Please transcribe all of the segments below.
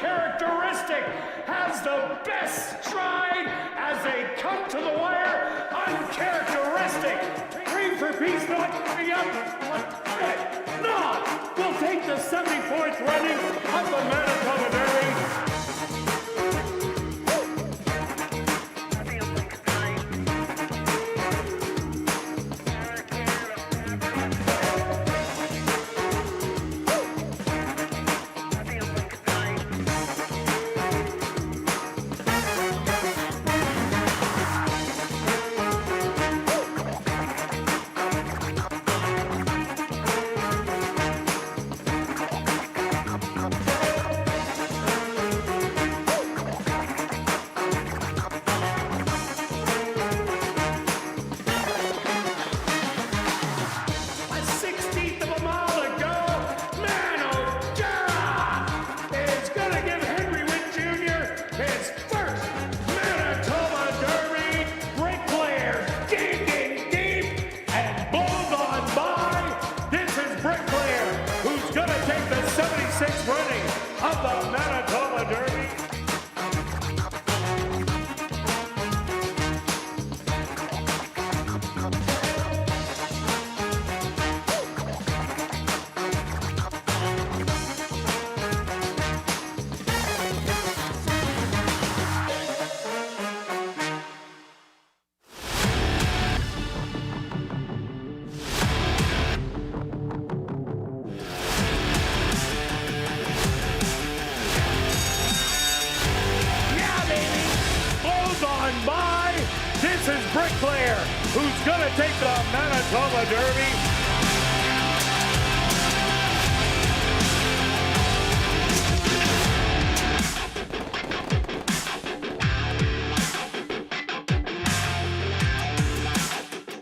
uncharacteristic, has the best stride as they come to the wire. Uncharacteristic. 3 for peace, not no! We'll take the 74th running of the Manitoba Derby. Running of the Manitoba Derby. By. This is Bricklayer, who's going to take the Manitoba Derby.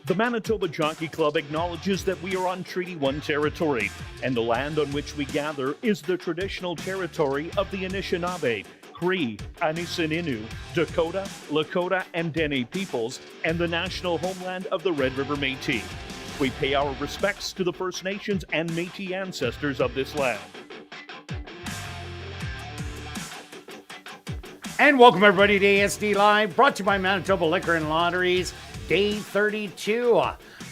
The Manitoba Jockey Club acknowledges that we are on Treaty 1 territory, and the land on which we gather is the traditional territory of the Anishinaabe, Cree, Anisininew, Dakota, Lakota, and Dene peoples, and the national homeland of the Red River Métis. We pay our respects to the First Nations and Métis ancestors of this land. And welcome everybody to ASD Live, brought to you by Manitoba Liquor and Lotteries. Day 32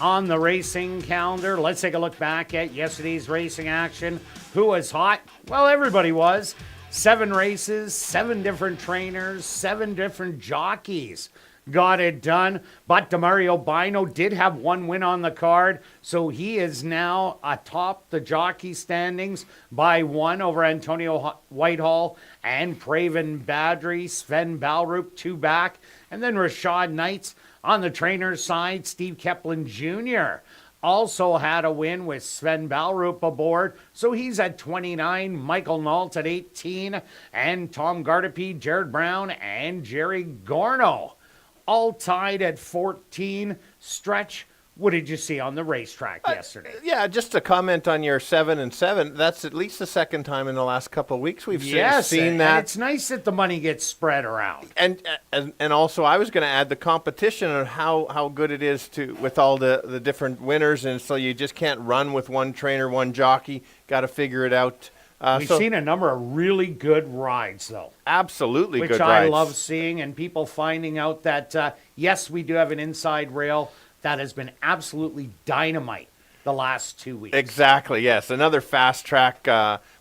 on the racing calendar. Let's take a look back at yesterday's racing action. Who was hot? Well, everybody was. 7 races, 7 different trainers, 7 different jockeys got it done. But Demario Bino did have 1 win on the card, so he is now atop the jockey standings by 1 over Antonio Whitehall and Praven Badri. Sven Balrup 2 back, and then Rashad Knights on the trainer's side. Steve Keplin Jr. also had a win with Sven Balrup aboard, so he's at 29. Michael Nault at 18, and Tom Gardapi, Jared Brown, and Jerry Gorno all tied at 14. Stretch, what did you see on the racetrack yesterday? Yeah, just to comment on your 7 and 7. That's at least the second time in the last couple of weeks we've seen that. And it's nice that the money gets spread around. And also, I was going to add the competition and how good it is to with all the different winners, and so you just can't run with one trainer, one jockey. Got to figure it out. We've seen a number of really good rides, though. Absolutely good rides. Which I love seeing, and people finding out that, yes, we do have an inside rail that has been absolutely dynamite the last 2 weeks. Exactly, yes. Another fast track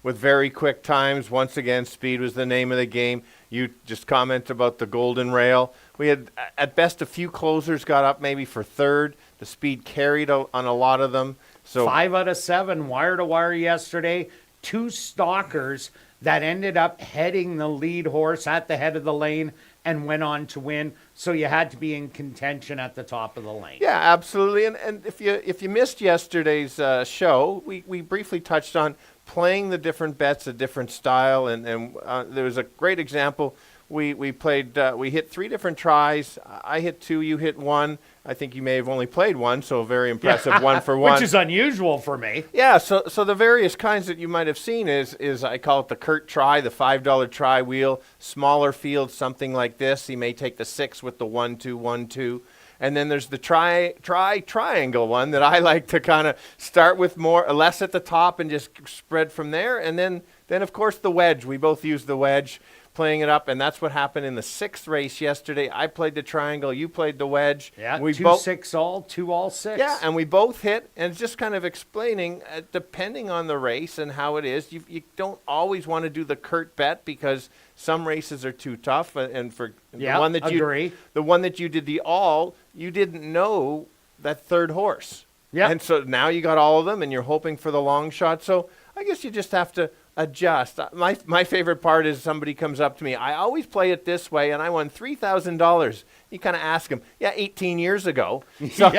with very quick times. Once again, speed was the name of the game. You just comment about the golden rail. We had, at best, a few closers got up maybe for third. The speed carried on a lot of them. So 5 out of 7 wire to wire yesterday. 2 stalkers that ended up heading the lead horse at the head of the lane and went on to win. So you had to be in contention at the top of the lane. Yeah, absolutely. And if you missed yesterday's show, we briefly touched on playing the different bets, a different style, and there was a great example. We played. We hit 3 different tries. I hit 2. You hit 1. I think you may have only played 1, so very impressive 1 for 1. Which is unusual for me. Yeah, so the various kinds that you might have seen is I call it the Kirt try, the $5 try wheel, smaller field, something like this. He may take the 6 with the 1-2, 1-2. And then there's the triangle one that I like to kind of start with less at the top and just spread from there. And then of course the wedge. We both use the wedge. playing it up, and that's what happened in the 6th race yesterday. I played the triangle, you played the wedge. Yeah, we 2-6 all, 2 all 6. Yeah, and we both hit, and it's just kind of explaining, depending on the race and how it is, you don't always want to do the Kirt bet because some races are too tough, and for the one that you did the all, you didn't know that 3rd horse. Yeah. And so now you got all of them, and you're hoping for the long shot. So I guess you just have to adjust. My favorite part is somebody comes up to me. I always play it this way, and I won $3,000. You kind of ask them, 18 years ago. So,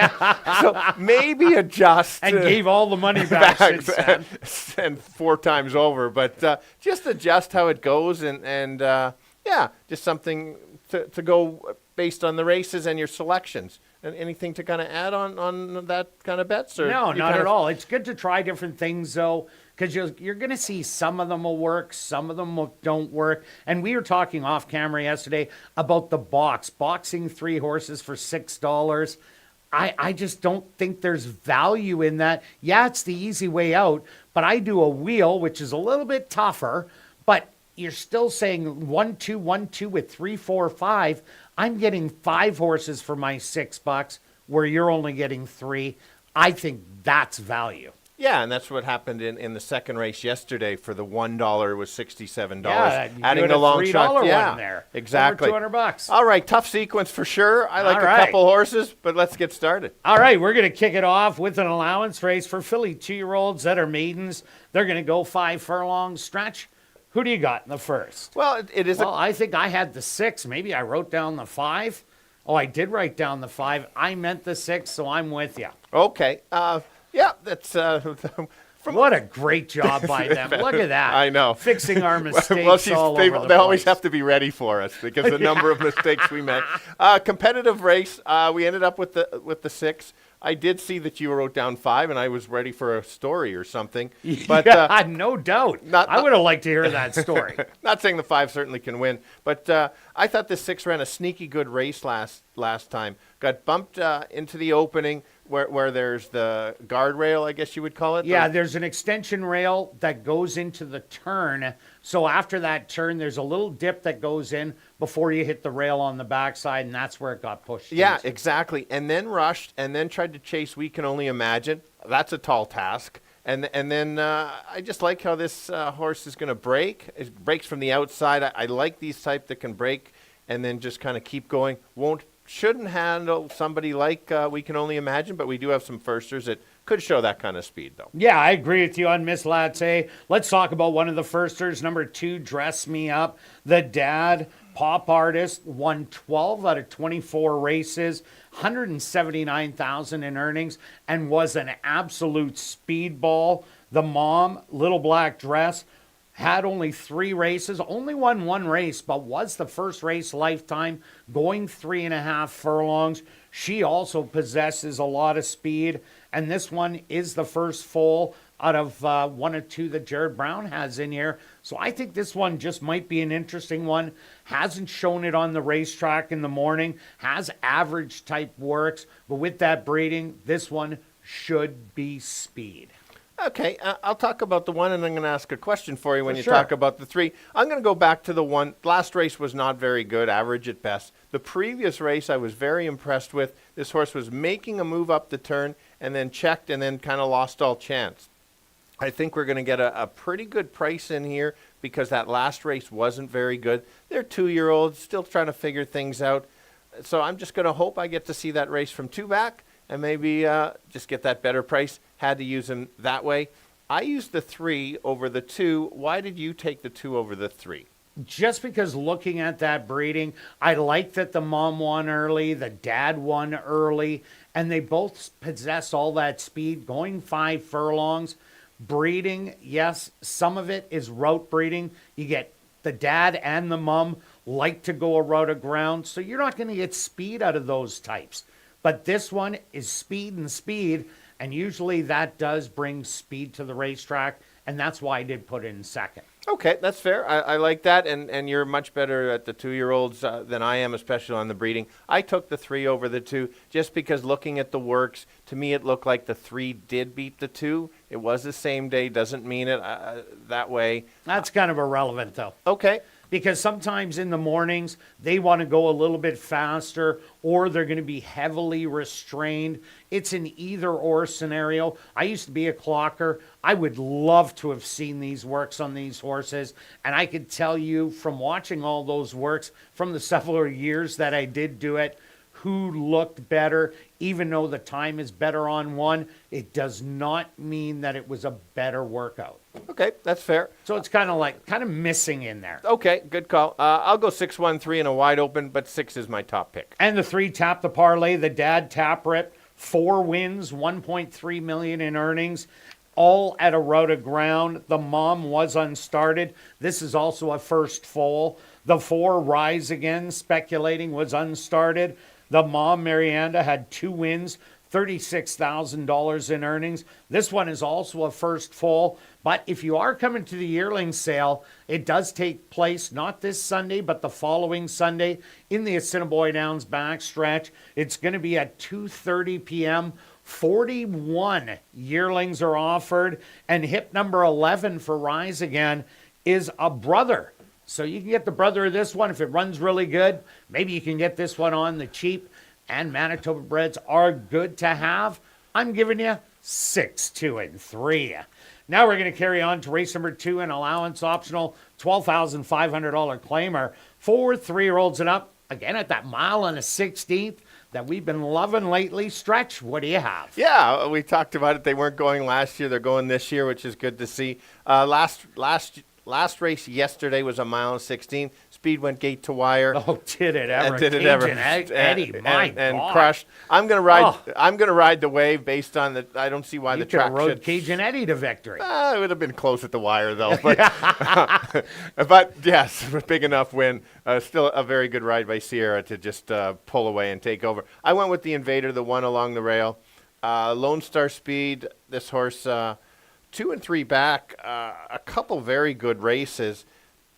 so maybe adjust. And gave all the money back since then. And 4 times over. But just adjust how it goes, and just something to go based on the races and your selections. And anything to kind of add on that kind of bets? Or no, not at all. It's good to try different things, though, because you're going to see some of them will work, some of them don't work. And we were talking off camera yesterday about the boxing 3 horses for $6. I just don't think there's value in that. Yeah, it's the easy way out, but I do a wheel, which is a little bit tougher, but you're still saying 1-2, 1-2 with 3, 4, 5. I'm getting 5 horses for my $6 where you're only getting 3. I think that's value. Yeah, and that's what happened in the 2nd race yesterday. For the $1 was $67. Yeah, adding the long shot. One Yeah, there. exactly. Over $200. All right, tough sequence for sure. I like a couple horses, but let's get started. All right, we're going to kick it off with an allowance race for filly 2-year-olds that are maidens. They're going to go 5 furlong stretch. Who do you got in the first? Well, it is. Well, I think I had the 6. Maybe I wrote down the 5. Oh, I did write down the 5. I meant the 6, so I'm with you. Okay. Yeah, that's. What a great job by them. Look at that. I know. Fixing our mistakes they over the always place. have to be ready for us because the number of mistakes we make. Competitive race. We ended up with the 6. I did see that you wrote down 5, and I was ready for a story or something. But no doubt. I would have liked to hear that story. Not saying the 5 certainly can win, but I thought the 6 ran a sneaky good race last time. Got bumped into the opening where there's the guardrail, I guess you would call it. Yeah, there's an extension rail that goes into the turn. So after that turn, there's a little dip that goes in before you hit the rail on the backside, and that's where it got pushed. Yeah, into. exactly. And then rushed, and then tried to chase We Can Only Imagine. That's a tall task. And then I just like how this horse is going to break. It breaks from the outside. I like these type that can break and then just kind of keep going. Shouldn't handle somebody like We Can Only Imagine, but we do have some firsters that could show that kind of speed, though. Yeah, I agree with you on Miss Latte. Let's talk about one of the firsters, number 2, Dress Me Up. The dad, pop artist, won 12 out of 24 races, $179,000 in earnings, and was an absolute speedball. The mom, Little Black Dress, had only 3 races, only won 1 race, but was the first race lifetime, going 3.5 furlongs. She also possesses a lot of speed, and this one is the first foal out of 1 or 2 that Jared Brown has in here. So I think this one just might be an interesting one. Hasn't shown it on the racetrack in the morning, has average type works, but with that breeding, this one should be speed. Okay, I'll talk about the 1, and I'm going to ask a question for you when you talk about the 3. I'm going to go back to the 1. Last race was not very good, average at best. The previous race I was very impressed with. This horse was making a move up the turn and then checked and then kind of lost all chance. I think we're going to get a pretty good price in here because that last race wasn't very good. They're 2-year-olds, still trying to figure things out. So I'm just going to hope I get to see that race from 2 back and maybe just get that better price. Had to use him that way. I used the 3 over the 2. Why did you take the 2 over the 3? Just because looking at that breeding, I like that the mom won early, the dad won early, and they both possess all that speed, going 5 furlongs. Breeding, yes, some of it is route breeding. You get the dad and the mom like to go a route of ground, so you're not going to get speed out of those types. But this one is speed and speed, and usually that does bring speed to the racetrack, and that's why I did put it in second. Okay, that's fair. I like that, and you're much better at the 2-year-olds than I am, especially on the breeding. I took the 3 over the 2 just because looking at the works, to me it looked like the 3 did beat the 2. It was the same day, doesn't mean it that way. That's kind of irrelevant, though. Okay. because sometimes in the mornings they want to go a little bit faster or they're going to be heavily restrained. It's an either or scenario. I used to be a clocker. I would love to have seen these works on these horses, and I could tell you from watching all those works from the several years that I did do it, who looked better. Even though the time is better on one, it does not mean that it was a better workout. Okay, that's fair. So it's kind of missing in there. Okay, good call. I'll go 6-1-3 in a wide open, but 6 is my top pick. And the 3 tap the parlay, the dad tap rip, 4 wins, 1.3 million in earnings, all at a route of ground. The mom was unstarted. This is also a first foal. The 4 rise again, speculating, was unstarted. The mom, Marianda, had 2 wins, $36,000 in earnings. This one is also a first foal. But if you are coming to the yearling sale, it does take place not this Sunday, but the following Sunday in the Assiniboia Downs backstretch. It's going to be at 2:30 p.m. 41 yearlings are offered, and hip number 11 for Rise Again is a brother. So you can get the brother of this one if it runs really good. Maybe you can get this one on the cheap, and Manitoba breds are good to have. I'm giving you 6, 2, and 3. Now we're going to carry on to race number 2, an allowance optional $12,500 claimer for 3-year-olds and up. Again, at that 1.1 miles that we've been loving lately. Stretch, what do you have? Yeah, we talked about it. They weren't going last year. They're going this year, which is good to see. Last race yesterday was 1.16 miles. Speed went gate to wire. Oh, did it ever? And did it ever? Eddie, and crushed. I'm gonna ride. Oh. I'm gonna ride the wave based on the. I don't see why the track rode Cajun Eddie to victory. It would have been close at the wire though. But, but yes, big enough win. Still a very good ride by Sierra to just pull away and take over. I went with the Invader, the one along the rail. Lone Star Speed. This horse. 2 and 3 back, a couple very good races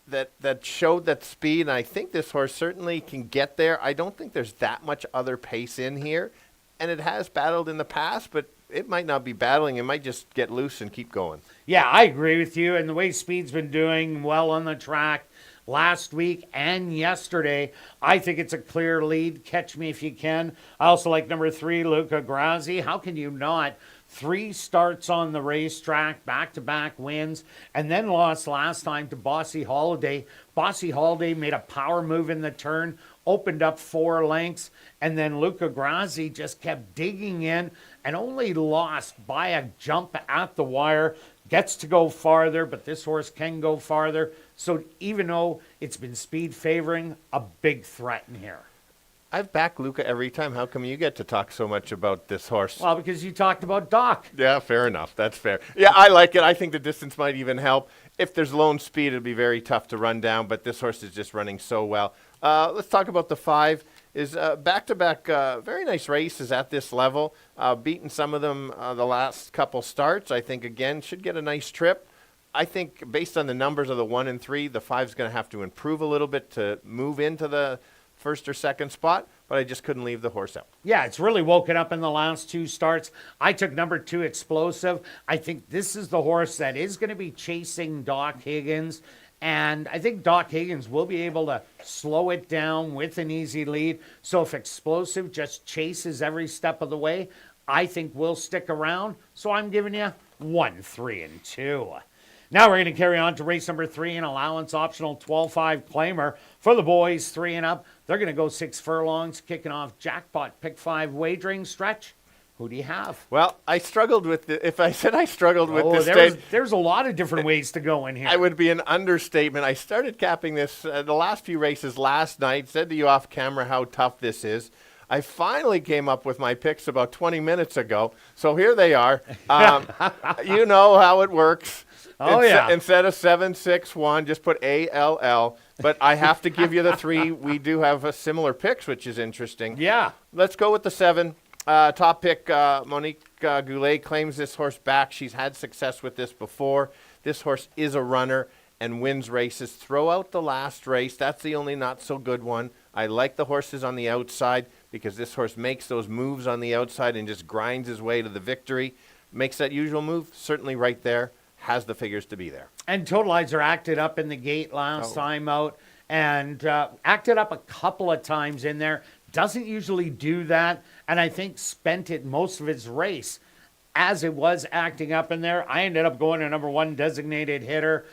that showed that speed, and I think this horse certainly can get there. I don't think there's that much other pace in here, and it has battled in the past, but it might not be battling. It might just get loose and keep going. Yeah, I agree with you, and the way Speed's been doing well on the track last week and yesterday, I think it's a clear lead. Catch me if you can. I also like number 3, Luca Grazzi. How can you not? 3 starts on the racetrack, back-to-back wins, and then lost last time to Bossy Holiday. Bossy Holiday made a power move in the turn, opened up 4 lengths, and then Luca Grazzi just kept digging in and only lost by a jump at the wire. Gets to go farther, but this horse can go farther. So even though it's been Speed favoring, a big threat in here. I've backed Luca every time. How come you get to talk so much about this horse? Well, because you talked about Doc. Yeah, fair enough. That's fair. Yeah, I like it. I think the distance might even help. If there's lone speed, it'd be very tough to run down, but this horse is just running so well. Let's talk about the 5. Is back-to-back very nice races at this level. Beaten some of them the last couple starts. I think, again, should get a nice trip. I think based on the numbers of the 1 and 3, the 5's going to have to improve a little bit to move into the first or second spot, but I just couldn't leave the horse out. Yeah, it's really woken up in the last 2 starts. I took number 2, Explosive. I think this is the horse that is going to be chasing Doc Higgins, and I think Doc Higgins will be able to slow it down with an easy lead. So if Explosive just chases every step of the way, I think we'll stick around. So I'm giving you 1, 3, and 2. Now we're going to carry on to race number 3, an allowance optional 12-5 claimer for the boys 3 and up. They're going to go 6 furlongs, kicking off jackpot pick 5 wagering. Stretch, who do you have? Well, I struggled with if I said I struggled with this. There's a lot of different ways to go in here. I would be an understatement. I started capping this the last few races last night, said to you off camera how tough this is. I finally came up with my picks about 20 minutes ago, so here they are. You know how it works. Oh, yeah. Instead of 7, 6, 1, just put ALL. But I have to give you the 3. We do have a similar picks, which is interesting. Yeah. Let's go with the 7. Top pick, Monique Goulet claims this horse back. She's had success with this before. This horse is a runner and wins races. Throw out the last race. That's the only not so good one. I like the horses on the outside because this horse makes those moves on the outside and just grinds his way to the victory. Makes that usual move, certainly right there. has the figures to be there. And Totalizer acted up in the gate last time out, and acted up a couple of times in there. Doesn't usually do that, and I think spent it most of its race as it was acting up in there. I ended up going to number 1 designated hitter.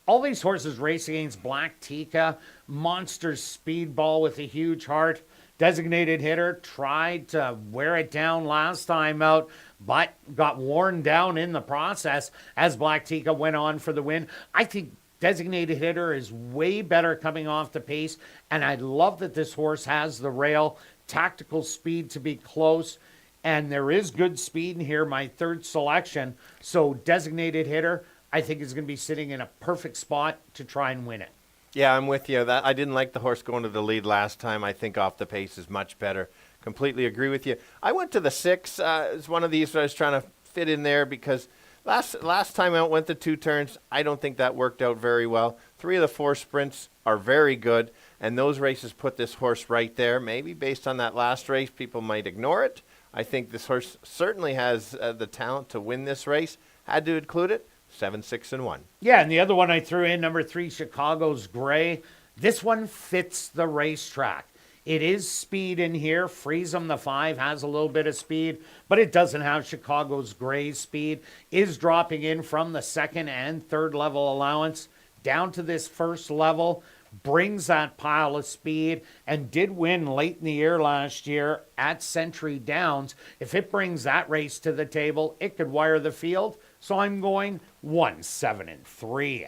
All these horses race against Black Tika, monster speedball with a huge heart. Designated hitter tried to wear it down last time out, but got worn down in the process as Black Tika went on for the win. I think Designated hitter is way better coming off the pace, and I love that this horse has the rail, tactical speed to be close, and there is good speed in here, my third selection. So Designated hitter, I think, is going to be sitting in a perfect spot to try and win it. Yeah, I'm with you. I didn't like the horse going to the lead last time. I think off the pace is much better. Completely agree with you. I went to the 6. It's one of these that I was trying to fit in there because last time out went the 2 turns. I don't think that worked out very well. 3 of the 4 sprints are very good, and those races put this horse right there. Maybe based on that last race, people might ignore it. I think this horse certainly has the talent to win this race. Had to include it. 7, 6, and 1. Yeah, and the other one I threw in, number 3, Chicago's Gray. This one fits the racetrack. It is speed in here. Freezem, the 5, has a little bit of speed, but it doesn't have Chicago's Gray's speed. Is dropping in from the 2nd and 3rd level allowance down to this 1st level. Brings that pile of speed and did win late in the year last year at Century Downs. If it brings that race to the table, it could wire the field. So I'm going 1, 7, and 3.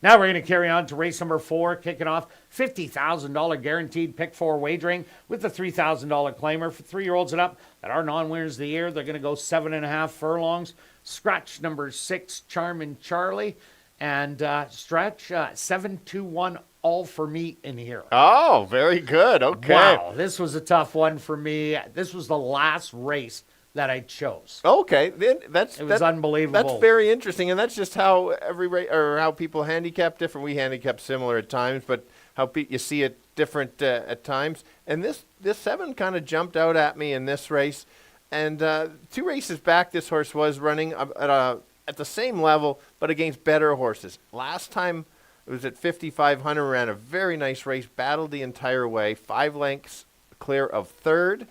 Now we're going to carry on to race number 4, kicking off $50,000 guaranteed pick 4 wagering with the $3,000 claimer for 3-year-olds and up that are non-winners of the year. They're going to go 7.5 furlongs. Scratch number 6, Charmin Charlie, and stretch 7, 2, 1. All for me in here. Oh, very good. Okay. Wow, this was a tough one for me. This was the last race that I chose. Okay, then It was unbelievable. That's very interesting, and that's just how how people handicap different. We handicap similar at times, but how you see it different at times. And this 7 kind of jumped out at me in this race, and 2 races back, this horse was running at the same level, but against better horses. Last time. It was at 5,500, ran a very nice race, battled the entire way, 5 lengths clear of 3rd.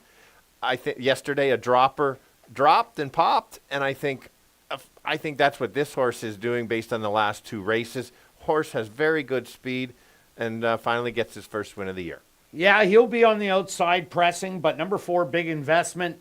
I think yesterday a dropper dropped and popped, and I think that's what this horse is doing based on the last 2 races. Horse has very good speed, and finally gets his first win of the year. Yeah, he'll be on the outside pressing, but number 4, Big Investment.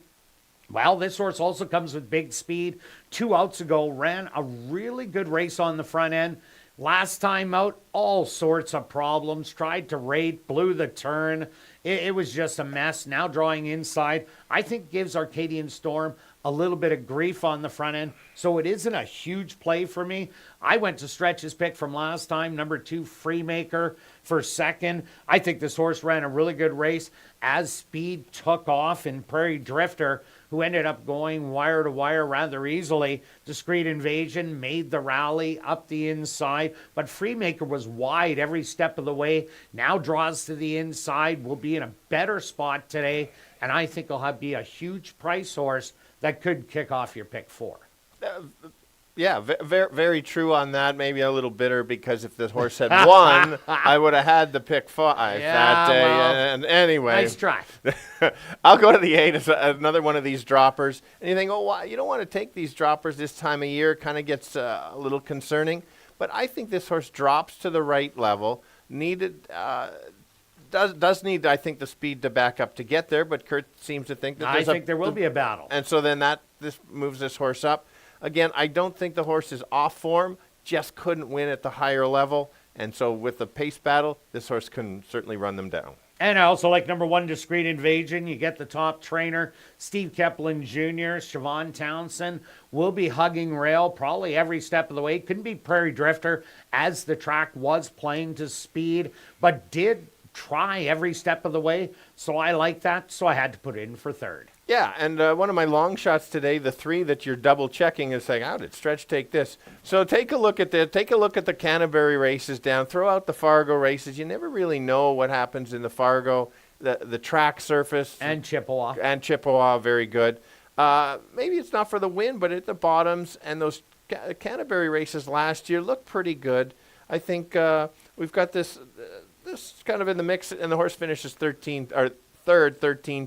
Well, this horse also comes with big speed. 2 outs ago, ran a really good race on the front end. Last time out, all sorts of problems. Tried to rate, blew the turn. It was just a mess. Now drawing inside, I think gives Arcadian Storm a little bit of grief on the front end. So it isn't a huge play for me. I went to Stretch's pick from last time, number 2, Freemaker for 2nd. I think this horse ran a really good race as speed took off in Prairie Drifter, who ended up going wire to wire rather easily. Discreet Invasion made the rally up the inside, but Freemaker was wide every step of the way. Now draws to the inside, will be in a better spot today, and I think he'll be a huge price horse that could kick off your pick 4. Yeah, very, very true on that. Maybe a little bitter because if the horse had won, I would have had the pick 5 that day. Well, and anyway, nice try. I'll go to the 8. It's another one of these droppers. And you think, oh, why? You don't want to take these droppers this time of year. Kind of gets a little concerning. But I think this horse drops to the right level. Does need, I think, the speed to back up to get there. But Kirt seems to think that I think there will be a battle. And so then this moves this horse up. Again, I don't think the horse is off form, just couldn't win at the higher level. And so with the pace battle, this horse can certainly run them down. And I also like number 1, Discreet Invasion. You get the top trainer, Steve Kepplin Jr., Siobhan Townsend will be hugging rail probably every step of the way. Couldn't be Prairie Drifter as the track was playing to speed, but did try every step of the way. So I like that, so I had to put it in for 3rd. Yeah, and one of my long shots today, the 3 that you're double checking, is saying, how did Stretch take this? So take a look at the Canterbury races down. Throw out the Fargo races. You never really know what happens in the Fargo, the track surface. And Chippewa. And Chippewa, very good. Maybe it's not for the win, but at the bottoms and those Canterbury races last year looked pretty good. I think we've got this kind of in the mix, and the horse finishes 13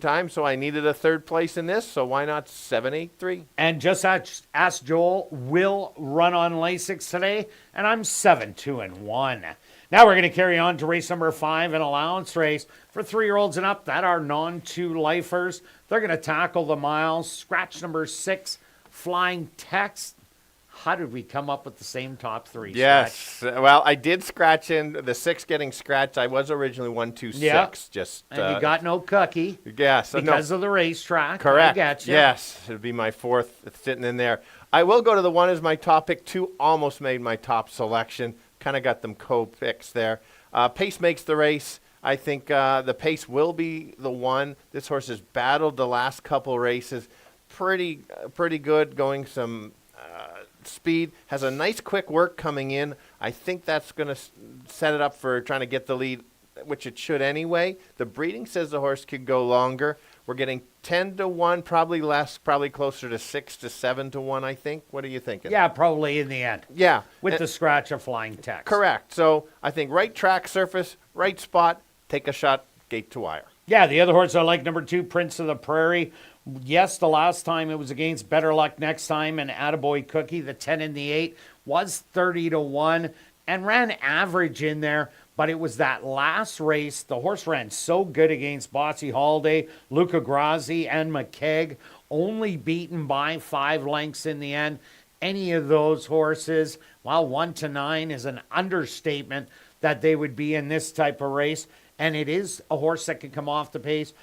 times, so I needed a third place in this, so why not 7-8-3? And just ask Joel, will run on Lasix today, and I'm 7-2-1. Now we're going to carry on to race number 5, an allowance race for 3-year-olds and up. That are non-2-lifers. They're going to tackle the miles. Scratch number 6, Flying Text. How did we come up with the same top 3? Yes. Scratch? Well, I did scratch in the 6 getting scratched. I was originally 1-2-6. Yeah. Just and you got no cookie. Yes. Because of the racetrack. Correct. I get you. Yes. It would be my 4th sitting in there. I will go to the 1 as my top pick. 2 almost made my top selection. Kind of got them co-picks there. Pace makes the race. I think the pace will be the 1. This horse has battled the last couple races. Pretty good, going some speed. Has a nice quick work coming in. I think that's going to set it up for trying to get the lead, which it should anyway. The breeding says the horse could go longer. We're getting 10-1, probably less, probably closer to 6-7-1, I think. What are you thinking? Yeah, probably in the end. Yeah. With the scratch of Flying Text. Correct. So I think right track surface, right spot, take a shot, gate to wire. Yeah, the other horse I like, number 2, Prince of the Prairie. Yes, the last time it was against Better Luck Next Time and Attaboy Cookie. The 10 and the 8 was 30-1 and ran average in there. But it was that last race. The horse ran so good against Bossy Holiday, Luca Grazzi, and McKegg. Only beaten by 5 lengths in the end. Any of those horses, well, 1-9 is an understatement that they would be in this type of race. And it is a horse that can come off the pace.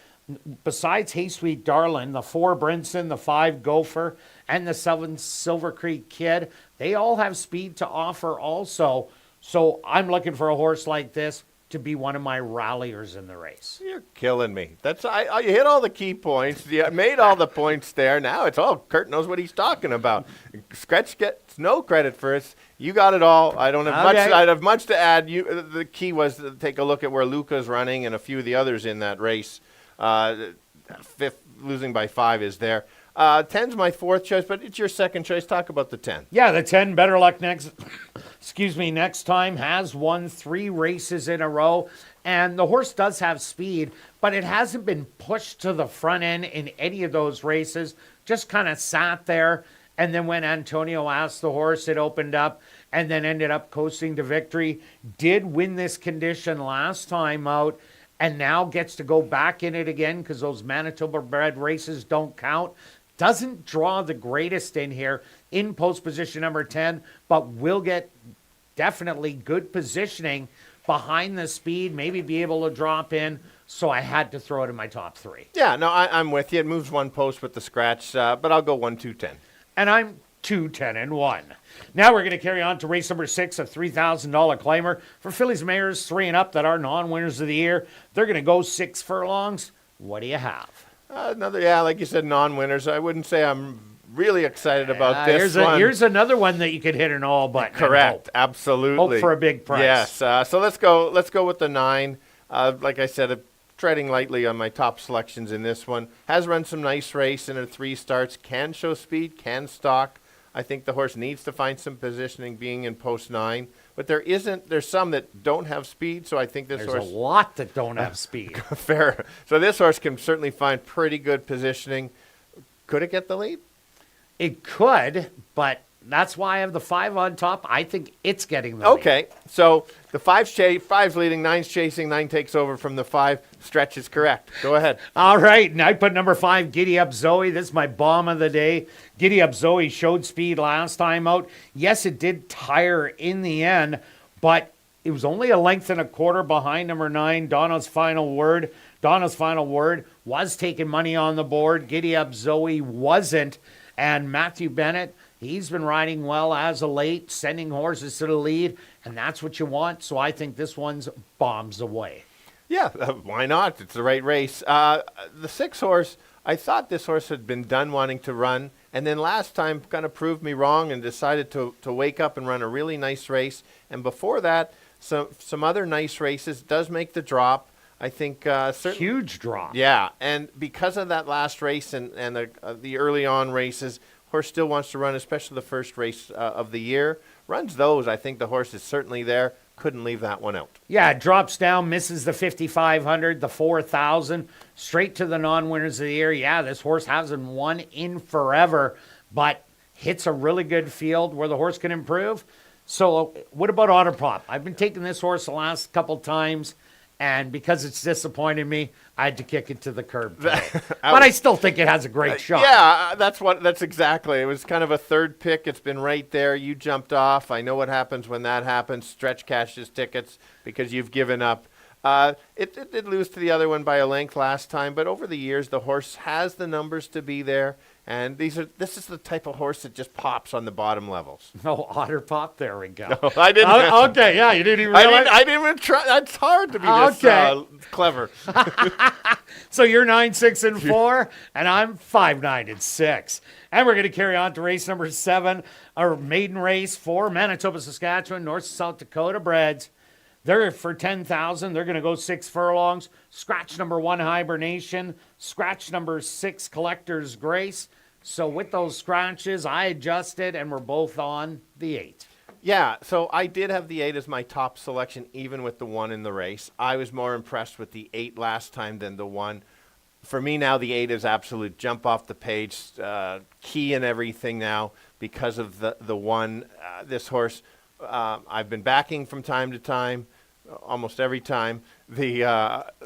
Besides Hey Sweet Darlin', the 4 Brinson, the 5 Gopher, and the 7 Silver Creek Kid, they all have speed to offer also. So I'm looking for a horse like this to be one of my ralliers in the race. You're killing me. You hit all the key points. You made all the points there. Now it's all Kirt knows what he's talking about. Scratch gets no credit for it. You got it all. I don't have much. I'd have much to add. The key was to take a look at where Luca's running and a few of the others in that race. 5th, losing by 5 is there. 10's my 4th choice, but it's your second choice. Talk about the 10. Yeah, the 10, Better Luck next time, has won 3 races in a row. And the horse does have speed, but it hasn't been pushed to the front end in any of those races. Just kind of sat there. And then when Antonio asked the horse, it opened up and then ended up coasting to victory. Did win this condition last time out. And now gets to go back in it again because those Manitoba bred races don't count. Doesn't draw the greatest in here in post position number 10, but will get definitely good positioning behind the speed, maybe be able to drop in. So I had to throw it in my top 3. Yeah, no, I'm with you. It moves 1 post with the scratch, but I'll go 1-2-10. And I'm 2-10-1. Now we're going to carry on to race number 6, a $3,000 claimer for fillies and mares 3 and up that are non-winners of the year. They're going to go 6 furlongs. What do you have? Like you said, non-winners. I wouldn't say I'm really excited about this one. Here's another one that you could hit an all button. Correct, absolutely. Hope for a big price. Yes. So let's go with the 9. Like I said, treading lightly on my top selections in this one. Has run some nice race in her 3 starts. Can show speed. Can stalk. I think the horse needs to find some positioning being in post 9. But there's some that don't have speed, so I think this horse... There's a lot that don't have speed. Fair. So this horse can certainly find pretty good positioning. Could it get the lead? It could, but that's why I have the 5 on top. I think it's getting the lead. Okay, so the 5's leading, 9's chasing, 9 takes over from the 5. Stretch is correct. Go ahead. All right, and I put number 5, Giddy Up Zoe. This is my bomb of the day. Giddy Up Zoe showed speed last time out. Yes, it did tire in the end, but it was only a length and a quarter behind number 9, Donna's Final Word. Donna's Final Word was taking money on the board. Giddy Up Zoe wasn't. And Matthew Bennett, he's been riding well as of late, sending horses to the lead, and that's what you want. So I think this one's bombs away. Yeah, why not? It's the right race. The 6 horse, I thought this horse had been done wanting to run, and then last time kind of proved me wrong and decided to wake up and run a really nice race. And before that, some other nice races. Does make the drop. I think huge drop. Yeah, and because of that last race and the early on races, horse still wants to run, especially the first race of the year. Runs those, I think the horse is certainly there. Couldn't leave that one out. Yeah, it drops down, misses the 5,500, the 4,000, straight to the non-winners of the year. Yeah, this horse hasn't won in forever, but hits a really good field where the horse can improve. So what about Otterpop? I've been taking this horse the last couple times, and because it's disappointed me, I had to kick it to the curb today. But I still think it has a great shot. Yeah, that's exactly. It was kind of a third pick. It's been right there. You jumped off. I know what happens when that happens. Stretch cashes tickets because you've given up. It did lose to the other one by a length last time, but over the years, the horse has the numbers to be there. And this is the type of horse that just pops on the bottom levels. No, Otterpop. There we go. No, I didn't. Okay, yeah, you didn't even realize. I didn't even try. That's hard to be this clever. So you're 9-6-4, and I'm 5-9-6. And we're going to carry on to race number 7, our maiden race for Manitoba, Saskatchewan, North and South Dakota breds. They're for 10,000. They're going to go 6 furlongs. Scratch number 1, Hibernation. Scratch number 6, Collector's Grace. So with those scratches, I adjusted, and we're both on the 8. Yeah, so I did have the 8 as my top selection, even with the 1 in the race. I was more impressed with the 8 last time than the 1. For me now, the 8 is absolute jump off the page, key and everything now because of the 1. This horse I've been backing from time to time. Almost every time. The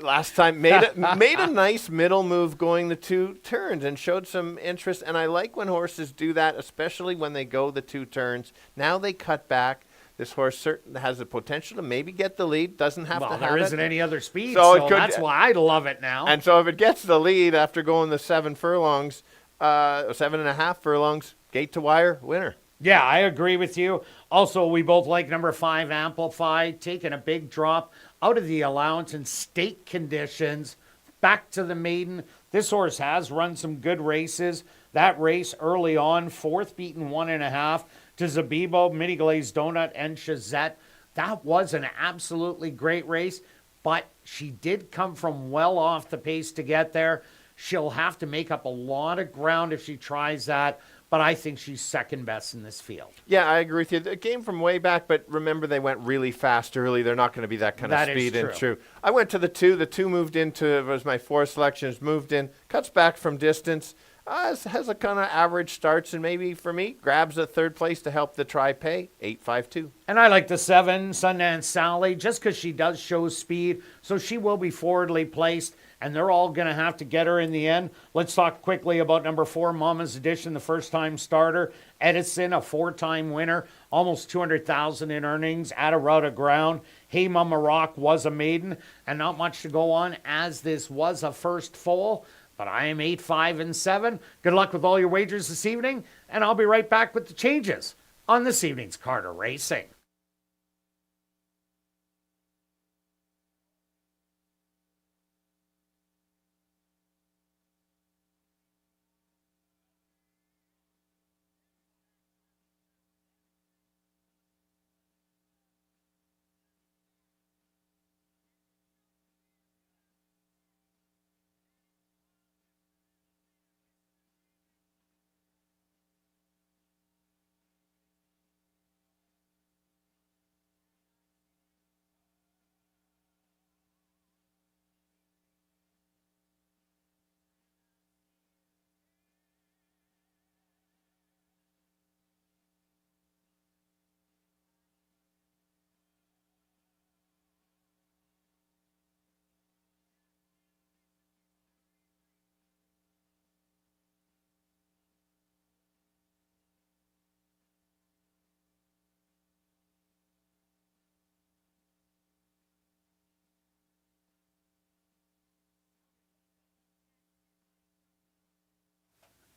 last time made a nice middle move going the 2 turns and showed some interest. And I like when horses do that, especially when they go the 2 turns. Now they cut back. This horse certainly has the potential to maybe get the lead. Doesn't have to have it. Well, there isn't any other speed, so that's why I love it now. And so if it gets the lead after going the 7 furlongs, 7.5 furlongs, gate to wire, winner. Yeah, I agree with you. Also, we both like number 5, Amplify, taking a big drop out of the allowance and stake conditions back to the maiden. This horse has run some good races. That race early on, 4th beaten 1.5 to Zabibo, Mini Glazed Donut, and Chazette. That was an absolutely great race, but she did come from well off the pace to get there. She'll have to make up a lot of ground if she tries that. But I think she's second best in this field. Yeah, I agree with you. It came from way back, but remember they went really fast early. They're not going to be that kind of speed. That is true. I went to the 2. The 2 moved into, was my 4 selections, moved in, cuts back from distance, has a kind of average starts, and maybe for me, grabs a 3rd place to help the try pay, 8-5-2. And I like the 7, Sundance Sally, just because she does show speed, so she will be forwardly placed. And they're all going to have to get her in the end. Let's talk quickly about number 4, Mama's Edition, the first-time starter. Edison, a 4-time winner, almost $200,000 in earnings at a route of ground. Hey Mama Rock was a maiden, and not much to go on as this was a first foal. But I am 8-5-7. Good luck with all your wagers this evening, and I'll be right back with the changes on this evening's Carter Racing.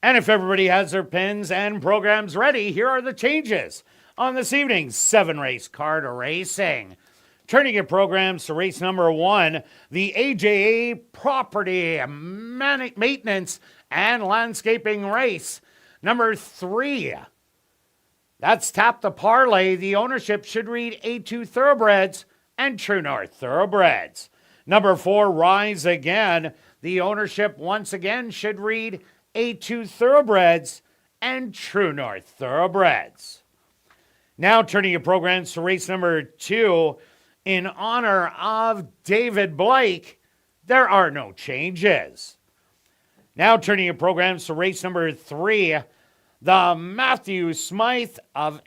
And if everybody has their pens and programs ready, here are the changes on this evening's 7-race Carter Racing. Turning your programs to race number 1, the AJA Property Maintenance and Landscaping Race. Number 3, that's Tap the Parlay. The ownership should read A2 Thoroughbreds and True North Thoroughbreds. Number 4, Rise Again. The ownership once again should read A2 Thoroughbreds and True North Thoroughbreds. Now turning your programs to race number 2, in honor of David Blake, there are no changes. Now turning your programs to race number 3, the Matthew Smythe of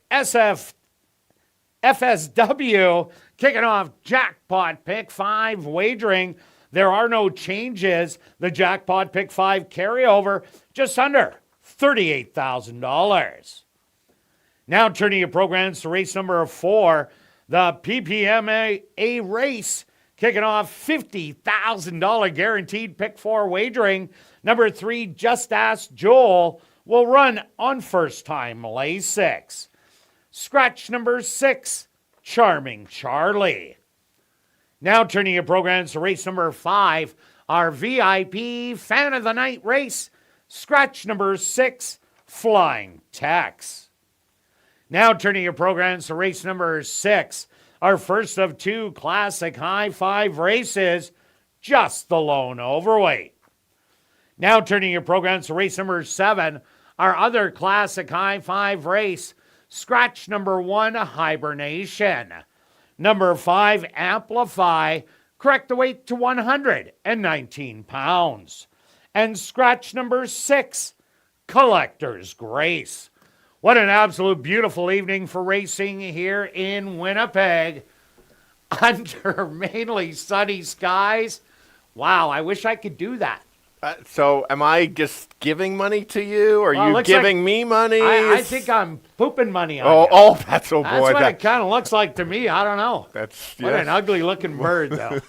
FSW, kicking off Jackpot Pick 5 wagering. There are no changes. The Jackpot Pick 5 carryover, just under $38,000. Now turning your programs to race number 4, the PPMA race, kicking off $50,000 guaranteed Pick 4 wagering. Number 3, Just Ask Joel, will run on first time lay 6. Scratch number 6, Charming Charlie. Now turning your programs to race number 5, our VIP Fan of the Night race. Scratch number 6, Flying Tex. Now turning your programs to race number 6, our first of 2 classic high 5 races, Just the Lone Overweight. Now turning your programs to race number 7, our other classic high 5 race, scratch number 1, Hibernation. Number 5, Amplify, correct the weight to 119 pounds. And scratch number 6, Collector's Grace. What an absolute beautiful evening for racing here in Winnipeg under mainly sunny skies. Wow, I wish I could do that. So am I just giving money to you, or are you giving me money? I think I'm pooping money on you. Oh, that's boy. That's what it kind of looks like to me. I don't know. That's what an ugly looking bird, though.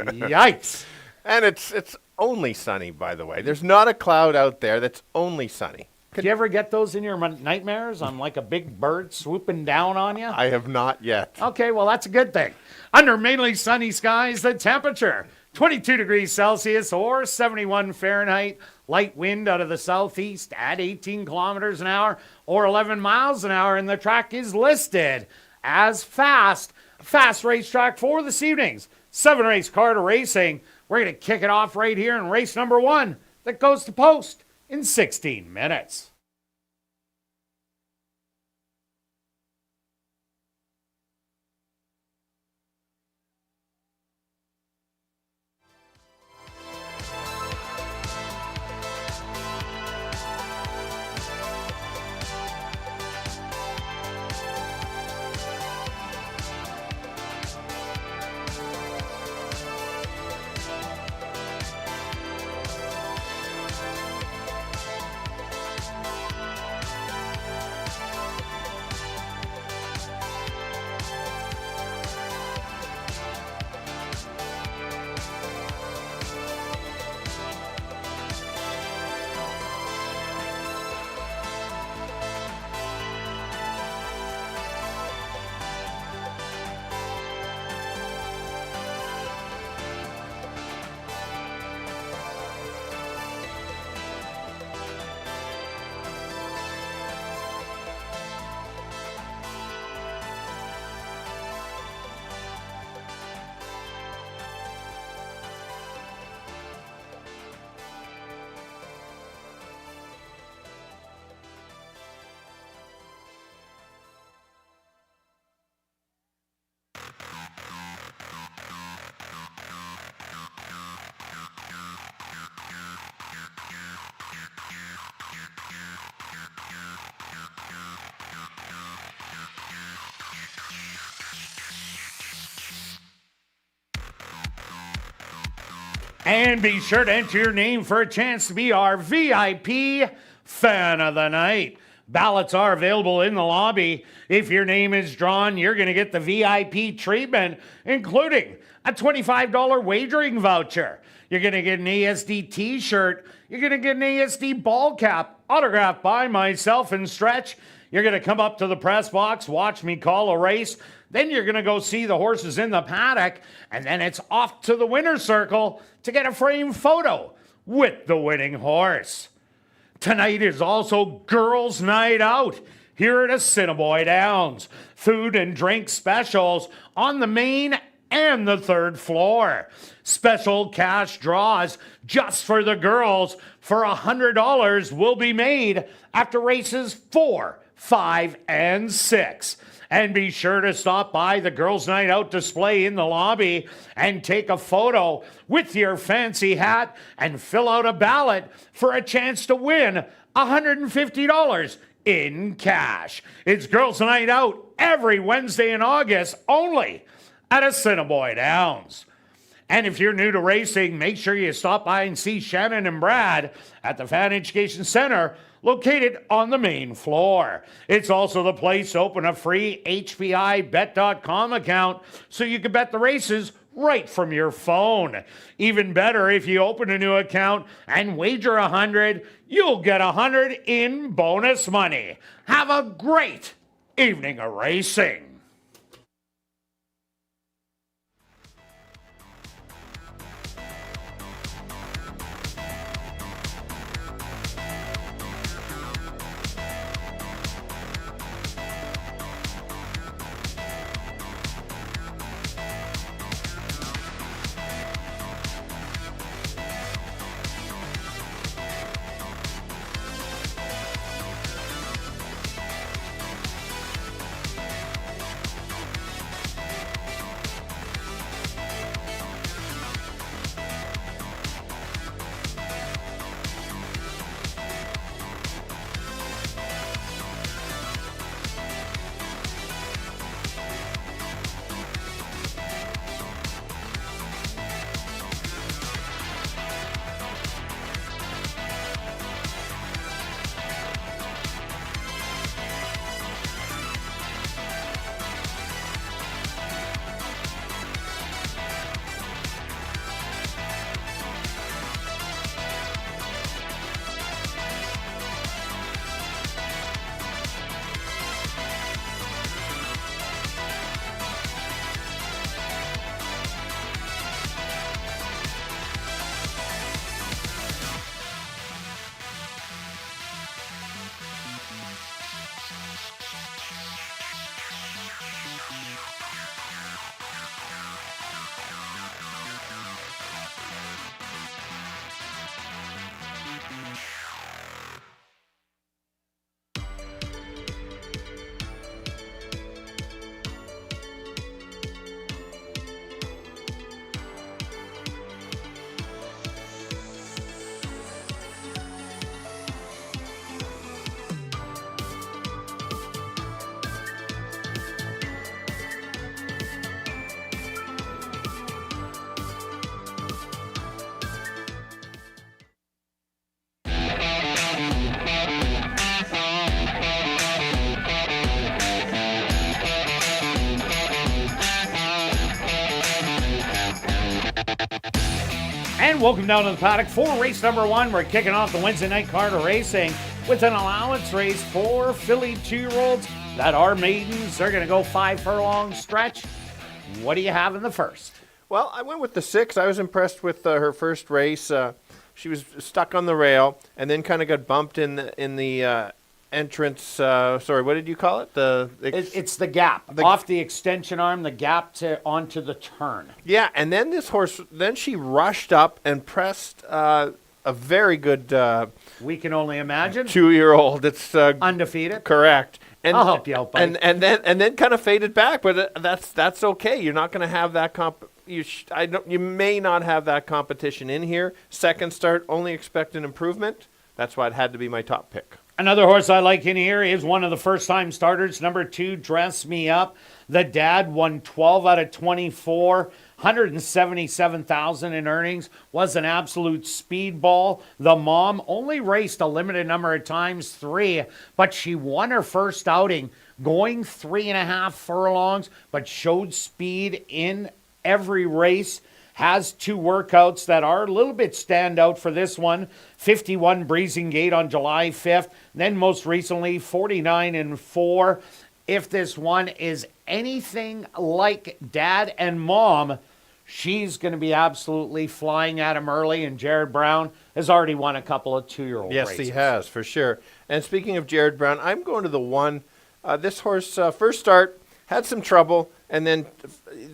Yikes. And it's only sunny, by the way. There's not a cloud out there. That's only sunny. Do you ever get those in your nightmares on like a big bird swooping down on you? I have not yet. Okay, well, that's a good thing. Under mainly sunny skies, the temperature, 22 degrees Celsius or 71 Fahrenheit. Light wind out of the southeast at 18 kilometers an hour or 11 miles an hour. And the track is listed as fast. Fast racetrack for this evening's 7-race Carter Racing. We're going to kick it off right here in race number 1 that goes to post in 16 minutes. And be sure to enter your name for a chance to be our VIP Fan of the Night. Ballots are available in the lobby. If your name is drawn, you're going to get the VIP treatment, including a $25 wagering voucher. You're going to get an ASD t-shirt. You're going to get an ASD ball cap, autographed by myself and Stretch. You're going to come up to the press box, watch me call a race. Then you're going to go see the horses in the paddock. And then it's off to the winner's circle to get a framed photo with the winning horse. Tonight is also Girls' Night Out here at Assiniboia Downs. Food and drink specials on the main and the third floor. Special cash draws just for the girls for $100 will be made after races 4, 5, and 6. And be sure to stop by the Girls' Night Out display in the lobby and take a photo with your fancy hat and fill out a ballot for a chance to win $150 in cash. It's Girls' Night Out every Wednesday in August only at Assiniboia Downs. And if you're new to racing, make sure you stop by and see Shannon and Brad at the Fan Education Center located on the main floor. It's also the place to open a free HPIBet.com account so you can bet the races right from your phone. Even better, if you open a new account and wager $100, you'll get $100 in bonus money. Have a great evening of racing. And welcome down to the paddock for race number 1. We're kicking off the Wednesday night card of racing with an allowance race for filly 2-year-olds that are maidens. They're going to go 5 furlong stretch. What do you have in the first? Well, I went with the 6. I was impressed with her first race. She was stuck on the rail and then kind of got bumped in the entrance. Sorry, what did you call it? It's the gap. Off the extension arm, the gap onto the turn. Yeah, and then this horse, she rushed up and pressed a very good... we can only imagine. 2-year-old. It's undefeated. Correct. And, I'll help you out, buddy. And then kind of faded back, but that's okay. You're not going to have that you may not have that competition in here. Second start, only expect an improvement. That's why it had to be my top pick. Another horse I like in here is one of the first-time starters, number 2, Dress Me Up. The dad won 12 out of 24, $177,000 in earnings, was an absolute speedball. The mom only raced a limited number of times, 3, but she won her first outing, going 3.5 furlongs, but showed speed in every race. Has 2 workouts that are a little bit standout for this one. 51 Breezing Gate on July 5th. Then most recently, 49-4. If this one is anything like Dad and Mom, she's going to be absolutely flying at him early. And Jared Brown has already won a couple of 2-year-old races. Yes, he has, for sure. And speaking of Jared Brown, I'm going to the 1. This horse, first start, had some trouble. And then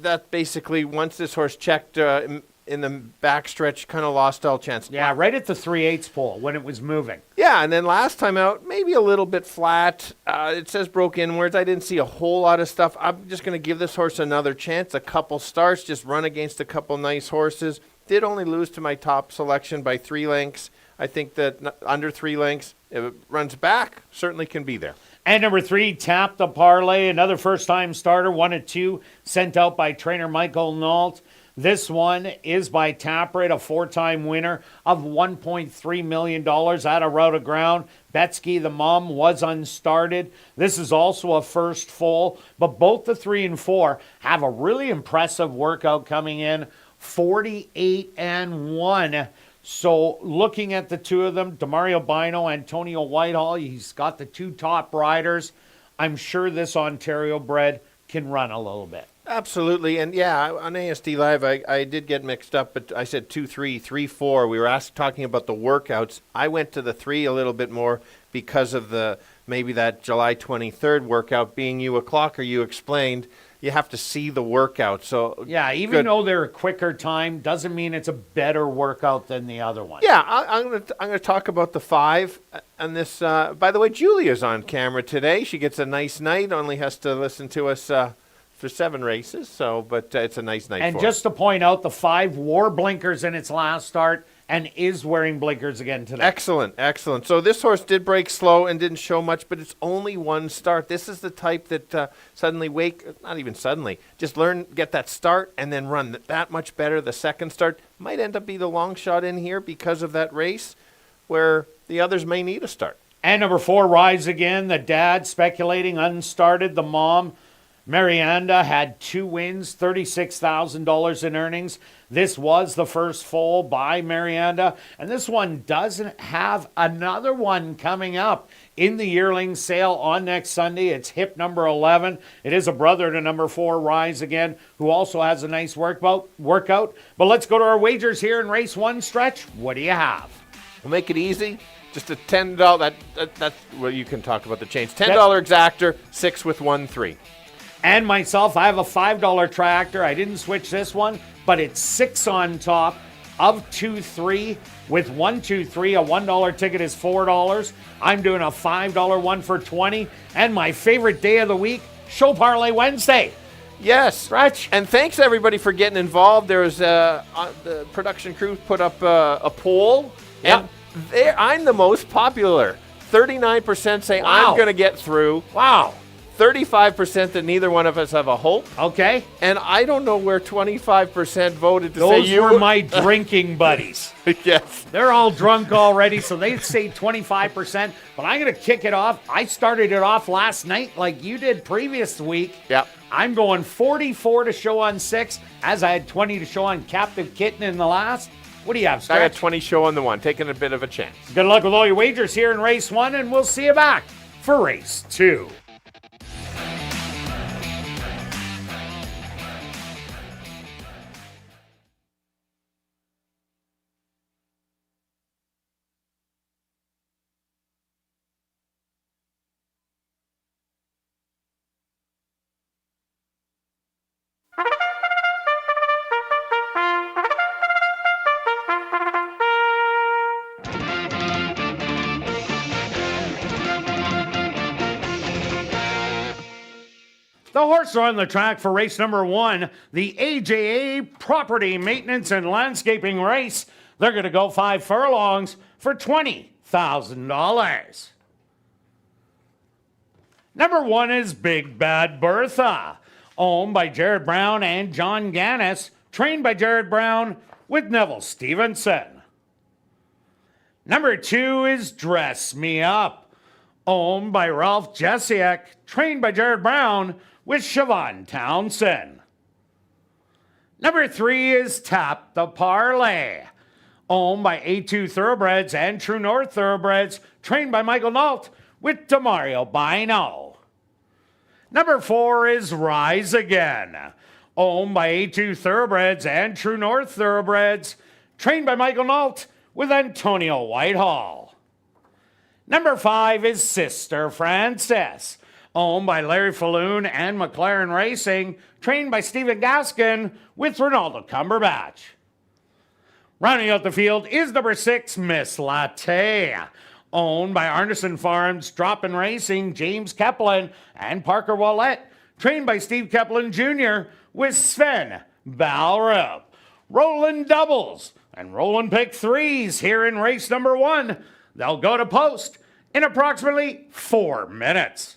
that basically, once this horse checked in the backstretch, kind of lost all chance. Yeah, right at the 3/8 pole when it was moving. Yeah, and then last time out, maybe a little bit flat. It says broke inwards. I didn't see a whole lot of stuff. I'm just going to give this horse another chance. A couple starts, just run against a couple nice horses. Did only lose to my top selection by 3 lengths. I think that under 3 lengths, if it runs back, certainly can be there. And number 3, Tap the Parlay, another first-time starter, 1-2, sent out by trainer Michael Nault. This one is by Taproot, a 4-time winner of $1.3 million at a route of ground. Betsky, the mom, was unstarted. This is also a first full, but both the 3 and 4 have a really impressive workout coming in, 48-1. So looking at the two of them, Demario Bino, Antonio Whitehall, he's got the 2 top riders. I'm sure this Ontario bred can run a little bit. Absolutely. And yeah, on ASD Live, I did get mixed up, but I said 2-3, 3-4. We were talking about the workouts. I went to the 3 a little bit more because of maybe that July 23rd workout being you o'clock, or you explained. You have to see the workout. So yeah, even though they're a quicker time, doesn't mean it's a better workout than the other one. Yeah, I'm gonna talk about the 5 and this. By the way, Julia's on camera today. She gets a nice night. Only has to listen to us for 7 races. But it's a nice night. And for just her. to point out, the 5 wore blinkers in its last start and is wearing blinkers again today. Excellent, excellent. So this horse did break slow and didn't show much, but it's only 1 start. This is the type that not even suddenly, just get that start and then run that much better. The second start might end up be the long shot in here because of that race where the others may need a start. And number 4, Rise Again. The dad speculating unstarted. The mom, Marianda, had 2 wins, $36,000 in earnings. This was the first foal by Marianda, and this one doesn't have another one coming up in the yearling sale on next Sunday. It's hip number 11. It is a brother to number 4, Rise Again, who also has a nice workout. But let's go to our wagers here in race 1 stretch. What do you have? We'll make it easy. Just a $10. That's where you can talk about the change. $10 exactor, 6 with 1-3. And myself, I have a $5 tractor. I didn't switch this one, but it's 6 on top of 2-3 with 1-2-3. A $1 ticket is $4. I'm doing a $5 one for $20. And my favorite day of the week, Show Parlay Wednesday. Yes. Stretch. And thanks, everybody, for getting involved. There was the production crew put up a poll. Yep. And I'm the most popular. 39% say I'm going to get through. Wow. 35% that neither one of us have a hope. Okay. And I don't know where 25% voted to say Those you were my drinking buddies. Yes. They're all drunk already, so they say 25%. But I'm going to kick it off. I started it off last night like you did previous week. Yep. I'm going 44 to show on 6, as I had 20 to show on Captive Kitten in the last. What do you have, Stretch? I got 20 show on the 1, taking a bit of a chance. Good luck with all your wagers here in race 1, and we'll see you back for race 2. The horses are on the track for race number 1, the AJA Property Maintenance and Landscaping Race. They're going to go 5 furlongs for $20,000. Number 1 is Big Bad Bertha, owned by Jared Brown and John Gannis, trained by Jared Brown with Neville Stevenson. Number 2 is Dress Me Up, owned by Ralph Jesiak, trained by Jared Brown with Siobhan Townsend. Number 3 is Tap the Parlay, owned by A2 Thoroughbreds and True North Thoroughbreds, trained by Michael Nault with Demario Bino. Number 4 is Rise Again, owned by A2 Thoroughbreds and True North Thoroughbreds, trained by Michael Nault with Antonio Whitehall. Number 5 is Sister Frances, owned by Larry Falloon and McLaren Racing, trained by Stephen Gaskin with Ronaldo Cumberbatch. Rounding out the field is number 6, Miss Latte, owned by Arneson Farms, Drop-In Racing, James Keplin, and Parker Wallette, trained by Steve Keplin Jr. with Sven Balrup. Rolling doubles and rolling pick 3s here in race number 1. They'll go to post in approximately 4 minutes.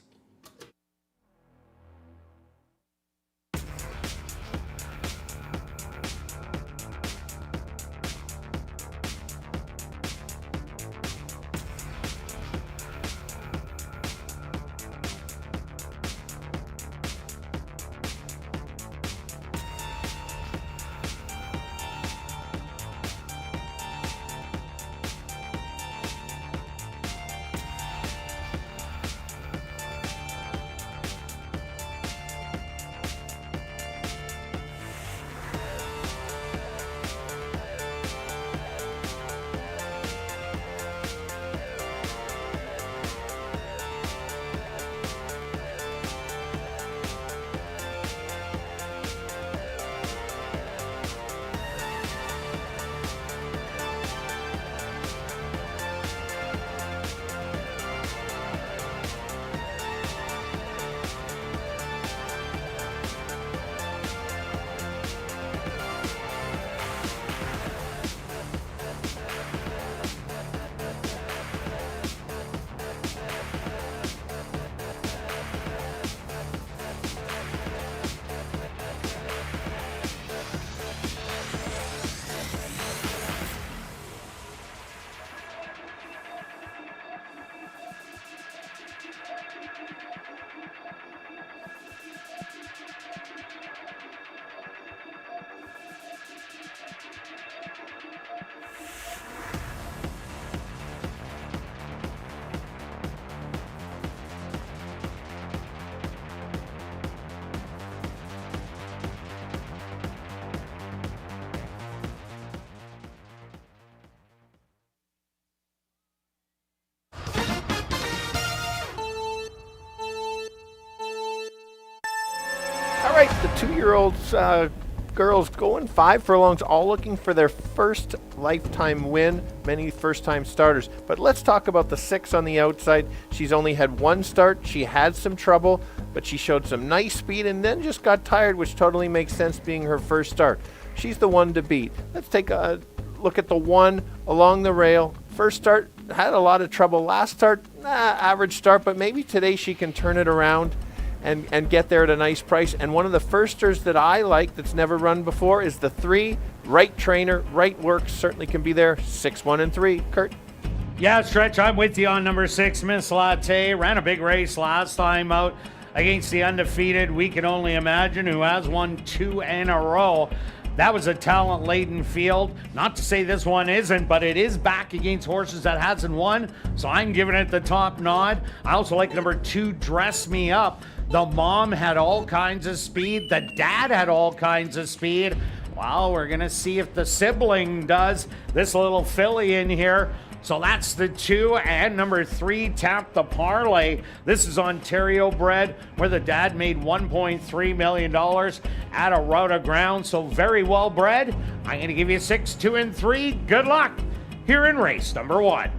All right, the 2-year-olds girls going 5 furlongs, all looking for their first lifetime win, many first-time starters. But let's talk about the 6 on the outside. She's only had 1 start. She had some trouble, but she showed some nice speed and then just got tired, which totally makes sense being her first start. She's the one to beat. Let's take a look at the 1 along the rail. First start, had a lot of trouble. Last start, average start, but maybe today she can turn it around and get there at a nice price. And one of the firsters that I like that's never run before is the 3. Right trainer, right work, certainly can be there. 6, 1, and 3. Kirt? Yeah, Stretch, I'm with you on number 6, Miss Latte. Ran a big race last time out against the undefeated We Can Only Imagine, who has won 2 in a row. That was a talent-laden field. Not to say this one isn't, but it is back against horses that hasn't won, so I'm giving it the top nod. I also like number 2, Dress Me Up. The mom had all kinds of speed. The dad had all kinds of speed. Well, we're going to see if the sibling does. This little filly in here. So that's the 2, and number 3, Tap the Parlay. This is Ontario bred, where the dad made $1.3 million at a route of ground. So very well bred. I'm going to give you 6, 2, and 3. Good luck here in race number 1.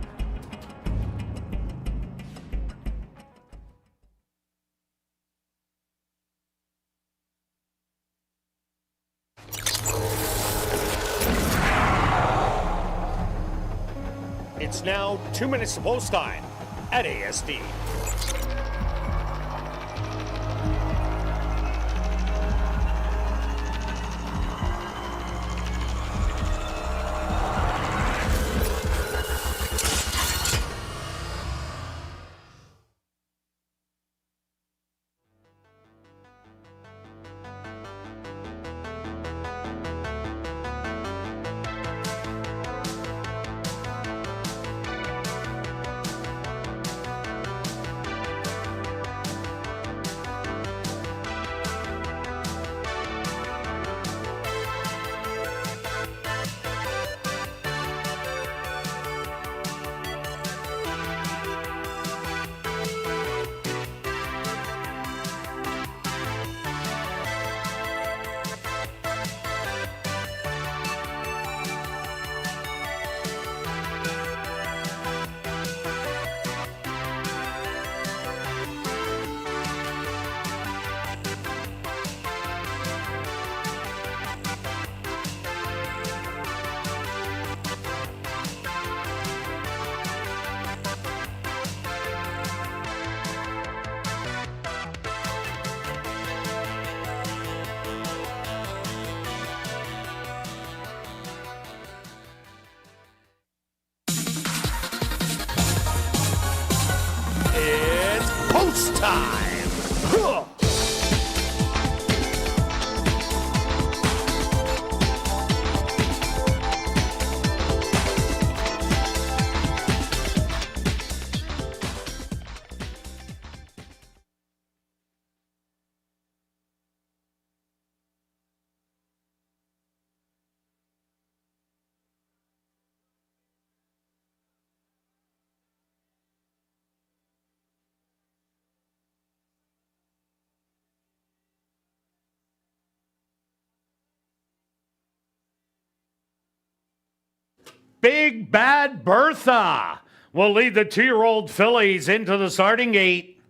It's now 2 minutes to post time at ASD. Big Bad Bertha will lead the 2-year-old fillies into the starting gate.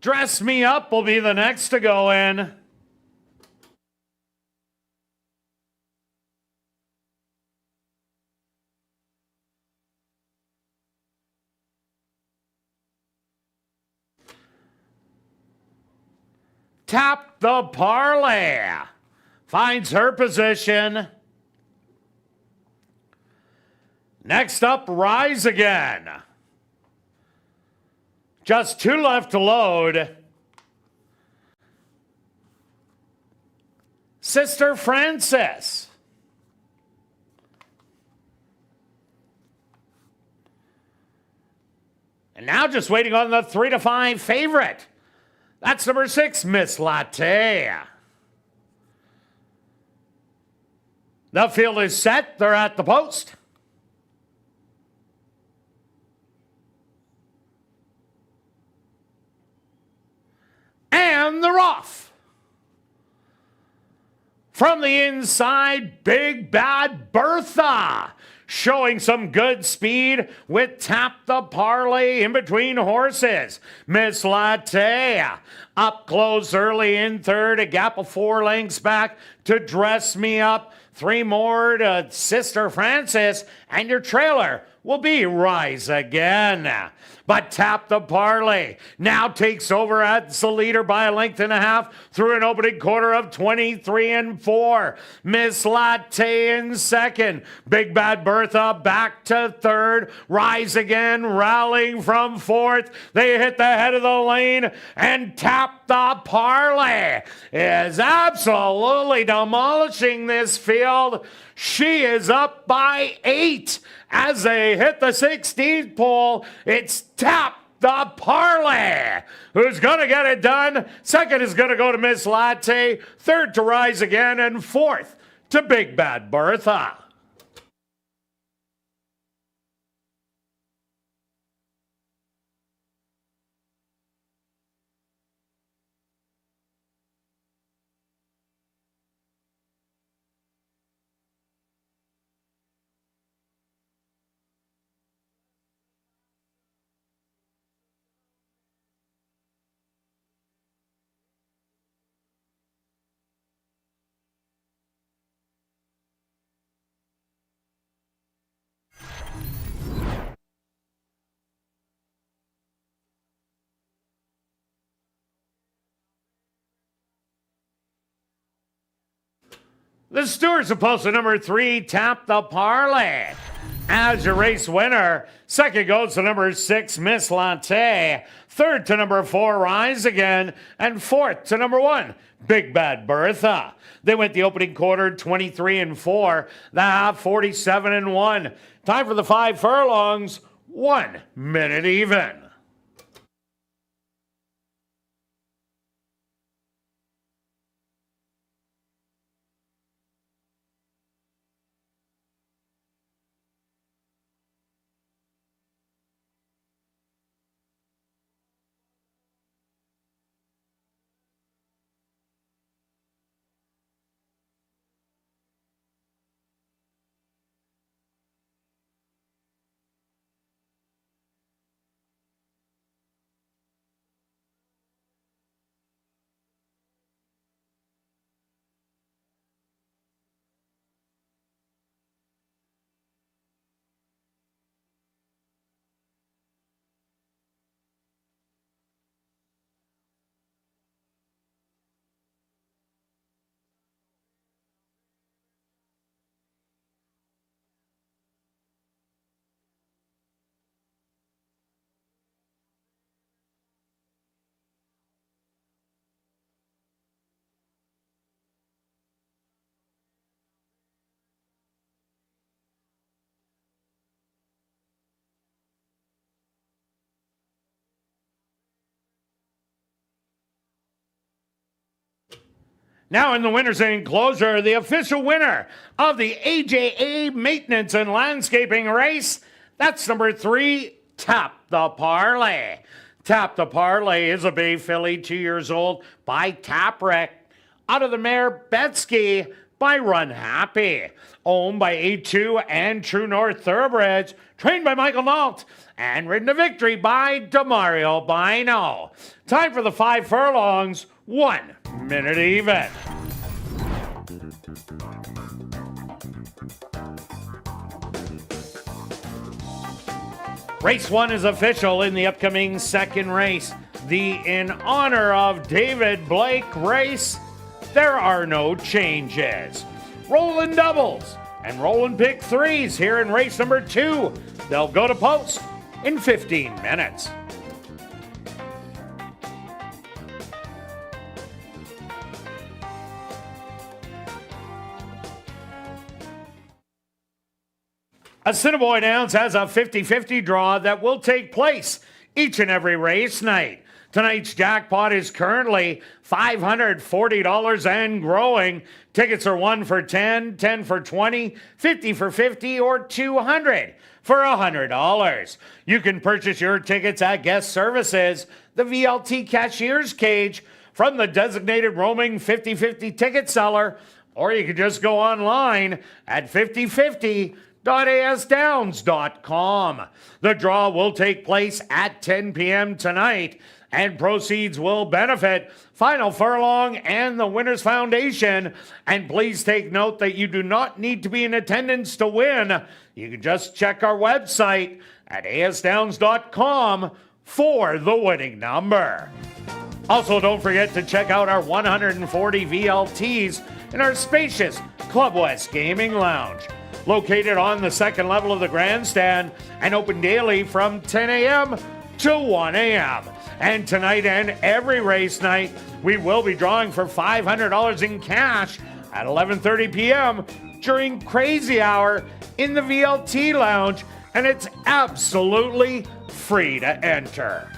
Dress Me Up will be the next to go in. Tap the Parlay finds her position. Next up, Rise Again. Just 2 left to load. Sister Francis. And now just waiting on the 3 to 5 favorite. That's number 6, Miss Latte. The field is set. They're at the post. And they're off. From the inside, Big Bad Bertha showing some good speed with Tap the Parlay in between horses. Miss Latte up close early in third, a gap of 4 lengths back to Dress Me Up. 3 more to Sister Francis, and your trailer will be Rise Again. But Tap the Parlay now takes over as the leader by a length and a half through an opening quarter of 23 4. Miss Latte in second. Big Bad Bertha back to third. Rise Again rallying from fourth. They hit the head of the lane, and Tap the Parlay is absolutely demolishing this field. She is up by 8 as they hit the 16th pole. It's Tap the Parlay who's going to get it done. Second is going to go to Miss Latte. Third to Rise Again. And fourth to Big Bad Bertha. The stewards of post number 3, Tap the Parlay as your race winner. Second goes to number 6, Miss Latte. Third to number 4, Rise Again. And fourth to number 1, Big Bad Bertha. They went the opening quarter 23 4, the half 47 1. Time for the 5 furlongs, 1 minute even. Now in the winner's enclosure, the official winner of the AJA Maintenance and Landscaping Race, that's number 3, Tap the Parlay. Tap the Parlay is a bay filly, 2 years old, by Taprick. out of the mare Betsky by Run Happy. Owned by A2 and True North Thoroughbreds. Trained by Michael Nault. And ridden to victory by Demario Bino. Time for the 5 furlongs. 1 minute even. Race 1 is official in the upcoming second race. The In Honor of David Blake race. There are no changes. Rolling doubles and rolling pick threes here in race number 2. They'll go to post in 15 minutes. Assiniboia Downs has a 50-50 draw that will take place each and every race night. Tonight's jackpot is currently $540 and growing. Tickets are 1 for 10, 10 for 20, 50 for 50, or 200 for $100. You can purchase your tickets at Guest Services, the VLT Cashier's Cage, from the designated roaming 50-50 ticket seller, or you can just go online at 5050.asdowns.com. The draw will take place at 10 p.m. tonight, and proceeds will benefit Final Furlong and the Winners Foundation. And please take note that you do not need to be in attendance to win. You can just check our website at asdowns.com for the winning number. Also, don't forget to check out our 140 VLTs in our spacious Club West Gaming Lounge, located on the second level of the grandstand and open daily from 10 a.m. to 1 a.m. And tonight and every race night, we will be drawing for $500 in cash at 11:30 p.m. during Crazy Hour in the VLT Lounge, and it's absolutely free to enter.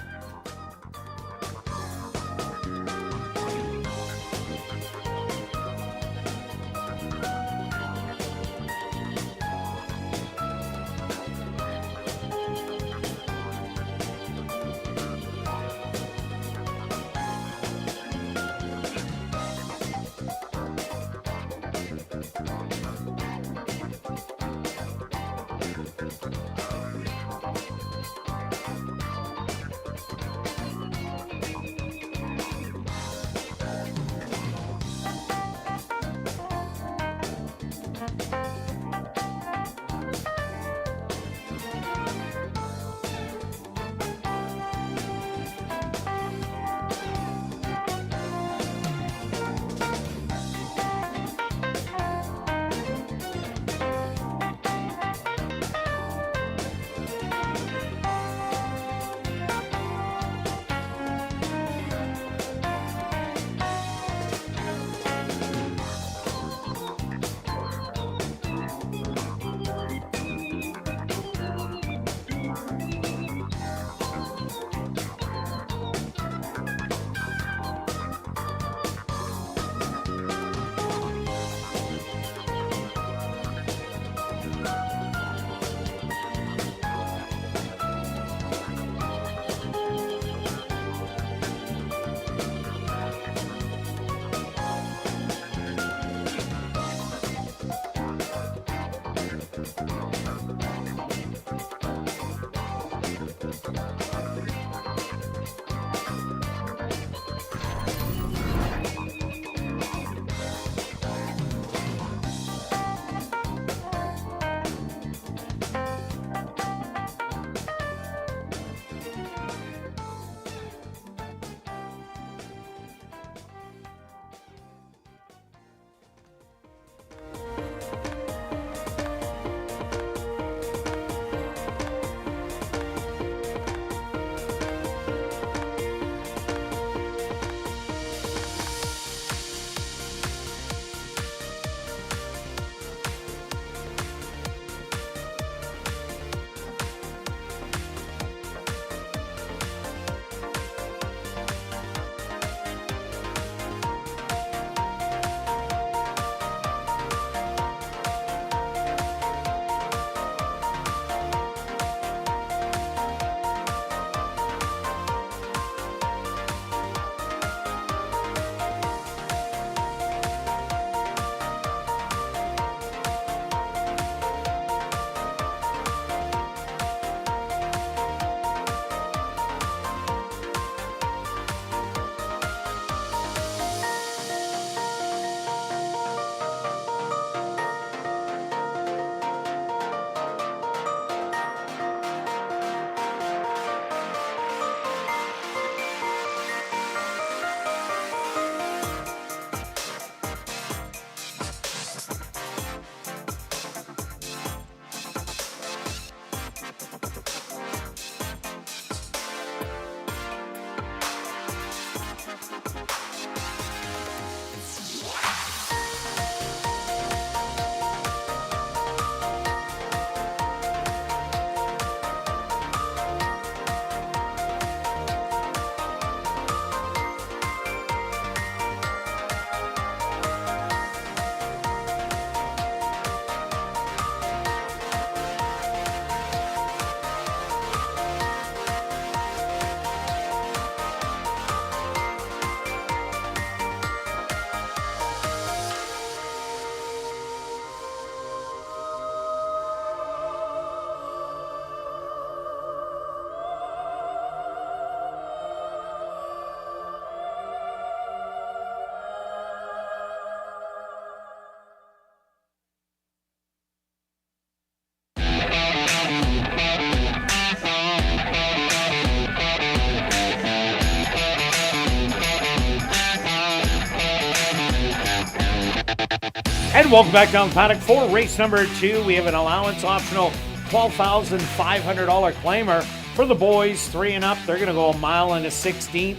And welcome back down the paddock for race number 2. We have an allowance optional $12,500 claimer for the boys 3 and up. They're going to go 1 mile and a 16th.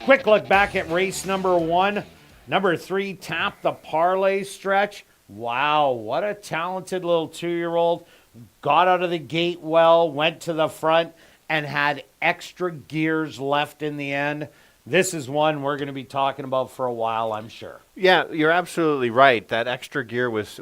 Quick look back at race number 1. Number 3, Tap the Parlay Stretch. Wow, what a talented little 2-year-old. Got out of the gate well, went to the front, and had extra gears left in the end. This is one we're going to be talking about for a while, I'm sure. Yeah, you're absolutely right. That extra gear was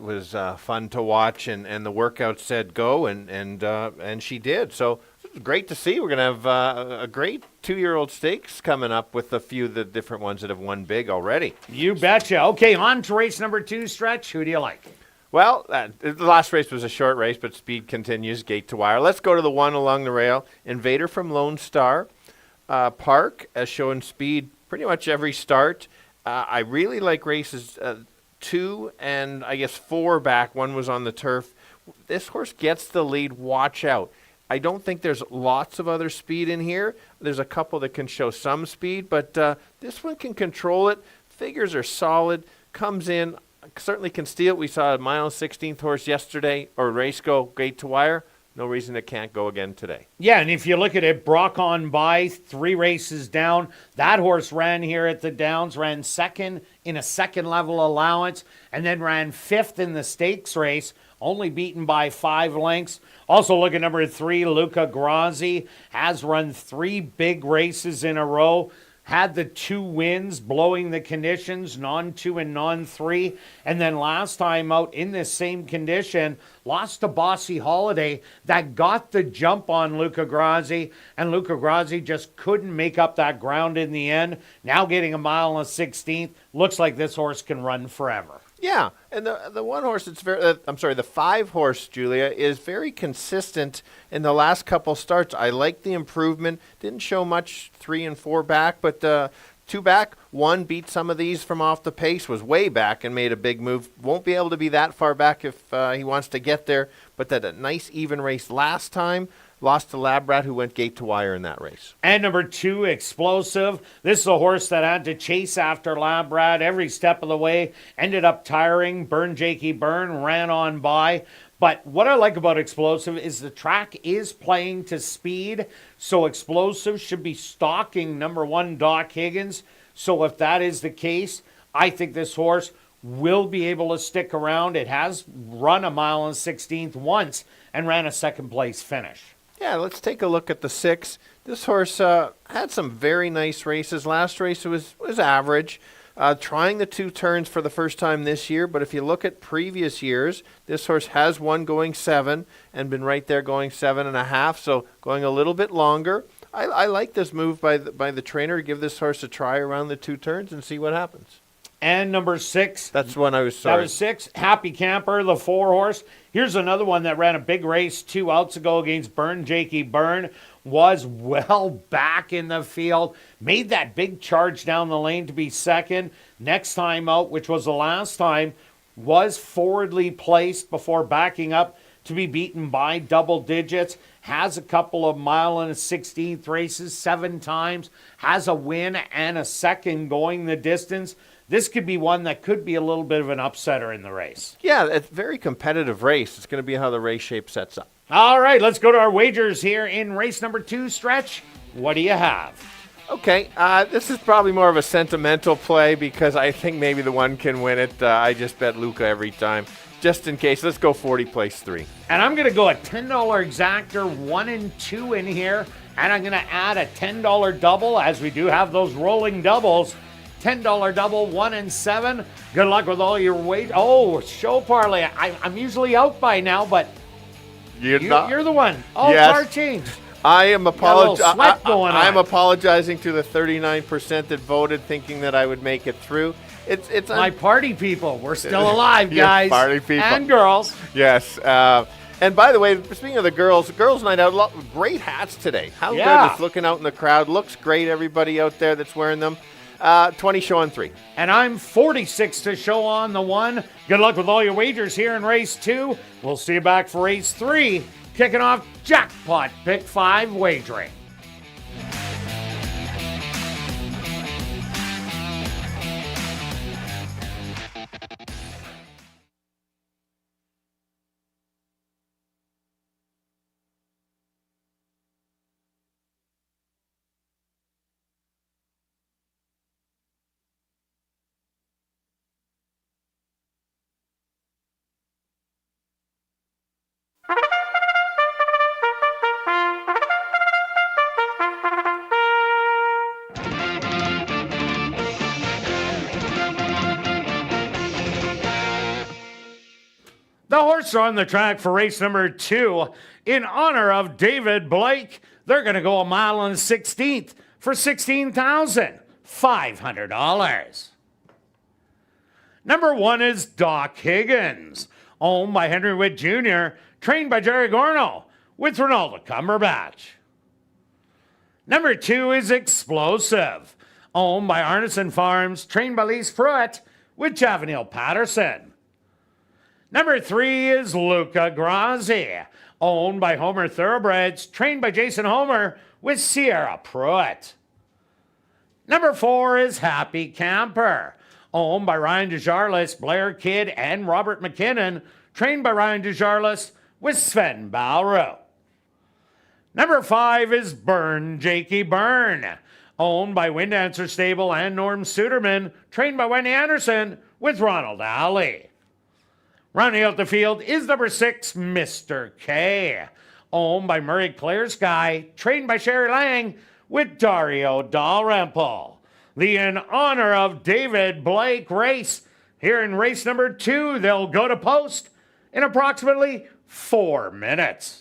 fun to watch, and the workout said go, and she did. So it was great to see. We're going to have a great 2-year-old stakes coming up with a few of the different ones that have won big already. You betcha. Okay, on to race number 2, Stretch. Who do you like? Well, the last race was a short race, but speed continues, gate to wire. Let's go to the one along the rail. Invader from Lone Star. Park has shown speed pretty much every start. I really like races 2 and I guess 4 back. One was on the turf. This horse gets the lead. Watch out. I don't think there's lots of other speed in here. There's a couple that can show some speed, but this one can control it. Figures are solid. Comes in. Certainly can steal it. We saw a 1 mile 16th horse yesterday, or race go gate to wire. No reason it can't go again today. Yeah, and if you look at it, Brock on by 3 races down. That horse ran here at the Downs, ran second in a second level allowance, and then ran 5th in the stakes race, only beaten by 5 lengths. Also look at number 3, Luca Grazzi, has run 3 big races in a row. Had the 2 wins, blowing the conditions, non-2 and non-3. And then last time out in this same condition, lost to Bossy Holiday. That got the jump on Luca Grazzi. And Luca Grazzi just couldn't make up that ground in the end. Now getting 1 mile and a 16th. Looks like this horse can run forever. Yeah, and the one horse that's the 5 horse, Julia, is very consistent in the last couple starts. I like the improvement. Didn't show much 3 and 4 back, but 2 back, 1 beat some of these from off the pace, was way back and made a big move. Won't be able to be that far back if he wants to get there, but that a nice even race last time. Lost to Labrat, who went gate to wire in that race. And number 2, Explosive. This is a horse that had to chase after Labrat every step of the way. Ended up tiring. Jakey Byrne ran on by. But what I like about Explosive is the track is playing to speed. So Explosive should be stalking number 1, Doc Higgins. So if that is the case, I think this horse will be able to stick around. It has run 1 mile and 16th once and ran a second place finish. Yeah, let's take a look at the 6. This horse had some very nice races. Last race was average. Trying the 2 turns for the first time this year, but if you look at previous years, this horse has won going 7 and been right there going 7.5, so going a little bit longer. I like this move by the trainer to give this horse a try around the 2 turns and see what happens. And number 6. That's one I was sorry. That was 6. Happy Camper, the 4 horse. Here's another one that ran a big race 2 outs ago against Jakey Byrne. Was well back in the field. Made that big charge down the lane to be second. Next time out, which was the last time, was forwardly placed before backing up to be beaten by double digits. Has a couple of 1 mile and a 16th races 7 times. Has a win and a second going the distance. This could be one that could be a little bit of an upsetter in the race. Yeah, it's a very competitive race. It's going to be how the race shape sets up. All right, let's go to our wagers here in race number 2, Stretch. What do you have? Okay, this is probably more of a sentimental play because I think maybe the 1 can win it. I just bet Luca every time. Just in case, let's go 40 place 3. And I'm going to go a $10 exactor 1 and 2 in here. And I'm going to add a $10 double as we do have those rolling doubles. $10 double, 1 and 7. Good luck with all your weight. Oh, show parlay. I'm usually out by now, but you're the one. Oh, yes. Car change. I am I'm apologizing to the 39% that voted, thinking that I would make it through. It's my party people. We're still alive, guys. Party people and girls. Yes. And by the way, speaking of the girls night out, great hats today. How good is looking out in the crowd? Looks great. Everybody out there that's wearing them. 20 show on 3. And I'm 46 to show on the 1. Good luck with all your wagers here in race 2. We'll see you back for race 3. Kicking off Jackpot Pick 5 wagering. The horses are on the track for race number 2 in honor of David Blake. They're going to go a mile and 16th for $16,500. Number 1 is Doc Higgins, owned by Henry Witt Jr., trained by Jerry Gorno, with Ronaldo Cumberbatch. Number 2 is Explosive, owned by Arneson Farms, trained by Lise Pruitt, with Javanil Patterson. Number 3 is Luca Grassi, owned by Homer Thoroughbreds, trained by Jason Homer, with Sierra Pruitt. Number 4 is Happy Camper, owned by Ryan DeJarlis, Blair Kidd, and Robert McKinnon, trained by Ryan DeJarlis, with Sven Balro. Number 5 is Burn Jakey Burn, owned by Wind Dancer Stable and Norm Suderman, trained by Wendy Anderson, with Ronald Alley. Rounding out the field is number 6, Mr. K, owned by Murray Clearsky, trained by Sherry Lang, with Dario Dalrymple. The in honor of David Blake race. Here in race number 2, they'll go to post in approximately 4 minutes.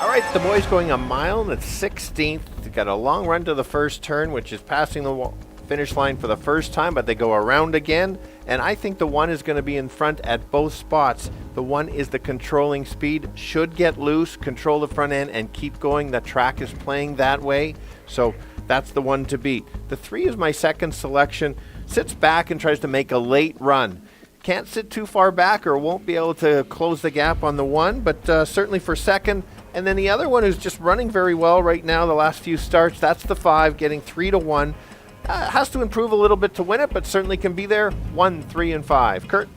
All right, the boys going a mile and the 16th. They got a long run to the first turn, which is passing the finish line for the first time, but they go around again. And I think the 1 is going to be in front at both spots. The 1 is the controlling speed, should get loose, control the front end, and keep going. The track is playing that way, so that's the 1 to beat. The 3 is my second selection. Sits back and tries to make a late run. Can't sit too far back or won't be able to close the gap on the 1, but certainly for second. And then the other one who's just running very well right now, the last few starts, that's the 5, getting 3-1. Has to improve a little bit to win it, but certainly can be there. 1, 3, and 5. Kirt?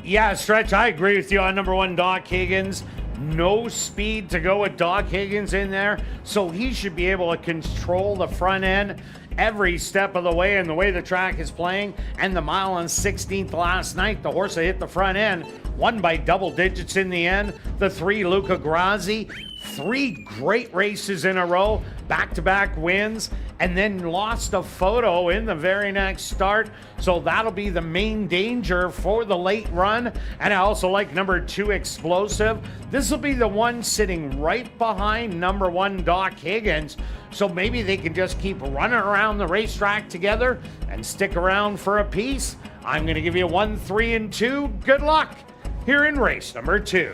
Yeah, Stretch, I agree with you on number 1, Doc Higgins. No speed to go with Doc Higgins in there, so he should be able to control the front end every step of the way, and the way the track is playing. And the mile and 16th last night, the horse that hit the front end won by double digits in the end. The 3, Luca Grassi, 3 great races in a row, back-to-back wins, and then lost a photo in the very next start. So that'll be the main danger for the late run. And I also like number 2, Explosive. This will be the one sitting right behind number 1, Doc Higgins. So maybe they can just keep running around the racetrack together and stick around for a piece. I'm going to give you 1, 3, and 2. Good luck here in race number 2.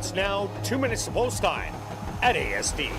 It's now 2 minutes to post time at ASD.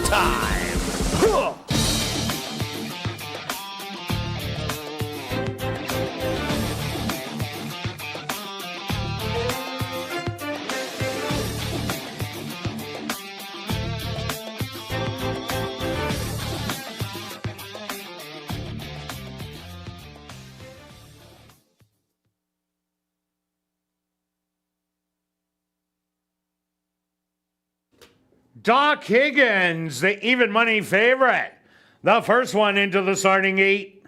Time. Doc Higgins, the even money favorite. The first one into the starting 8.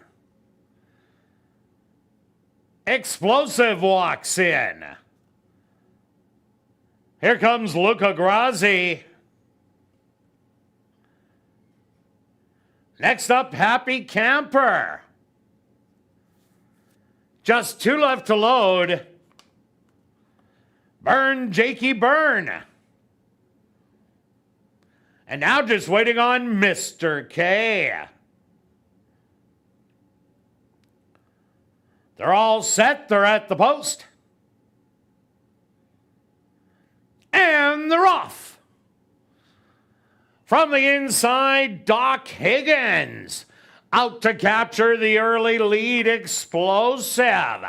Explosive walks in. Here comes Luca Grazzi. Next up, Happy Camper. Just 2 left to load. Burn, Jakey Burn. And now just waiting on Mr. K. They're all set. They're at the post. And they're off. From the inside, Doc Higgins. Out to capture the early lead. Explosive.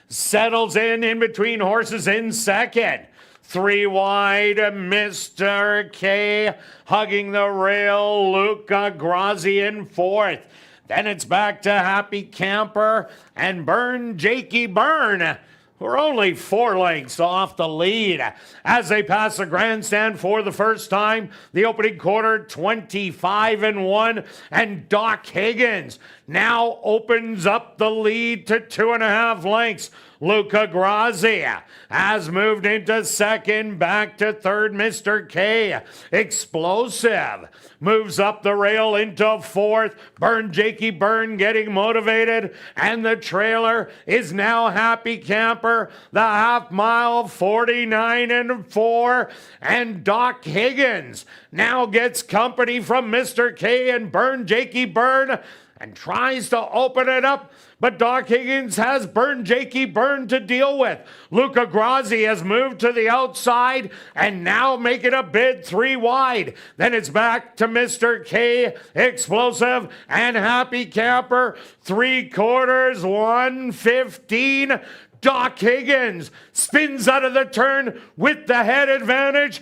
Settles in between horses in second. 3 wide, Mr. K hugging the rail. Luca Grazzi in fourth. Then it's back to Happy Camper and Burn Jakey Burn, who are only 4 lengths off the lead as they pass the grandstand for the first time. The opening quarter, 25-1, and Doc Higgins now opens up the lead to 2.5 lengths. Luca Grazzi has moved into second, back to third. Mr. K, Explosive, moves up the rail into fourth. Jakey Byrne getting motivated, and the trailer is now Happy Camper. The half mile, 49-4, and Doc Higgins now gets company from Mr. K and Jakey Byrne and tries to open it up, but Doc Higgins has Jakey Byrne to deal with. Luca Grazzi has moved to the outside and now making a bid 3 wide. Then it's back to Mr. K, Explosive, and Happy Camper. 3/4, 1:15. Doc Higgins spins out of the turn with the head advantage.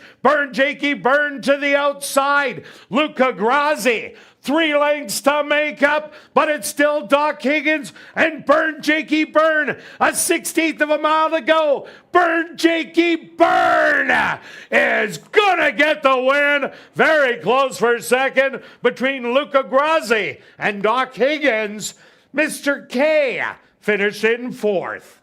Jakey Byrne to the outside. Luca Grazzi, 3 lengths to make up, but it's still Doc Higgins and Jakey Byrne. A 16th of a mile to go. Jakey Byrne is gonna get the win. Very close for second between Luca Grazzi and Doc Higgins. Mr. K finished in fourth.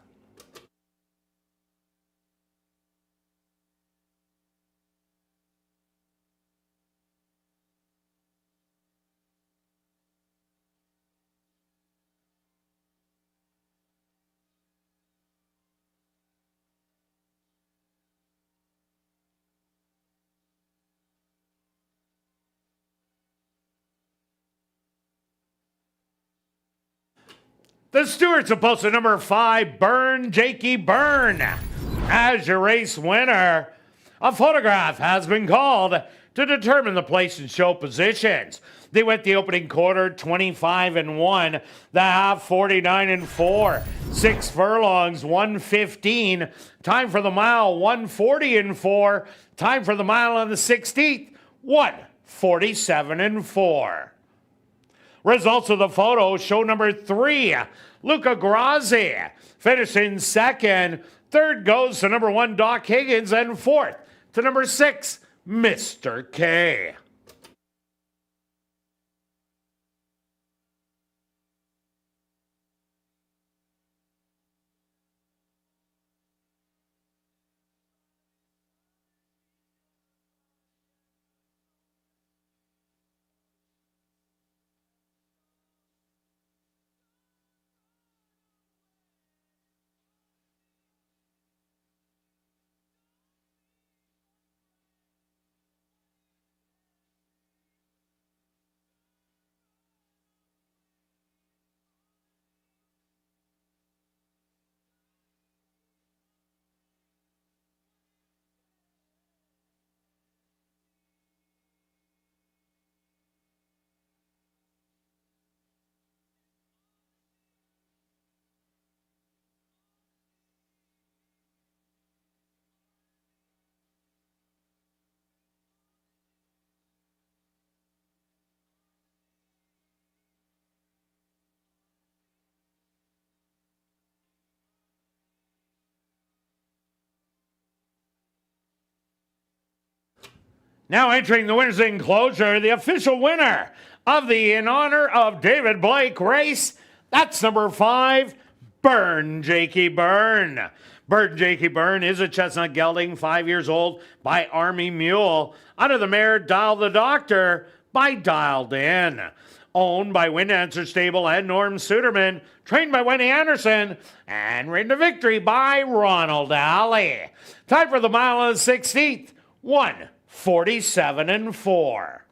The stewards have posted number 5, Jakey Byrne, as your race winner. A photograph has been called to determine the place and show positions. They went the opening quarter 25-1, the half 49-4, 6 furlongs 1:15, time for the mile 1:40-4, time for the mile on the 16th 1:47-4. Results of the photo show number 3, Luca Grazzi, finished in second. Third goes to number 1, Doc Higgins, and fourth to number 6, Mr. K. Now entering the winner's enclosure, the official winner of the In Honor of David Blake race, that's number 5, Jakey Byrne. Jakey Byrne is a chestnut gelding, 5 years old, by Army Mule, under the mare Dial the Doctor by Dialed In. Owned by Wind Answer Stable and Norm Suderman, trained by Wendy Anderson, and ridden to victory by Ronald Alley. Time for the mile on the 16th, 1:47-4.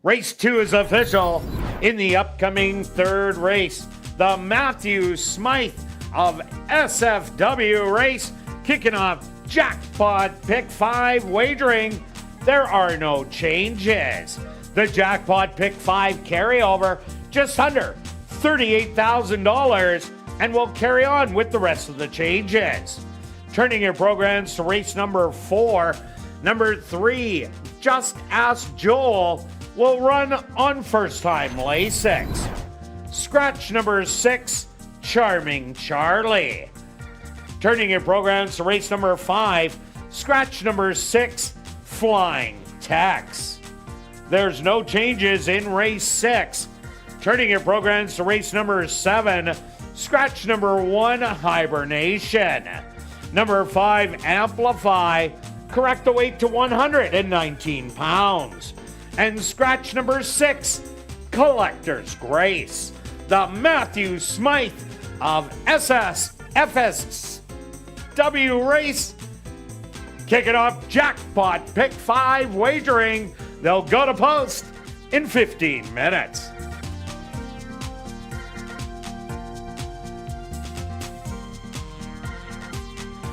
Race 2 is official in the upcoming third race. The Matthew Smythe of SFW race, kicking off Jackpot Pick 5 wagering. There are no changes. The Jackpot Pick 5 carryover, just under $38,000, and will carry on with the rest of the changes. Turning your programs to race number 4, number 3, Just Ask Joel, will run on first-time Lasix. Scratch number 6, Charming Charlie. Turning your programs to race number 5, scratch number 6, Flying Tex. There's no changes in race 6. Turning your programs to race number 7, Scratch number 1, Hibernation. Number 5, Amplify. Correct the weight to 119 pounds. And scratch number 6, Collector's Grace. The Matthew Smythe of FSW Race. Kicking off jackpot pick 5 wagering. They'll go to post in 15 minutes.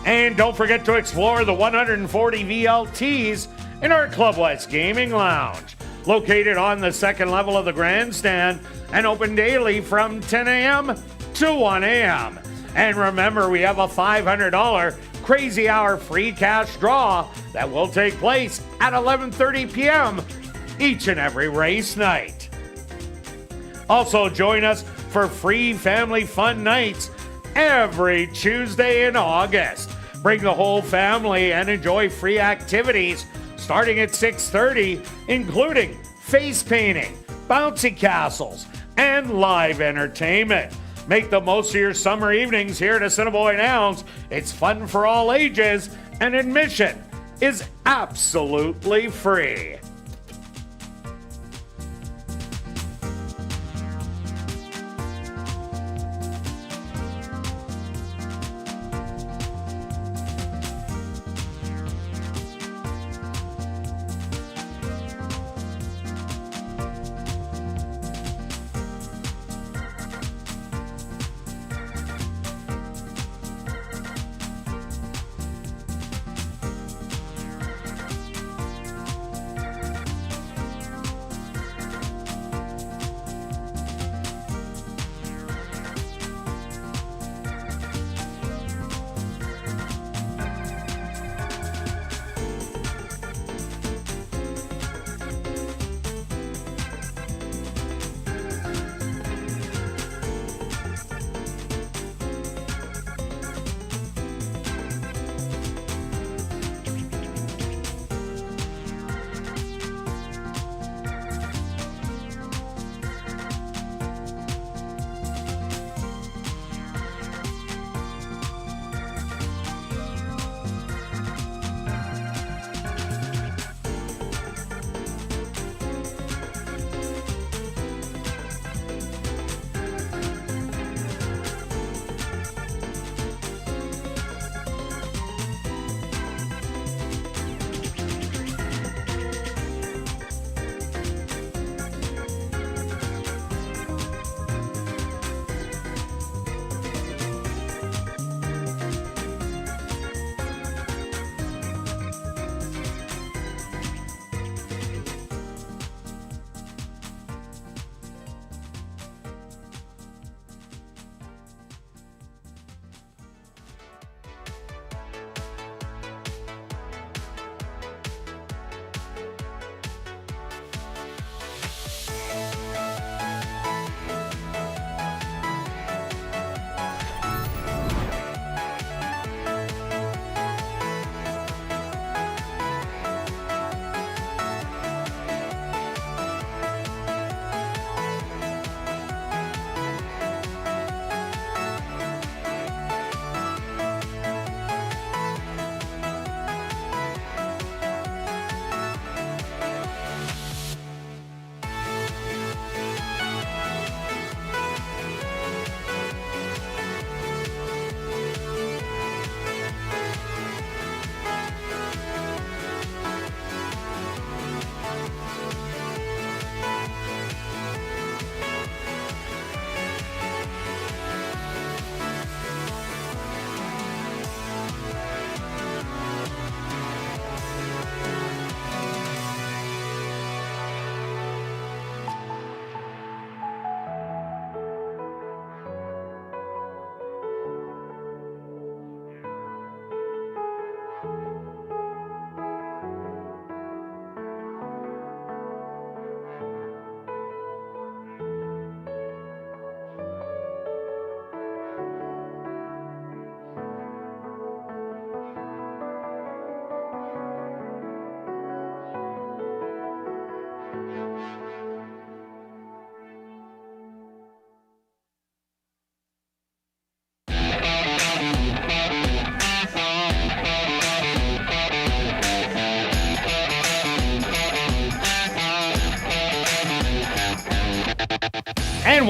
And don't forget to explore the 140 VLTs in our Club West Gaming Lounge, located on the second level of the grandstand and open daily from 10 a.m. to 1 a.m. And remember, we have a $500 Crazy Hour free cash draw that will take place at 11:30 p.m. each and every race night. Also, join us for free family fun nights every Tuesday in August. Bring the whole family and enjoy free activities starting at 6:30, including face painting, bouncy castles, and live entertainment. Make the most of your summer evenings here at Assiniboia Downs. It's fun for all ages, and admission is absolutely free.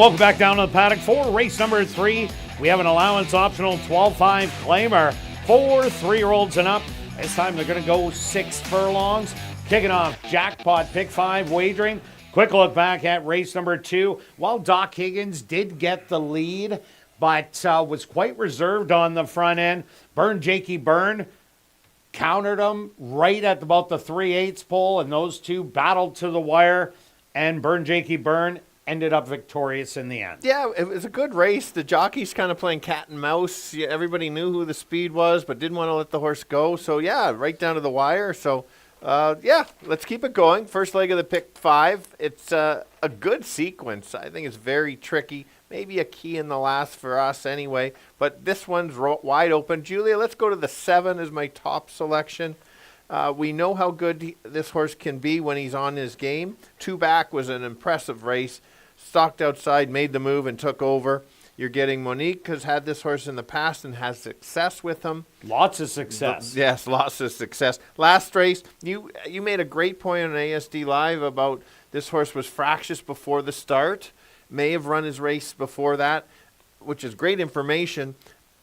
welcome back down to the paddock for race number 3. We have an allowance optional 12.5 claimer for 3-year-olds and up. This time they're going to go 6 furlongs. Kicking off jackpot pick 5 wagering. Quick look back at race number 2. While Doc Higgins did get the lead, but was quite reserved on the front end. Jakey Byrne countered him right at about the 3/8 pole, and those two battled to the wire, and Jakey Byrne ended up victorious in the end. Yeah, it was a good race. The jockey's kind of playing cat and mouse. Yeah, everybody knew who the speed was, but didn't want to let the horse go. So, yeah, right down to the wire. So, let's keep it going. First leg of the pick 5. It's a good sequence. I think it's very tricky. Maybe a key in the last for us anyway. But this one's wide open. Julia, let's go to the 7 as my top selection. We know how good this horse can be when he's on his game. 2 Back was an impressive race. Stalked outside, made the move, and took over. You're getting Monique, has had this horse in the past and has success with him. Lots of success. Yes, lots of success. Last race, you made a great point on ASD Live about this horse was fractious before the start. May have run his race before that, which is great information.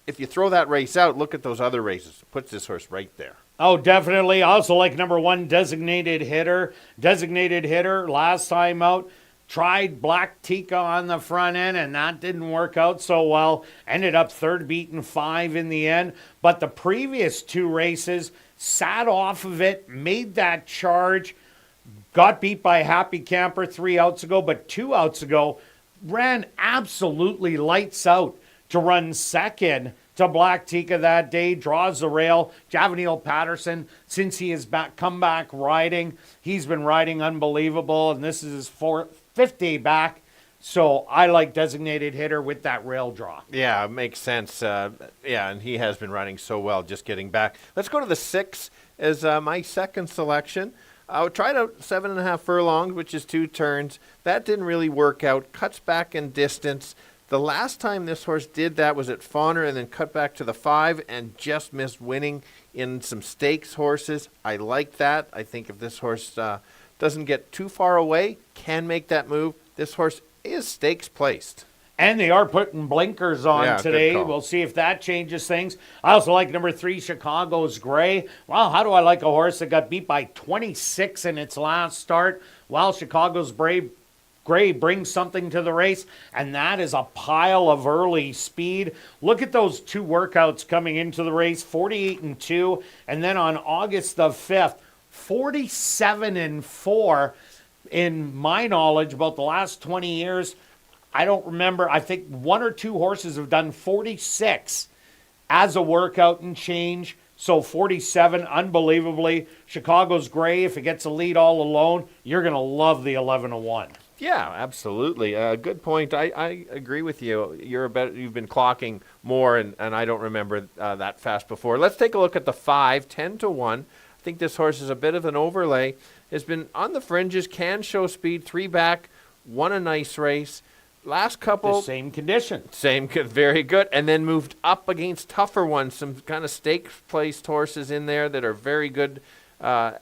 If you throw that race out, look at those other races. Puts this horse right there. Oh, definitely. I also like number 1, Designated Hitter. Designated Hitter, last time out, tried Black Tika on the front end, and that didn't work out so well. Ended up third, beaten 5 in the end. But the previous 2 races, sat off of it, made that charge, got beat by Happy Camper 3 outs ago, but 2 outs ago, ran absolutely lights out to run second to Black Tika that day, draws the rail. Javanil Patterson, since he has come back riding, he's been riding unbelievable, and this is his 5th day back. So I like Designated Hitter with that rail draw. Yeah, it makes sense. And he has been running so well, just getting back. Let's go to the 6 as my second selection. I tried out 7.5 furlongs, which is 2 turns. That didn't really work out. Cuts back in distance. The last time this horse did that was at Fawner and then cut back to the 5 and just missed winning in some stakes horses. I like that. I think if this horse doesn't get too far away, can make that move. This horse is stakes placed. And they are putting blinkers on today. We'll see if that changes things. I also like number 3, Chicago's Gray. Wow, how do I like a horse that got beat by 26 in its last start? Well, Chicago's Gray brings something to the race, and that is a pile of early speed. Look at those 2 workouts coming into the race, 48-2, and then on August the 5th, 47-4. In my knowledge, about the last 20 years, I don't remember. I think 1 or 2 horses have done 46 as a workout and change. So 47, unbelievably. Chicago's Gray, if it gets a lead all alone, you're going to love the 11-1. Yeah, absolutely. Good point. I agree with you. You've been clocking more, and I don't remember that fast before. Let's take a look at the 5, 10-1. I think this horse is a bit of an overlay. Has been on the fringes, can show speed, 3 back, won a nice race. Last couple... The same condition. Very good. And then moved up against tougher ones, some kind of stake-placed horses in there that are very good. We're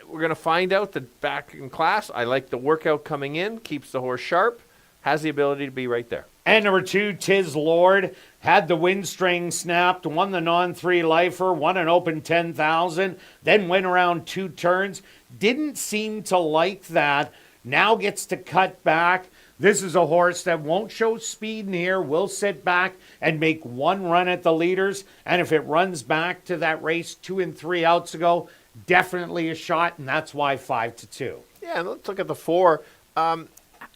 going to find out the back in class. I like the workout coming in, keeps the horse sharp, has the ability to be right there. And number 2, Tiz Lord, had the wind string snapped, won the non-3 lifer, won an open 10,000, then went around 2 turns. Didn't seem to like that. Now gets to cut back. This is a horse that won't show speed in here, will sit back and make 1 run at the leaders. And if it runs back to that race 2 and 3 outs ago, definitely a shot, and that's why 5-2. Yeah, and let's look at the 4.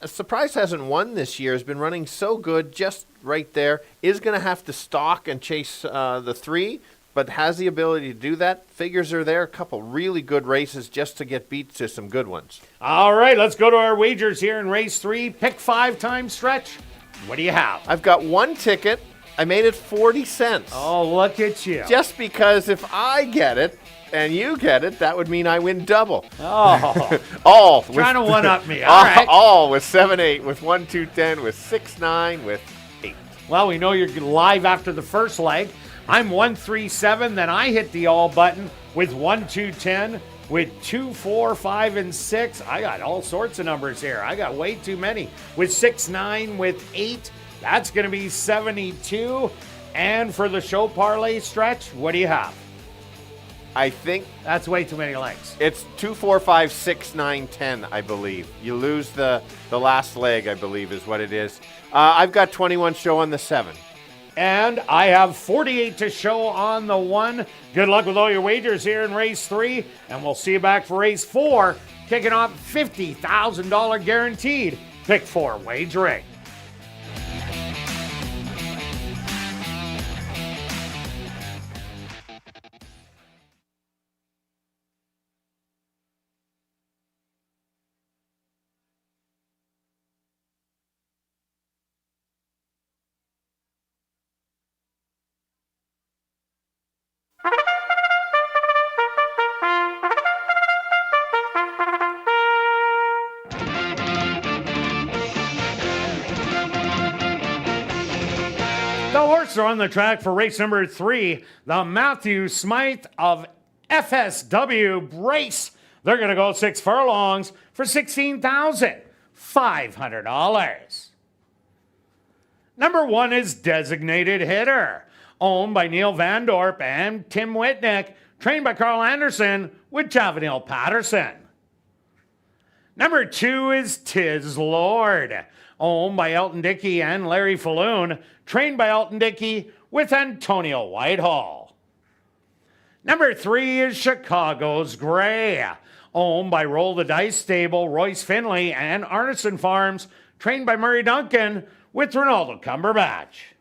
Surprise hasn't won this year. Has been running so good, just right there. Is going to have to stalk and chase the 3, but has the ability to do that. Figures are there. A couple really good races just to get beat to some good ones. All right, let's go to our wagers here in race 3. Pick 5 time stretch. What do you have? I've got 1 ticket. I made it 40 cents. Oh, look at you. Just because if I get it, and you get it, that would mean I win double. Oh. All. Trying to one-up me. All right. All with 7-8, with 1-2-10, with 6-9, with 8. Well, we know you're live after the first leg. I'm 1-3-7, then I hit the all button. with 1, 2, 10, with 2, 4, 5, and 6. I got all sorts of numbers here. I got way too many. With 6, 9, with 8, that's going to be 72. And for the show parlay stretch, what do you have? I think That's way too many legs. it's 2, 4, 5, 6, 9, 10, I believe. You lose the last leg, I believe is what it is. I've got 21 show on the 7. And I have 48 to show on the 1. Good luck with all your wagers here in race 3. And we'll see you back for race 4, kicking off $50,000 guaranteed Pick 4 wagering. The horses are on the track for race number 3, the Matthew Smythe of FSW race. They're going to go 6 furlongs for $16,500. Number 1 is Designated Hitter, owned by Neil Van Dorp and Tim Whitnick, trained by Carl Anderson with Javanil Patterson. Number 2 is Tis Lord, owned by Elton Dickey and Larry Falloon, trained by Elton Dickey with Antonio Whitehall. Number 3 is Chicago's Gray, owned by Roll the Dice Stable, Royce Finley, and Arneson Farms, trained by Murray Duncan with Ronaldo Cumberbatch.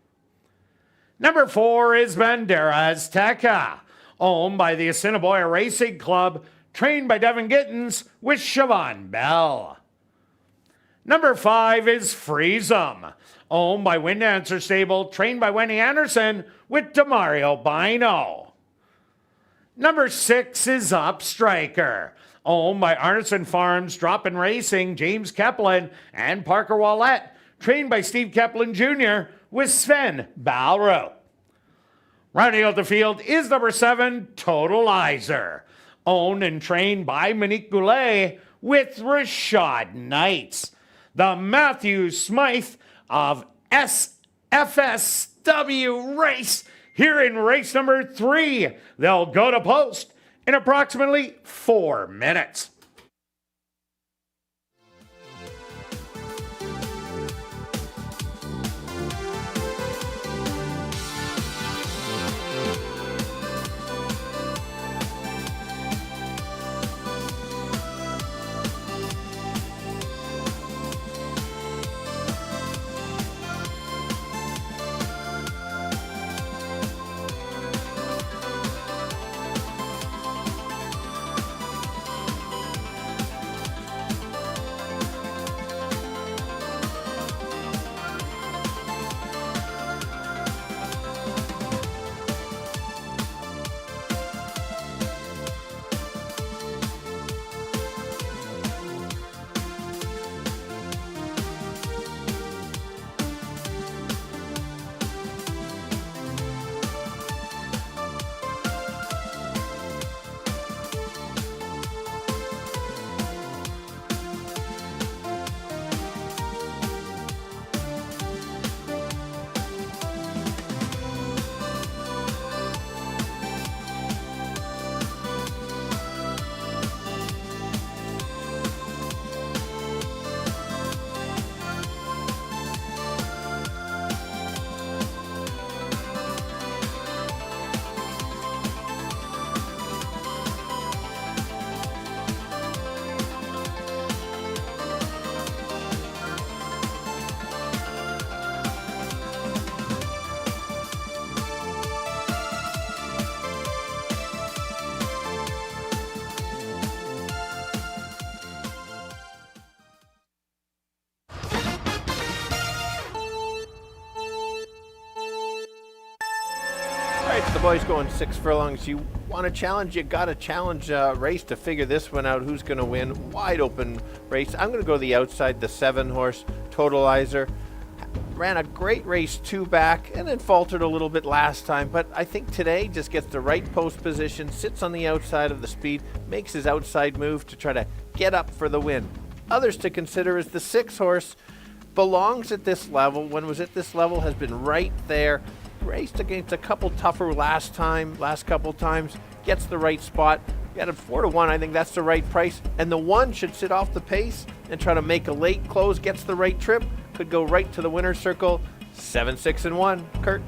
Number 4 is Bandera Azteca, owned by the Assiniboia Racing Club, trained by Devin Gittins with Siobhan Bell. Number 5 is Freezem, owned by Windancer Stable, trained by Wendy Anderson with Demario Bino. Number 6 is Upstriker, owned by Arneson Farms, Drop-In Racing, James Keplin, and Parker Wallette, trained by Steve Keplin Jr. with Sven Balro. Rounding out the field is number 7, Totalizer, owned and trained by Monique Goulet with Rashad Knights. The Matthew Smythe of FSW race here in race number 3. They'll go to post in approximately 4 minutes. The boys going 6 furlongs. You want to challenge, you got to challenge race to figure this one out. Who's going to win? Wide open race. I'm going to go the outside, the 7 horse Totalizer. ran a great race 2 back and then faltered a little bit last time, but I think today just gets the right post position, sits on the outside of the speed, makes his outside move to try to get up for the win. Others to consider is the 6 horse, belongs at this level, when was at this level, has been right there, raced against a couple tougher last couple times, gets the right spot. Got it 4-1. I think that's the right price. And the 1 should sit off the pace and try to make a late close, gets the right trip, could go right to the winner's circle. 7, 6, and 1. Kirt.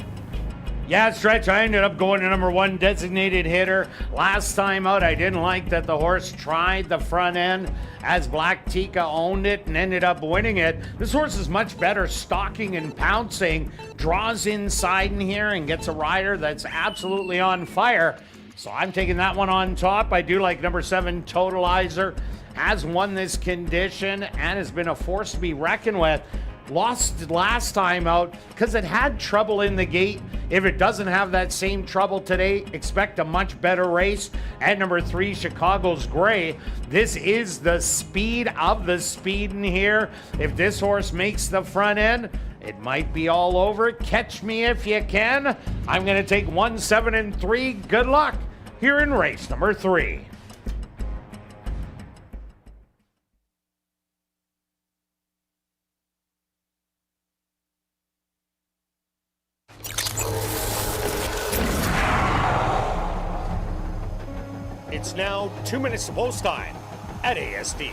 Yeah, Stretch, I ended up going to number 1, Designated Hitter. Last time out, I didn't like that the horse tried the front end as Black Tika owned it and ended up winning it. This horse is much better stalking and pouncing, draws inside in here and gets a rider that's absolutely on fire. So I'm taking that one on top. I do like number 7, Totalizer. Has won this condition and has been a force to be reckoned with. Lost last time out because it had trouble in the gate. If it doesn't have that same trouble today, expect a much better race. At number 3, Chicago's Gray. This is the speed of the speed in here. If this horse makes the front end, it might be all over. Catch me if you can. I'm going to take 1, 7, and 3. Good luck here in race number 3. It's now 2 minutes to post time at ASD.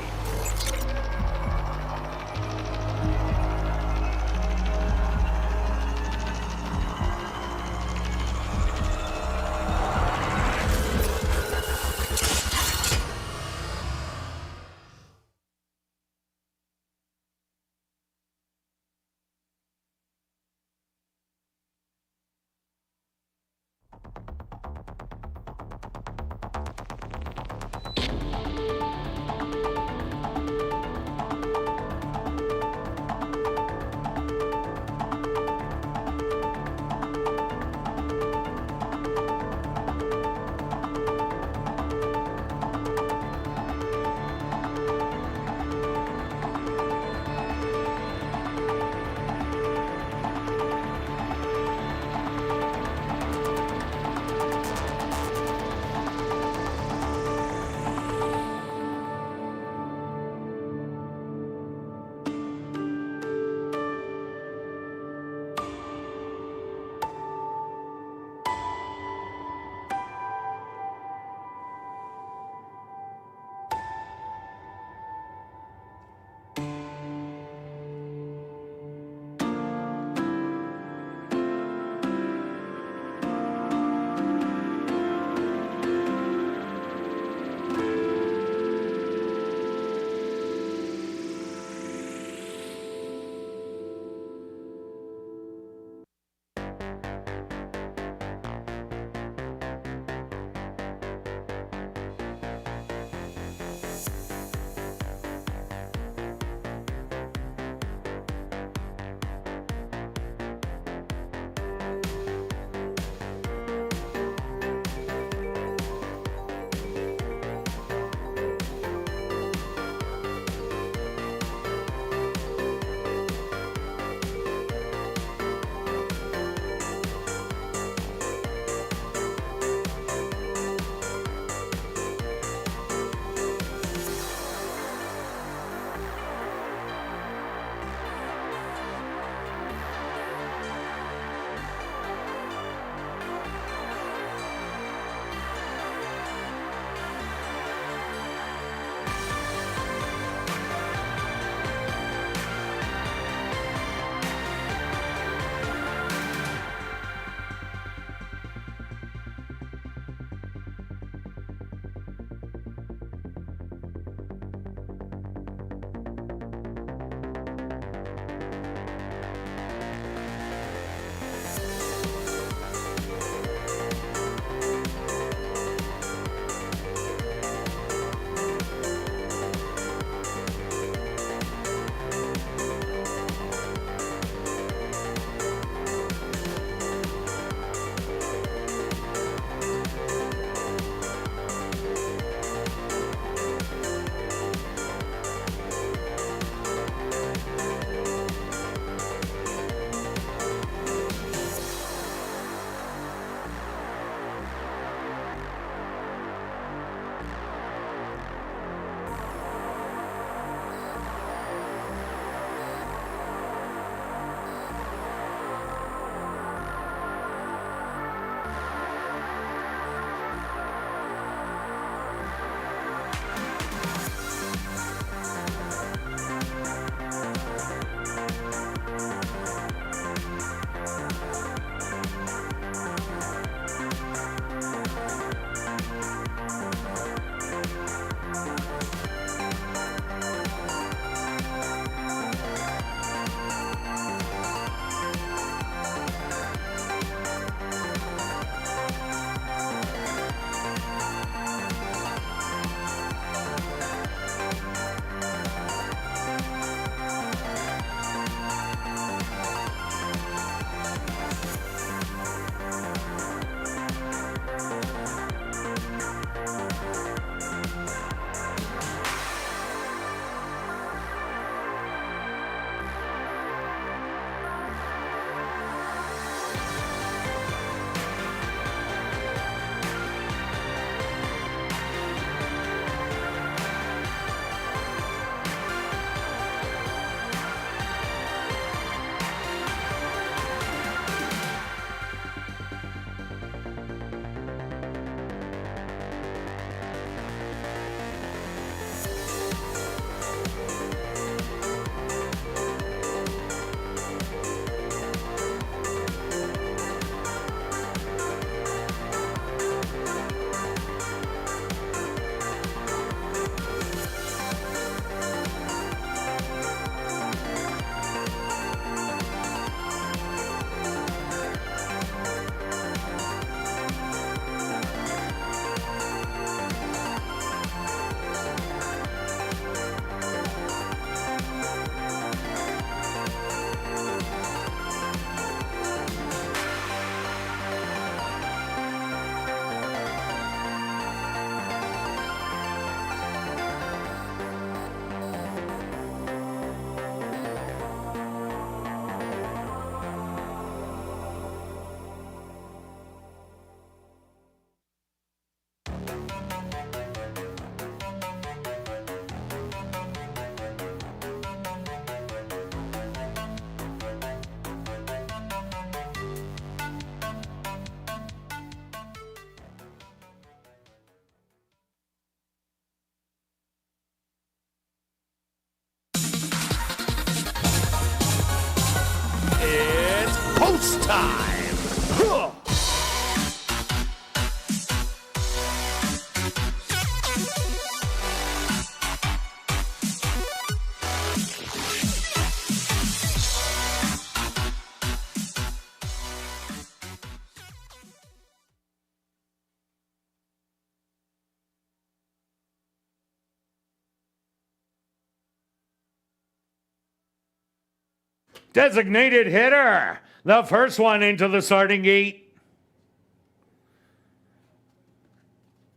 Designated hitter. The first one into the starting gate.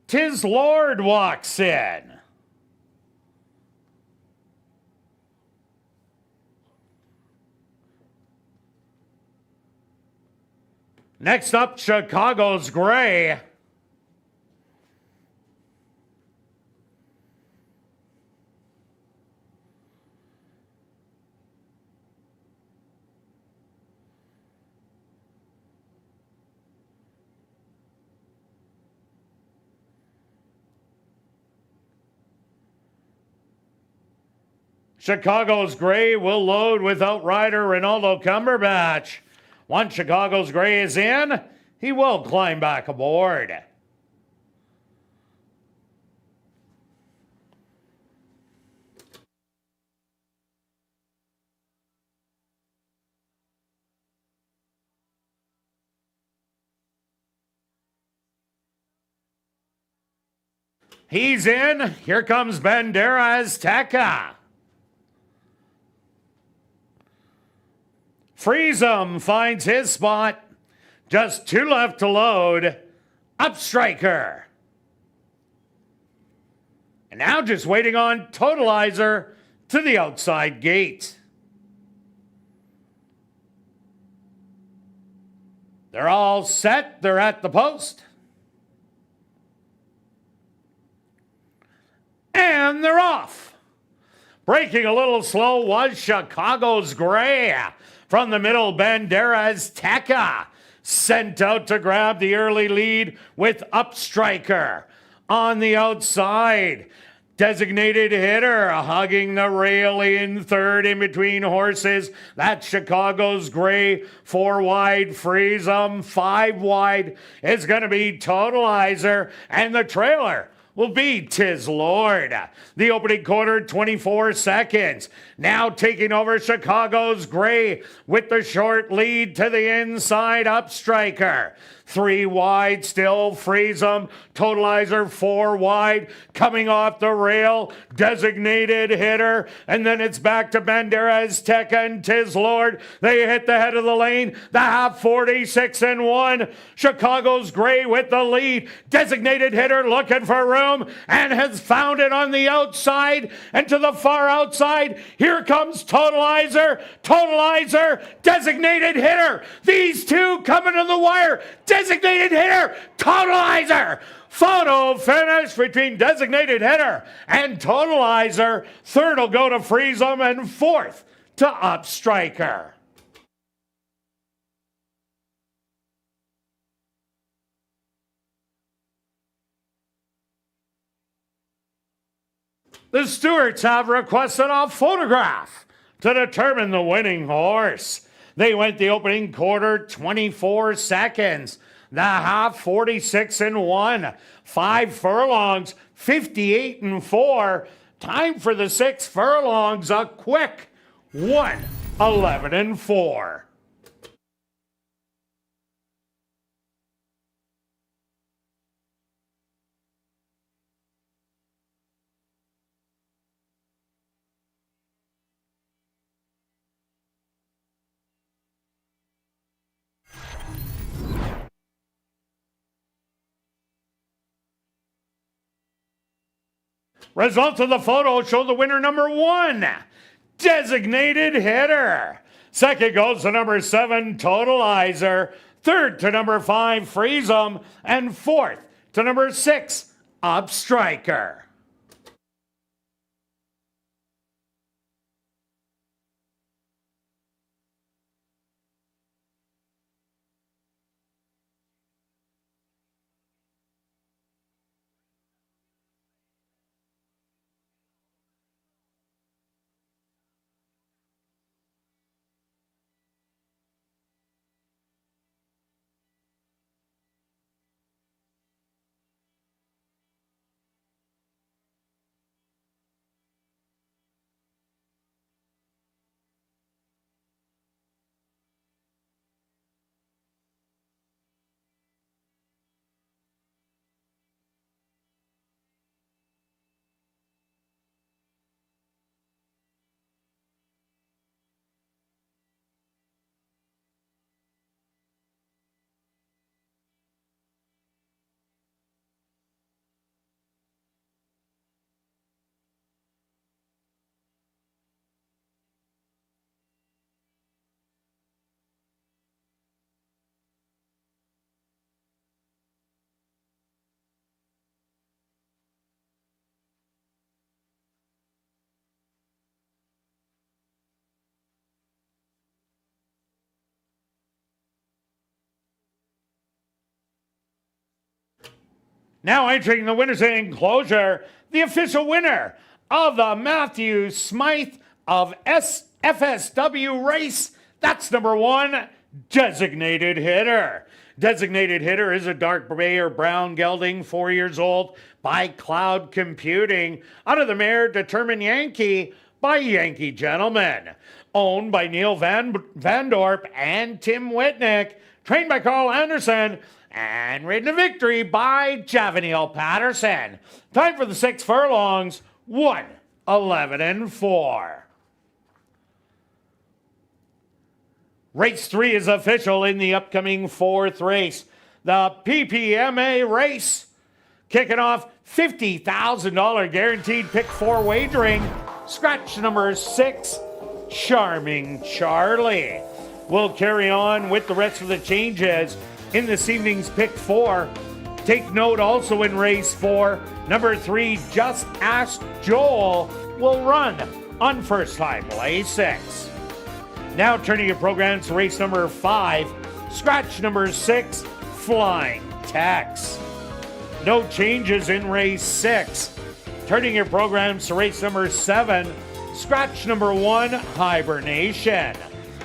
Tis Lord walks in. Next up, Chicago's Gray. Chicago's Gray will load with outrider Ronaldo Cumberbatch. Once Chicago's Gray is in, he will climb back aboard. He's in. Here comes Bandera Azteca. Freezem finds his spot. Just 2 left to load. Up striker. And now just waiting on Totalizer to the outside gate. They're all set. They're at the post. And they're off. Breaking a little slow was Chicago's Gray. From the middle, Bandera Azteca sent out to grab the early lead with Up Striker. On the outside, designated hitter hugging the rail in third in between horses. That's Chicago's Gray. 4 wide, Freezem. 5 wide is going to be Totalizer. And the trailer will be Tis Lord. The opening quarter, 24 seconds. Now taking over Chicago's Gray with the short lead to the inside. Up Striker. 3 wide, still Freezem. Totalizer 4 wide, coming off the rail. Designated hitter, and then it's back to Bandera Azteca and Tis Lord. They hit the head of the lane. The half 46 and 1. Chicago's Gray with the lead. Designated hitter looking for room and has found it on the outside and to the far outside. Here comes Totalizer. Totalizer, designated hitter. These two coming to the wire. Designated hitter, Totalizer. Photo finish between designated hitter and Totalizer. Third will go to Freezem and fourth to Up Striker. The stewards have requested a photograph to determine the winning horse. They went the opening quarter, 24 seconds. The half, 46 and 1. 5 furlongs, 58 and 4. Time for the 6 furlongs, a quick 1, 11 and 4. Results of the photo show the winner number 1, designated hitter. Second goes to number 7, Totalizer. Third to number 5, Freezem. And fourth to number 6, Up Striker. Now entering the winner's enclosure, the official winner of the Matthew Smythe of FSW race. That's number 1, Designated Hitter. Designated Hitter is a dark gray or brown gelding, 4 years old, by Cloud Computing, out of the mare Determined Yankee by Yankee Gentleman. Owned by Neil Van Dorp and Tim Whitnick, trained by Carl Anderson, and ridden to victory by Javaniel Patterson. Time for the 6 furlongs, 1:11:4. Race 3 is official in the upcoming 4th race. The PPMA race. Kicking off $50,000 guaranteed pick 4 wagering. Scratch number 6, Charming Charlie. We'll carry on with the rest of the changes in this evening's pick 4. Take note also in race 4, number 3, Just Ask Joel, will run on first time lay 6. Now turning your programs to race number 5, scratch number 6, Flying Tex. No changes in race 6. Turning your programs to race number 7, scratch number 1, Hibernation.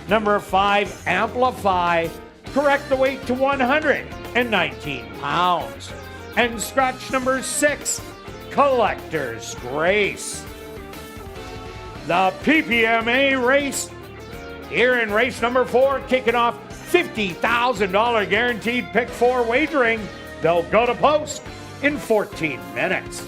Number 5, Amplify, correct the weight to 119 pounds. And scratch number 6, Collector's Grace. The PPMA race, here in race number 4, kicking off $50,000 guaranteed pick 4 wagering. They'll go to post in 14 minutes.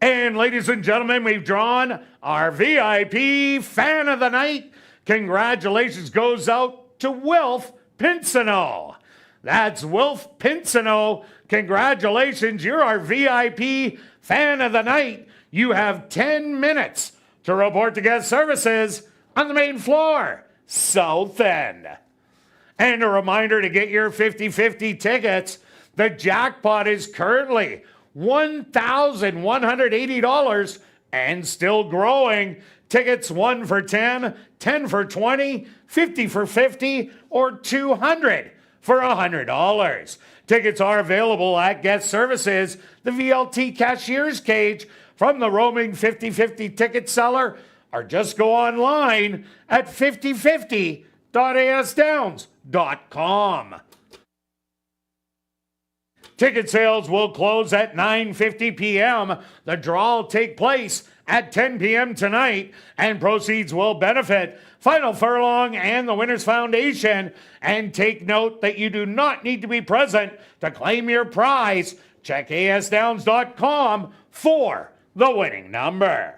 And ladies and gentlemen, we've drawn our VIP Fan of the Night. Congratulations goes out to Wilf Pinsino. That's Wilf Pinsino. Congratulations, you're our VIP Fan of the Night. You have 10 minutes to report to guest services on the main floor, South End. And a reminder to get your 50-50 tickets. The jackpot is currently $1,180 and still growing. Tickets 1 for 10, 10 for 20, 50 for 50, or 200 for $100. Tickets are available at guest services, the VLT cashier's cage from the roaming 50-50 ticket seller, or just go online at 5050.asdowns.com. Ticket sales will close at 9:50 p.m. The draw will take place at 10 p.m. tonight, and proceeds will benefit Final Furlong and the Winners Foundation. And take note that you do not need to be present to claim your prize. Check asdowns.com for the winning number.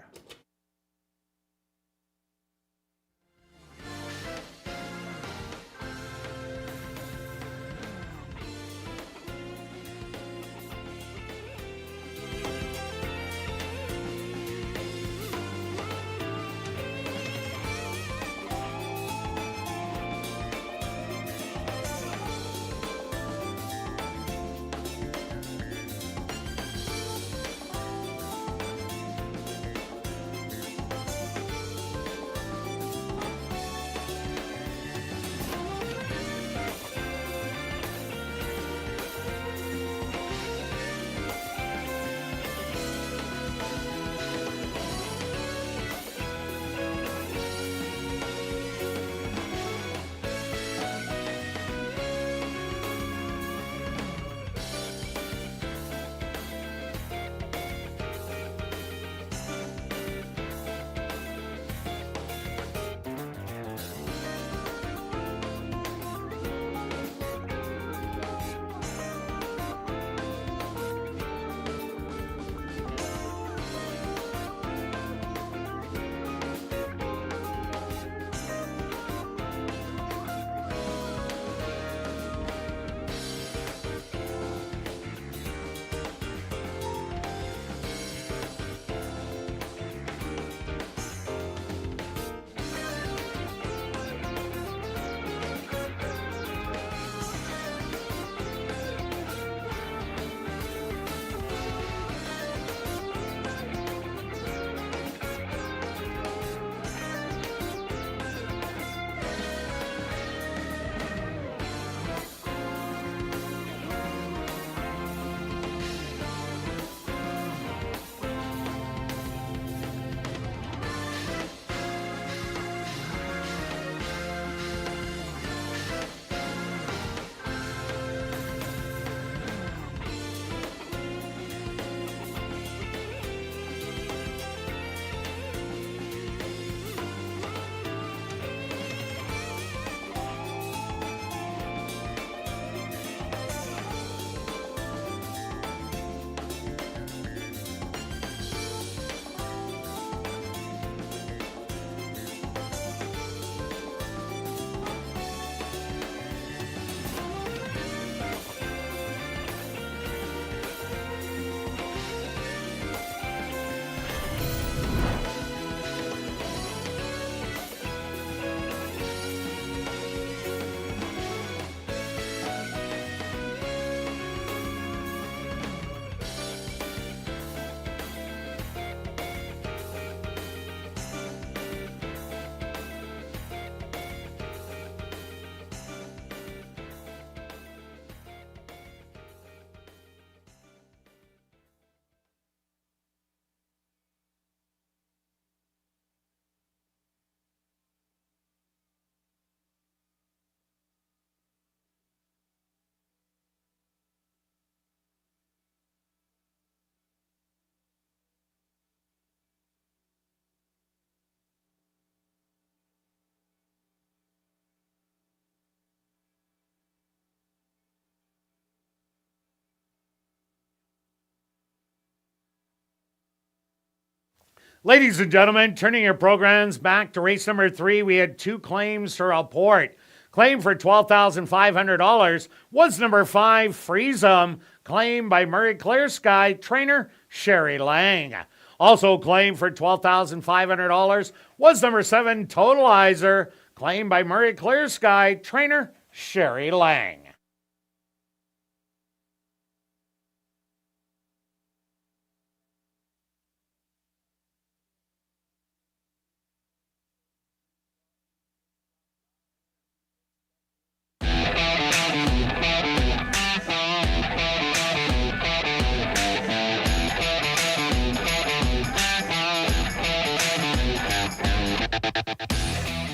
Ladies and gentlemen, turning your programs back to race number 3, we had 2 claims to report. Claim for $12,500 was number 5, Freeze 'em, claimed by Murray Clear Sky trainer Sherry Lang. Also claimed for $12,500 was number 7, Totalizer, claimed by Murray Clear Sky trainer Sherry Lang.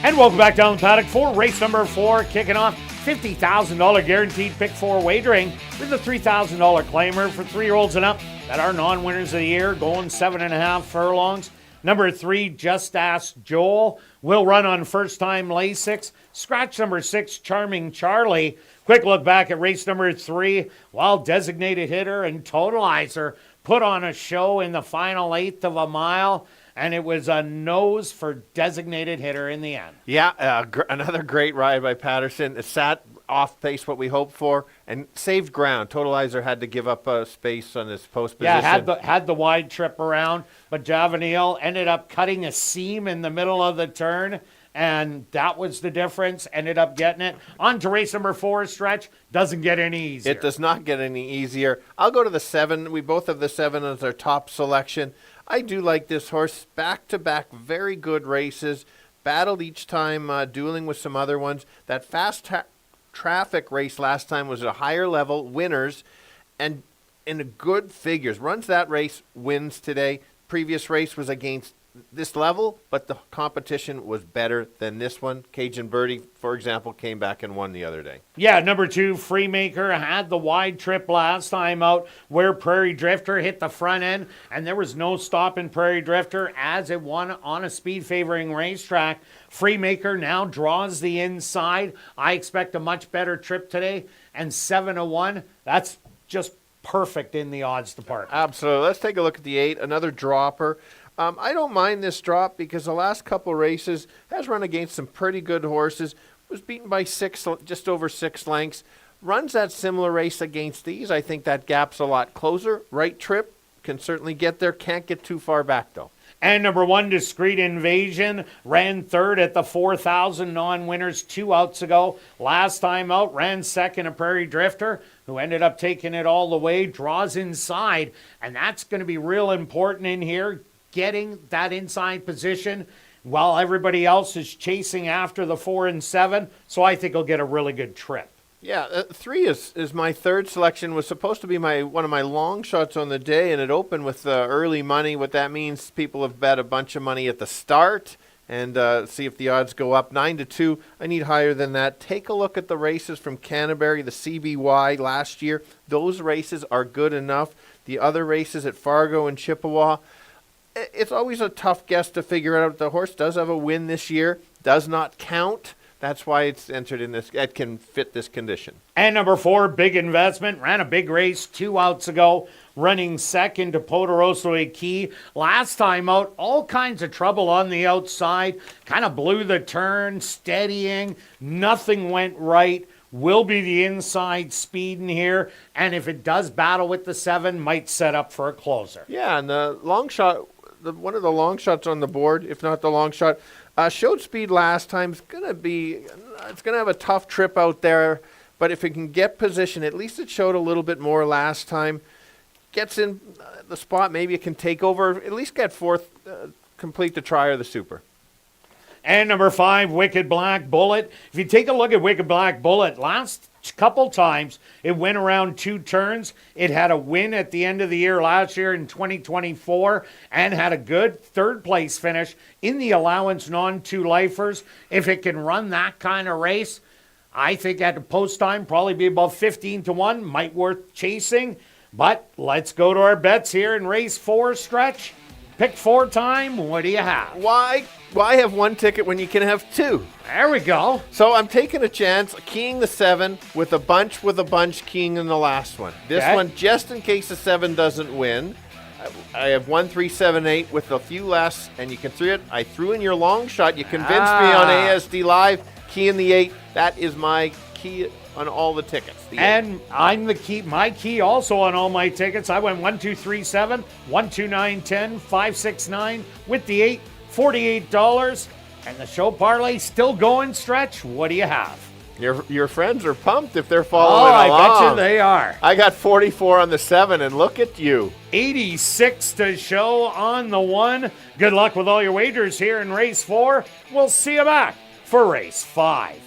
And welcome back down the paddock for race number 4, kicking off $50,000 guaranteed pick 4 wagering with a $3,000 claimer for 3-year-olds and up that are non-winners of the year, going 7.5 furlongs. Number 3, Just Ask Joel, will run on first-time Lasix. Scratch number 6, Charming Charlie. Quick look back at race number 3, while Designated Hitter and Totalizer put on a show in the final 1/8 of a mile. And it was a nose for Designated Hitter in the end. Yeah, another great ride by Patterson. It sat off pace what we hoped for and saved ground. Totalizer had to give up space on his post position. Yeah, had the wide trip around, but Javanil ended up cutting a seam in the middle of the turn, and that was the difference. Ended up getting it. On to race number 4, Stretch. Doesn't get any easier. It does not get any easier. I'll go to the 7. We both have the 7 as our top selection. I do like this horse. Back-to-back very good races. Battled each time, dueling with some other ones. That fast traffic race last time was a higher level. Winners. And in a good figures. Runs that race, wins today. Previous race was against this level, but the competition was better than this one. Cajun Birdie, for example, came back and won the other day. Yeah, number 2, Freemaker, had the wide trip last time out where Prairie Drifter hit the front end, and there was no stopping Prairie Drifter as it won on a speed-favoring racetrack. Freemaker now draws the inside. I expect a much better trip today, and 7-1, that's just perfect in the odds department. Absolutely. Let's take a look at the 8, another dropper. I don't mind this drop because the last couple races has run against some pretty good horses. Was beaten by 6, just over 6 lengths. Runs that similar race against these. I think that gap's a lot closer. Right trip, can certainly get there. Can't get too far back, though. And number 1, Discreet Invasion, ran 3rd at the 4,000 non-winners 2 outs ago. Last time out, ran 2nd a Prairie Drifter, who ended up taking it all the way, draws inside. And that's going to be real important in here, getting that inside position while everybody else is chasing after the 4 and 7. So I think he'll get a really good trip. Yeah, 3 is my 3rd selection. Was supposed to be one of my long shots on the day, and it opened with early money. What that means, people have bet a bunch of money at the start and see if the odds go up. 9-2. I need higher than that. Take a look at the races from Canterbury, the CBY last year. Those races are good enough. The other races at Fargo and Chippewa, it's always a tough guess to figure out. The horse does have a win this year, does not count. That's why it's entered in this. It can fit this condition. And number 4, Big Investment, ran a big race 2 outs ago, running 2nd to Poderoso Key. Last time out, all kinds of trouble on the outside. Kind of blew the turn, steadying. Nothing went right. Will be the inside speed in here. And if it does battle with the 7, might set up for a closer. Yeah, and the long shot, one of the long shots on the board, if not the long shot, showed speed last time. It's going to have a tough trip out there, but if it can get position, at least it showed a little bit more last time. Gets in the spot, maybe it can take over, at least get 4th, complete the try or the super. And number 5, Wicked Black Bullet. If you take a look at Wicked Black Bullet, last couple times it went around 2 turns. It had a win at the end of the year last year in 2024 and had a good 3rd place finish in the allowance non-2 lifers. If it can run that kind of race, I think at the post time probably be about 15-1, might worth chasing. But let's go to our bets here in race 4, Stretch. Pick 4 time. What do you have? Why have 1 ticket when you can have 2? There we go. So I'm taking a chance, keying the 7 with a bunch keying in the last one. This one, just in case the 7 doesn't win. I have 1-3-7-8 with a few less, and you can see it. I threw in your long shot. You convinced me on ASD Live. Key in the 8. That is my key on all the tickets. And I'm the key. My key also on all my tickets. I went 1, 2, 3, 7, 1, 2, 9, 10, 5, 6, 9 with the 8, $48. And the show parlay still going, Stretch. What do you have? Your friends are pumped if they're following along. I bet you they are. I got 44 on the 7, and look at you. 86 to show on the 1. Good luck with all your wagers here in race 4. We'll see you back for race 5.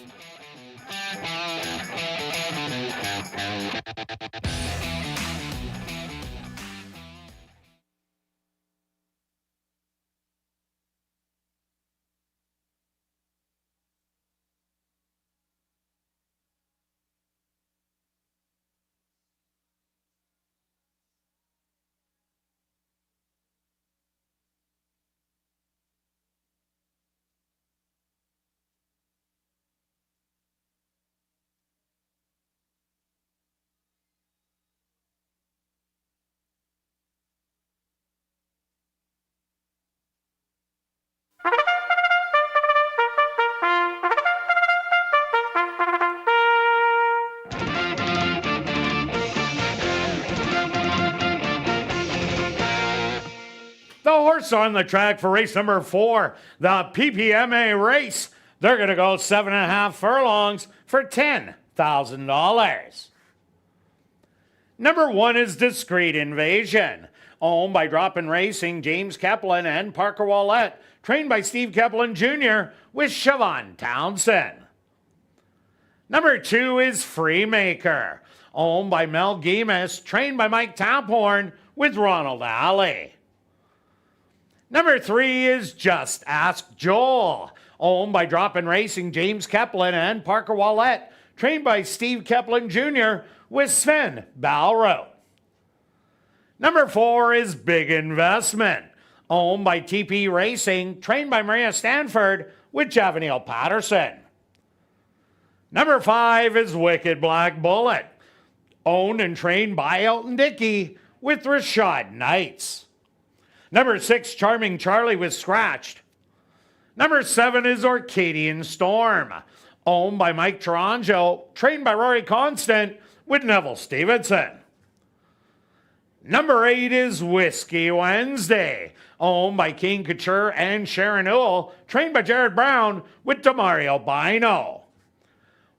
The horse on the track for race number 4, the PPMA race. They're going to go 7.5 furlongs for $10,000. Number 1 is Discreet Invasion, owned by Drop-In Racing, James Kaplan and Parker Wallette, trained by Steve Kaplan Jr. with Siobhan Townsend. Number 2 is Freemaker, owned by Mel Gemus, trained by Mike Taphorn with Ronald Alley. Number 3 is Just Ask Joel, owned by Drop-In Racing, James Kaplan and Parker Wallette, trained by Steve Kaplan Jr. with Sven Balro. Number 4 is Big Investment, owned by TP Racing, trained by Maria Stanford with Javaniel Patterson. Number 5 is Wicked Black Bullet, owned and trained by Elton Dickey with Rashad Knights. Number 6, Charming Charlie with Scratched. Number 7 is Orcadian Storm, owned by Mike Taranjo, trained by Rory Constant with Neville Stevenson. Number 8 is Whiskey Wednesday, owned by King Couture and Sharon Ewell, trained by Jared Brown with Demario Bino.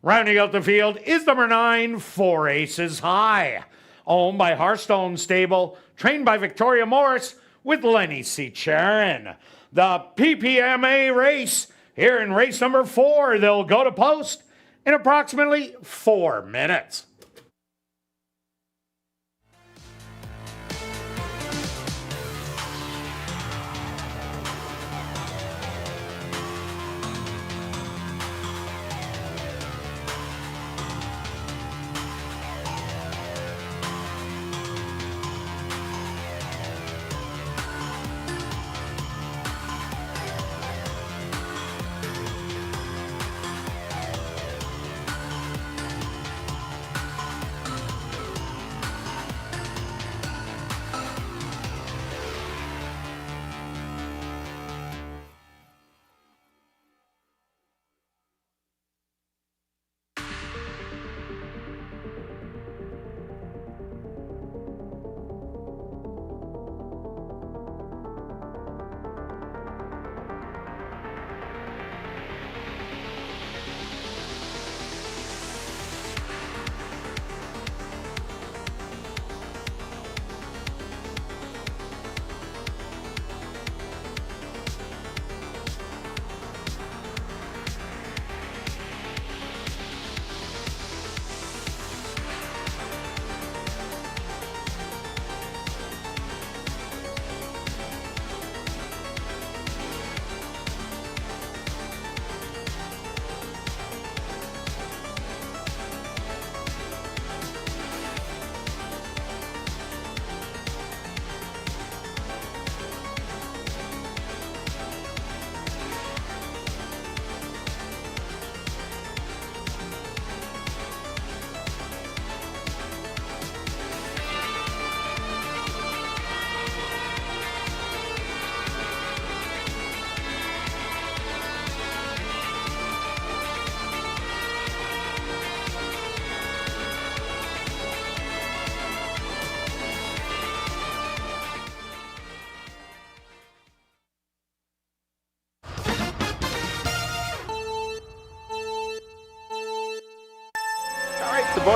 Rounding out the field is number 9, 4 Aces High, owned by Hearthstone Stable, trained by Victoria Morris with Lenny C. Charon. The PPMA race here in race number 4. They'll go to post in approximately 4 minutes.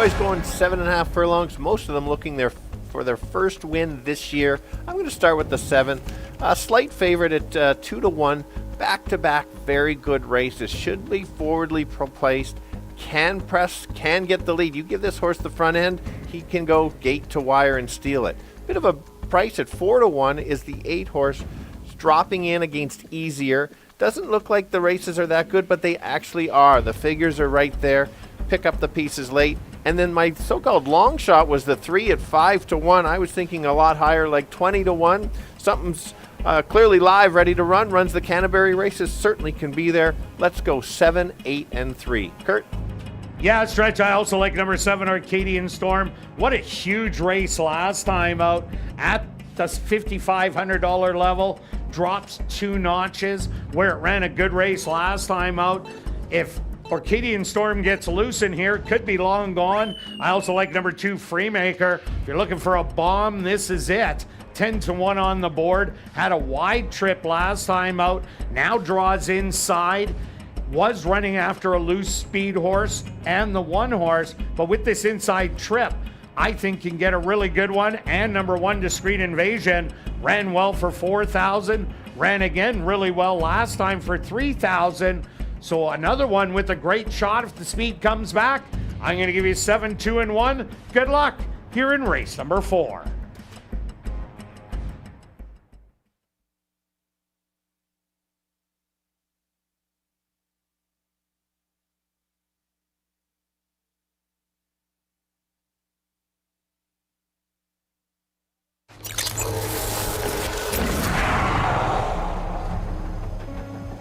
boys going 7.5 furlongs, most of them looking for their first win this year. I'm going to start with the 7. A slight favorite at 2-1. Back-to-back very good races. Should be forwardly placed. Can press, can get the lead. You give this horse the front end, he can go gate to wire and steal it. Bit of a price at 4-1 is the 8 horse. It's dropping in against Easier. Doesn't look like the races are that good, but they actually are. The figures are right there. Pick up the pieces late. And then my so-called long shot was the 3 at 5-1. I was thinking a lot higher, like 20-1. Something's clearly live, ready to run. Runs the Canterbury races, certainly can be there. Let's go 7, 8, and 3. Kirt? Yeah, Stretch, I also like number 7, Arcadian Storm. What a huge race last time out at the $5,500 level. Drops 2 notches where it ran a good race last time out. If Arcadian Storm gets loose in here, could be long gone. I also like number 2, Freemaker. If you're looking for a bomb, this is it. 10-1 on the board. Had a wide trip last time out. Now draws inside. Was running after a loose speed horse and the 1 horse, but with this inside trip, I think can get a really good one. And number 1, Discreet Invasion, ran well for 4,000, ran again really well last time for 3,000. So another one with a great shot if the speed comes back. I'm going to give you 7, 2, and 1. Good luck here in race number 4.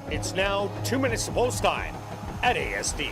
It's now 2 minutes to post time at ASD.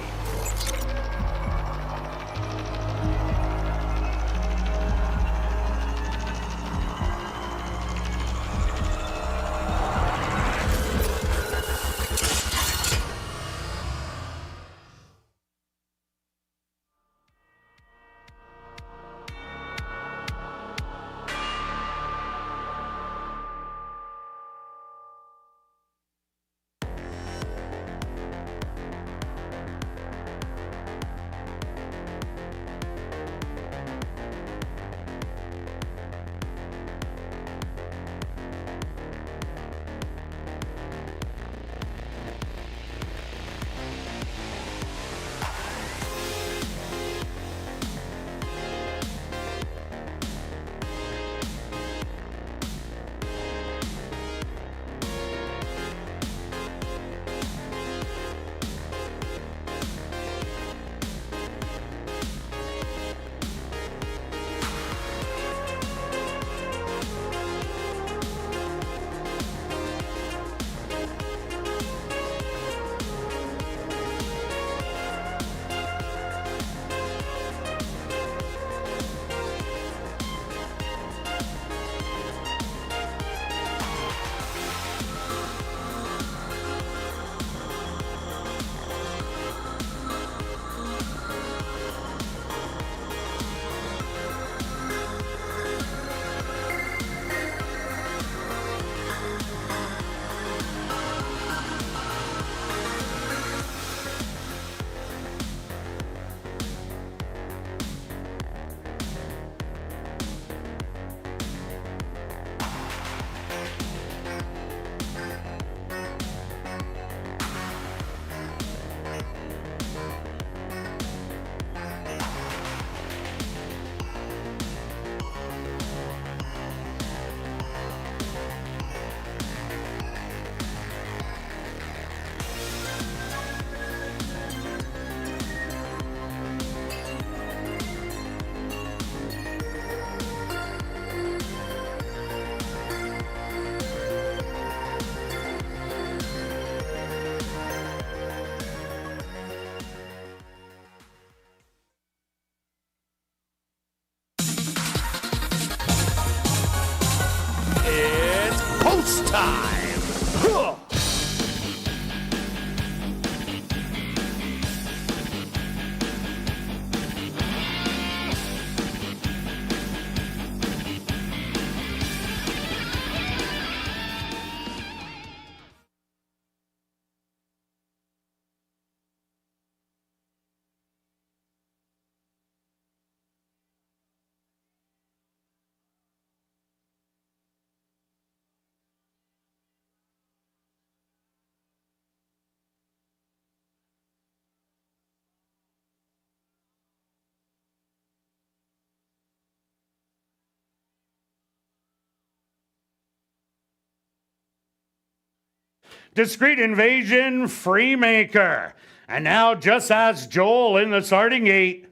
Discreet Invasion, Freemaker. And now Just Ask Joel in the starting gate.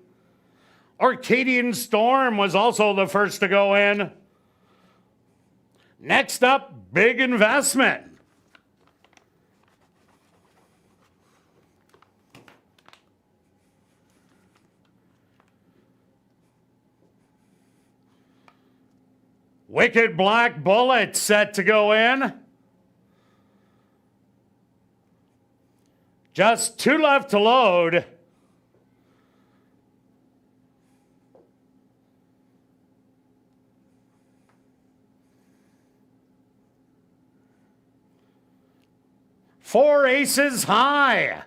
Arcadian Storm was also the first to go in. Next up, Big Investment. Wicked Black Bullet set to go in. Just 2 left to load. Four Aces High.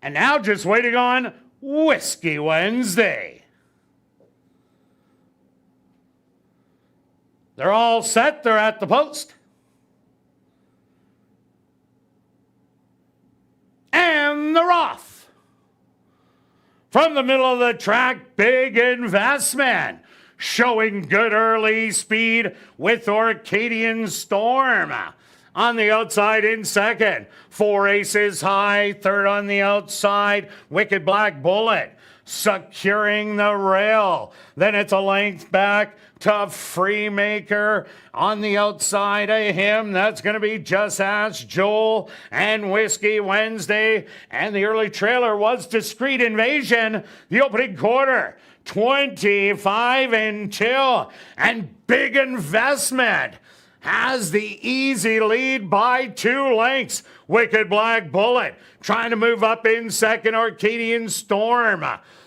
And now just waiting on Whiskey Wednesday. They're all set. They're at the post. And they're off. From the middle of the track, Big Investment. Showing good early speed with Arcadian Storm. On the outside in second. Four Aces High. Third on the outside. Wicked Black Bullet. Securing the rail. Then it's a length back to Freemaker. On the outside of him, that's going to be Just Ask Joel and Whiskey Wednesday. And the early trailer was Discreet Invasion. The opening quarter, 25-2. And Big Investment has the easy lead by 2 lengths. Wicked Black Bullet trying to move up in second. Arcadian Storm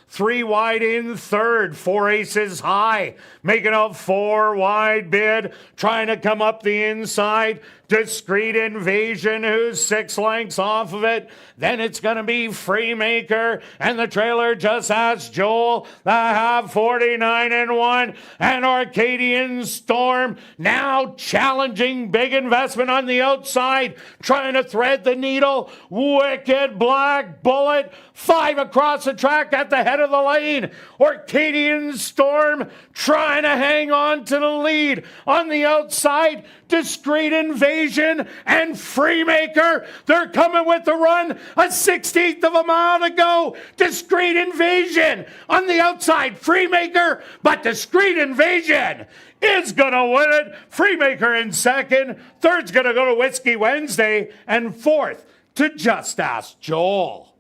3 wide in third. Four Aces High making a 4 wide bid, trying to come up the inside. Discreet Invasion, who's 6 lengths off of it. Then it's going to be Freemaker and the trailer Just Ask Joel. The half 49-1. And Arcadian Storm now challenging Big Investment on the outside, trying to thread the needle. Wicked Black Bullet 5 across the track at the head of the lane. Arcadian Storm trying to hang on to the lead. On the outside, Discreet Invasion and Freemaker. They're coming with the run. A 16th of a mile to go. Discreet Invasion on the outside. Freemaker, but Discreet Invasion is going to win it. Freemaker in second. Third's going to go to Whiskey Wednesday. And fourth to Just Ask Joel.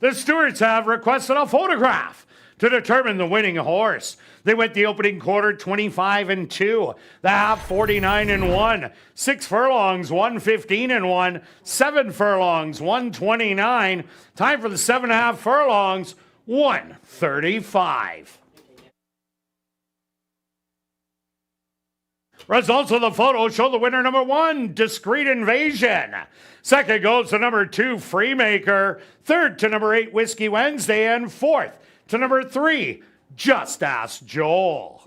The stewards have requested a photograph to determine the winning horse. They went the opening quarter 25-2, the half 49-1, 6 furlongs 115-1, 7 furlongs 129. Time for the 7.5 furlongs 135. Results of the photo show the winner number 1, Discreet Invasion. Second goes to number 2, Freemaker. Third to number 8, Whiskey Wednesday. And fourth to number 3, Just Ask Joel.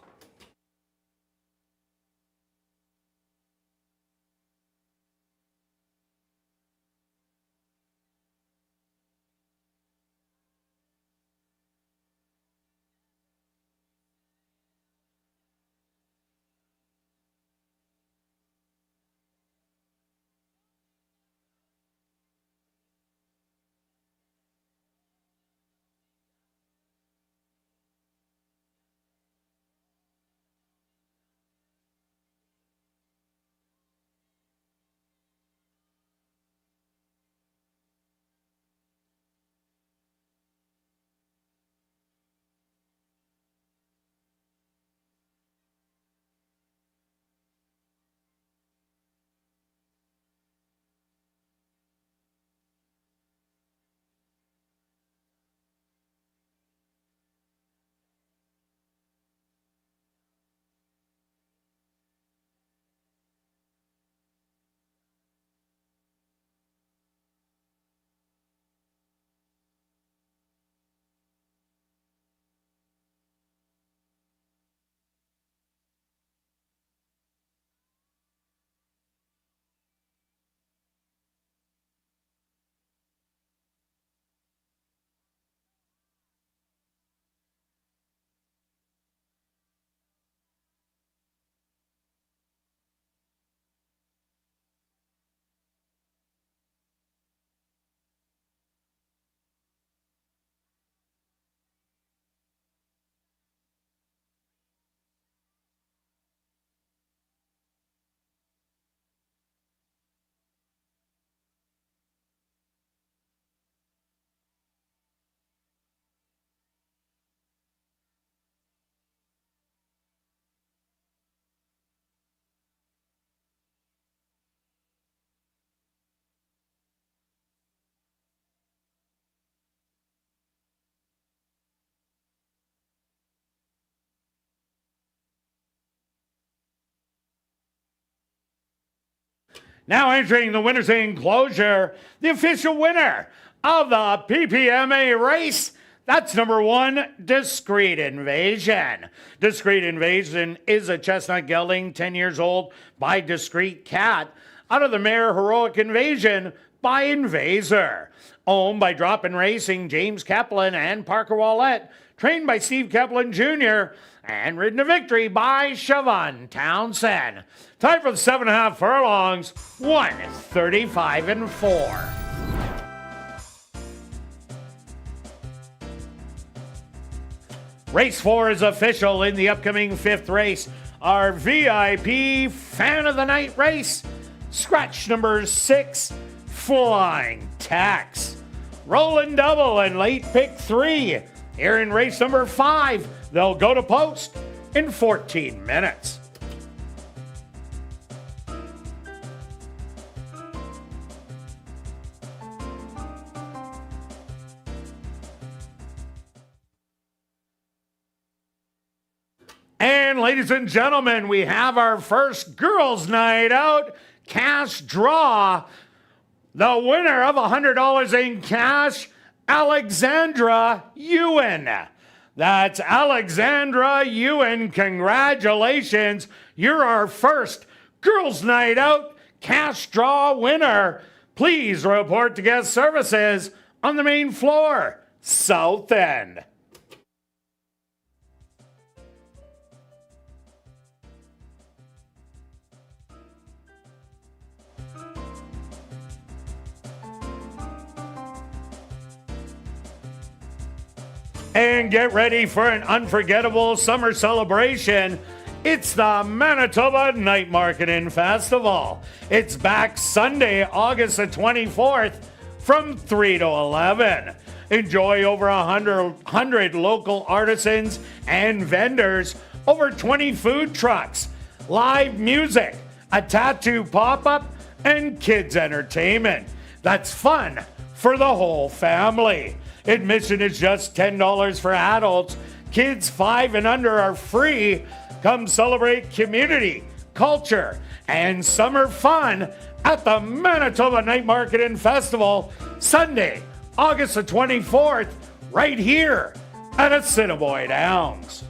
Now entering the winner's enclosure, the official winner of the PPMA race. That's number 1, Discreet Invasion. Discreet Invasion is a chestnut gelding, 10 years old, by Discreet Cat, out of the mare Heroic Invasion by Invaser. Owned by Drop-In Racing, James Kaplan and Parker Wallette. Trained by Steve Kaplan Jr. and ridden to victory by Siobhan Townsend. Time for the 7.5 furlongs, 1:35.4. Race 4 is official in the upcoming 5th race. Our VIP Fan of the Night race. Scratch number 6, Flying Tax. Rolling double and late pick 3. Here in race number 5, they'll go to post in 14 minutes. And ladies and gentlemen, we have our first girls' night out cash draw. The winner of $100 in cash, Alexandra Ewan. That's Alexandra Ewan. Congratulations. You're our first girls' night out cash draw winner. Please report to guest services on the main floor, south end. And get ready for an unforgettable summer celebration. It's the Manitoba Night Market and Festival. It's back Sunday, August the 24th from 3 to 11. Enjoy over 100 local artisans and vendors, over 20 food trucks, live music, a tattoo pop-up, and kids entertainment. That's fun for the whole family. Admission is just $10 for adults. Kids 5 and under are free. Come celebrate community, culture, and summer fun at the Manitoba Night Market and Festival, Sunday, August the 24th, right here at Assiniboia Downs.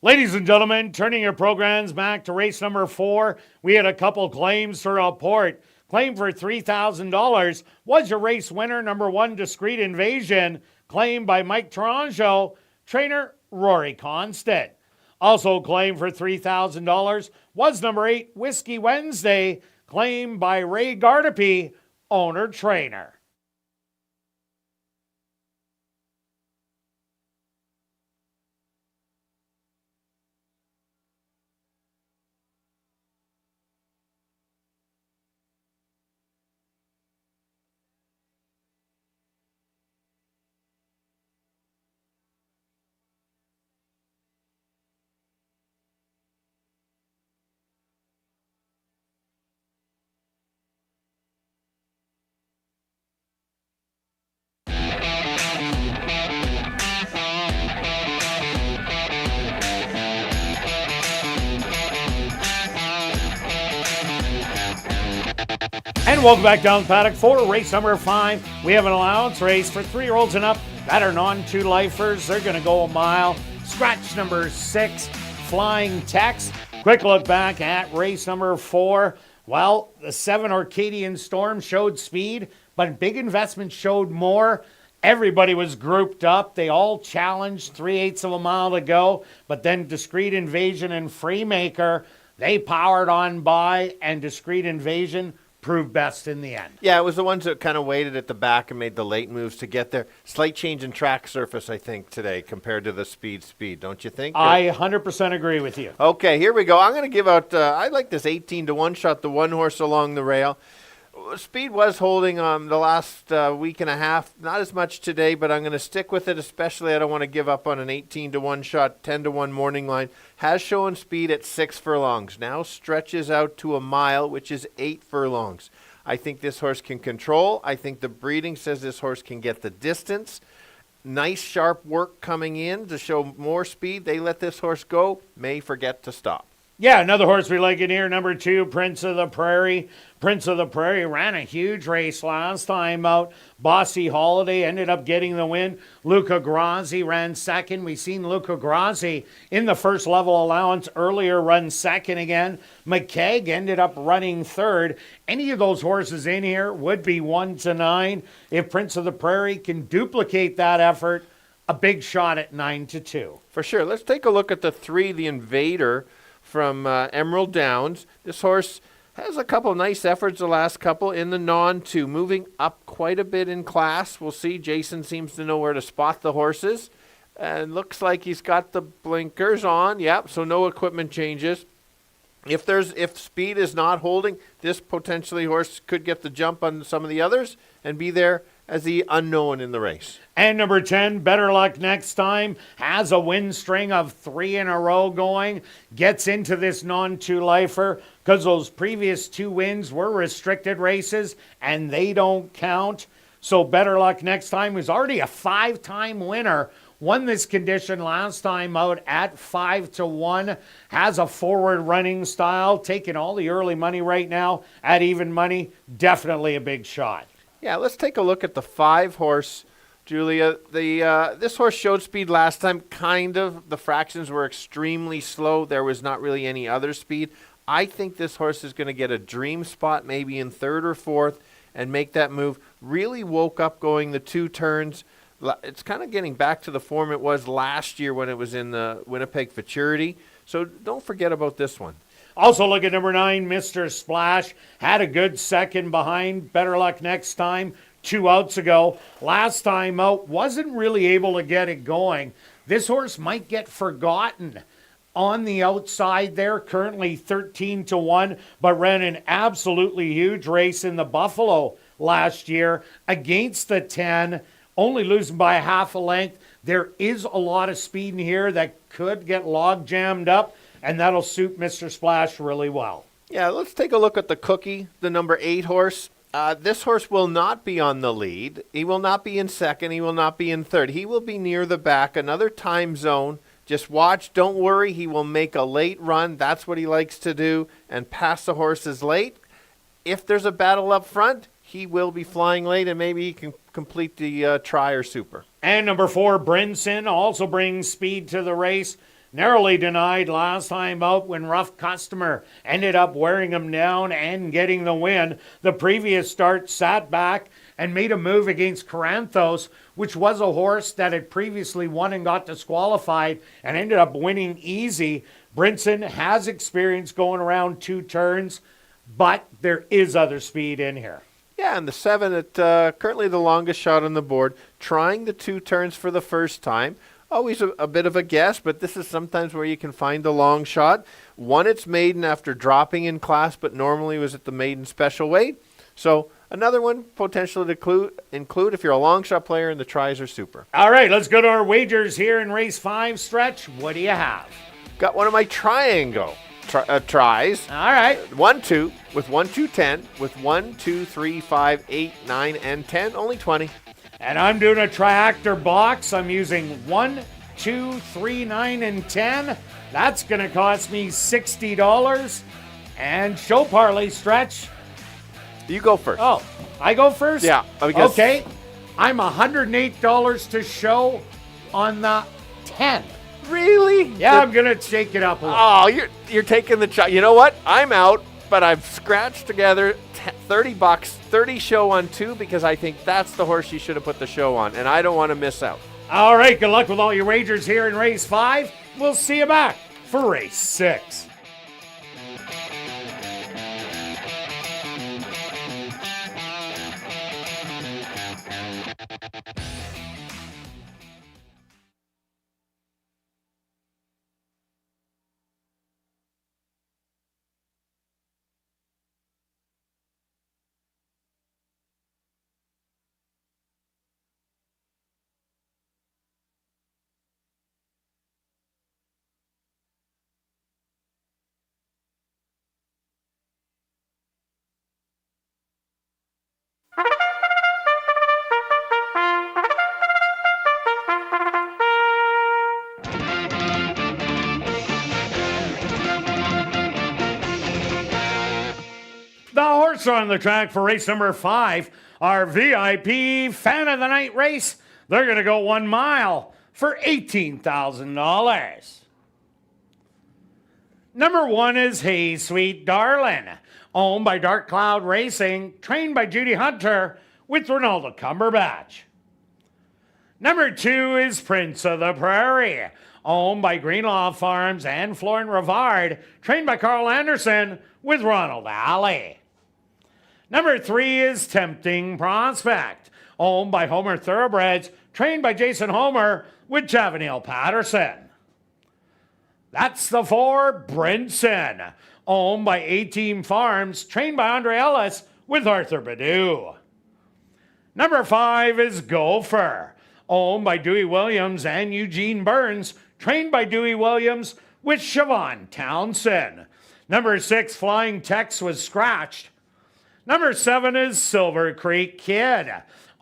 Ladies and gentlemen, turning your programs back to race number 4, we had a couple claims to report. Claim for $3,000 was your race winner, number 1, Discreet Invasion, claimed by Mike Taranjo, trainer Rory Constant. Also claimed for $3,000 was number 8, Whiskey Wednesday, claimed by Ray Gardepy, owner-trainer. And welcome back down paddock for race number 5. We have an allowance race for 3-year-olds and up that are non-2 lifers. They're going to go a mile. Scratch number 6, Flying Tex. Quick look back at race number 4. Well, the 7 Orcadian Storm showed speed, but Big Investment showed more. Everybody was grouped up. They all challenged 3/8 of a mile to go, but then Discreet Invasion and Freemaker, they powered on by, and Discreet Invasion proved best in the end. Yeah, it was the ones that kind of waited at the back and made the late moves to get there. Slight change in track surface, I think, today compared to the speed, don't you think? I 100% agree with you. Okay, here we go. I'm going to give out, I like this 18-1 shot, the one horse along the rail. Speed was holding the last week and a half. Not as much today, but I'm going to stick with it, especially I don't want to give up on an 18-1 shot, 10-1 morning line. Has shown speed at 6 furlongs. Now stretches out to a mile, which is 8 furlongs. I think this horse can control. I think the breeding says this horse can get the distance. Nice sharp work coming in to show more speed. They let this horse go. May forget to stop. Yeah, another horse we like in here, number 2, Prince of the Prairie. Prince of the Prairie ran a huge race last time out. Bossy Holiday ended up getting the win. Luca Grassi ran second. We've seen Luca Grassi in the first level allowance earlier run second again. McKeag ended up running third. Any of those horses in here would be 1-9. If Prince of the Prairie can duplicate that effort, a big shot at 9-2. For sure. Let's take a look at the 3, the Invader from Emerald Downs. This horse has a couple nice efforts the last couple in the non-2, moving up quite a bit in class. We'll see. Jason seems to know where to spot the horses. And looks like he's got the blinkers on. Yep, so no equipment changes. If speed is not holding, this potentially horse could get the jump on some of the others and be there as the unknown in the race. And number 10, Better Luck Next Time, has a win string of 3 in a row going, gets into this non-2 lifer because those previous 2 wins were restricted races and they don't count. So Better Luck Next Time was already a 5-time winner, won this condition last time out at 5-1, has a forward running style, taking all the early money right now at even money, definitely a big shot. Yeah, let's take a look at the 5 horse, Julia. This horse showed speed last time, kind of. The fractions were extremely slow. There was not really any other speed. I think this horse is going to get a dream spot, maybe in 3rd or 4th, and make that move. Really woke up going the 2 turns. It's kind of getting back to the form it was last year when it was in the Winnipeg Futurity. So don't forget about this one. Also look at number 9, Mr. Splash. Had a good second behind Better Luck Next Time 2 outs ago. Last time out, wasn't really able to get it going. This horse might get forgotten on the outside there, currently 13-1, but ran an absolutely huge race in the Buffalo last year against the 10, only losing by a half a length. There is a lot of speed in here that could get log jammed up, and that'll suit Mr. Splash really well. Yeah, let's take a look at the Cookie, the number 8 horse. This horse will not be on the lead. He will not be in 2nd. He will not be in 3rd. He will be near the back, another time zone. Just watch. Don't worry. He will make a late run. That's what he likes to do, and pass the horses late. If there's a battle up front, he will be flying late, and maybe he can complete the try or super. And number 4, Brinson, also brings speed to the race. Narrowly denied last time out when Rough Customer ended up wearing him down and getting the win. The previous start sat back and made a move against Caranthos, which was a horse that had previously won and got disqualified and ended up winning easy. Brinson has experience going around 2 turns, but there is other speed in here. Yeah, and the 7 at currently the longest shot on the board, trying the 2 turns for the first time. Always a bit of a guess, but this is sometimes where you can find the long shot. Won its maiden after dropping in class, but normally was at the maiden special weight. So another one potential to include if you're a long shot player, and the tries are super. All right, let's go to our wagers here in race 5. Stretch, what do you have? Got one of my triangle tries. All right. 1, 2, with 1, 2, 10, with 1, 2, 3, 5, 8, 9, and 10, only 20. And I'm doing a triactor box. I'm using 1, 2, 3, 9, and 10. That's going to cost me $60. And show parlay, Stretch. You go first. Oh, I go first? Yeah. Because okay. I'm $108 to show on the 10. Really? Yeah, I'm going to shake it up a little. Oh, you're taking the shot. You know what? I'm out, but I've scratched together $30, 30 show on 2 because I think that's the horse you should have put the show on, and I don't want to miss out. All right, good luck with all your wagers here in race 5. We'll see you back for race 6. The horse on the track for race number 5, our VIP Fan of the Night race. They're going to go 1 mile for $18,000. Number 1 is Hey Sweet Darlin', owned by Dark Cloud Racing, trained by Judy Hunter with Ronaldo Cumberbatch. Number 2 is Prince of the Prairie, owned by Greenlaw Farms and Florent Rivard, trained by Carl Anderson with Ronald Alley. Number 3 is Tempting Prospect, owned by Homer Thoroughbreds, trained by Jason Homer with Chavanel Patterson. That's the 4, Brinson, owned by A-Team Farms, trained by Andre Ellis with Arthur Badu. Number 5 is Gopher, owned by Dewey Williams and Eugene Burns, trained by Dewey Williams with Siobhan Townsend. Number 6, Flying Tex, was scratched. Number 7 is Silver Creek Kid,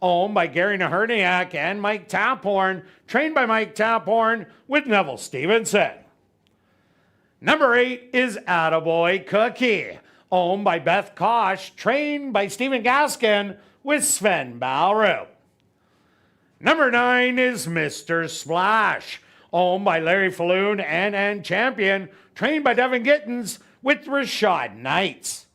owned by Gary Naherniak and Mike Taphorn, trained by Mike Taphorn with Neville Stevenson. Number 8 is Attaboy Cookie, owned by Beth Kosh, trained by Stephen Gaskin with Sven Ballroop. Number 9 is Mr. Splash, owned by Larry Falloon and Champion, trained by Devin Gittins with Rashad Knights.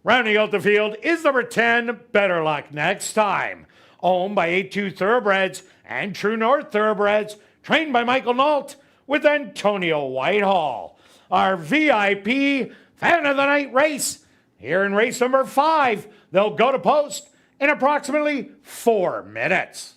Rounding out the field is number 10, Better Luck Next Time, owned by 82 Thoroughbreds and True North Thoroughbreds, trained by Michael Nault with Antonio Whitehall. Our VIP Fan of the Night race. Here in race number 5, they'll go to post in approximately 4 minutes.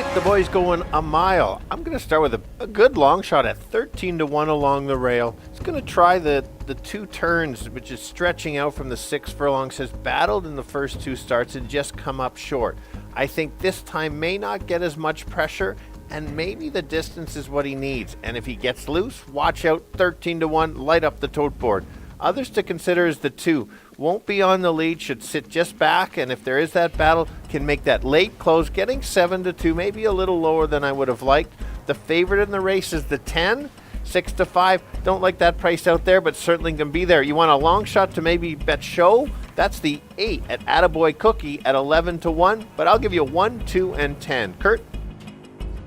right, the boys going a mile. I'm going to start with a good long shot at 13-1 along the rail. It's going to try the two turns, which is stretching out from the 6 furlongs. Has battled in the first 2 starts and just come up short. I think this time may not get as much pressure, and maybe the distance is what he needs. And if he gets loose, watch out, 13-1, light up the tote board. Others to consider is the 2. Won't be on the lead, should sit just back, and if there is that battle, can make that late close, getting 7-2, maybe a little lower than I would have liked. The favorite in the race is the 10, 6-5. Don't like that price out there, but certainly can be there. You want a long shot to maybe bet show? That's the 8 at Attaboy Cookie at 11-1, but I'll give you 1, 2, and 10. Kirt?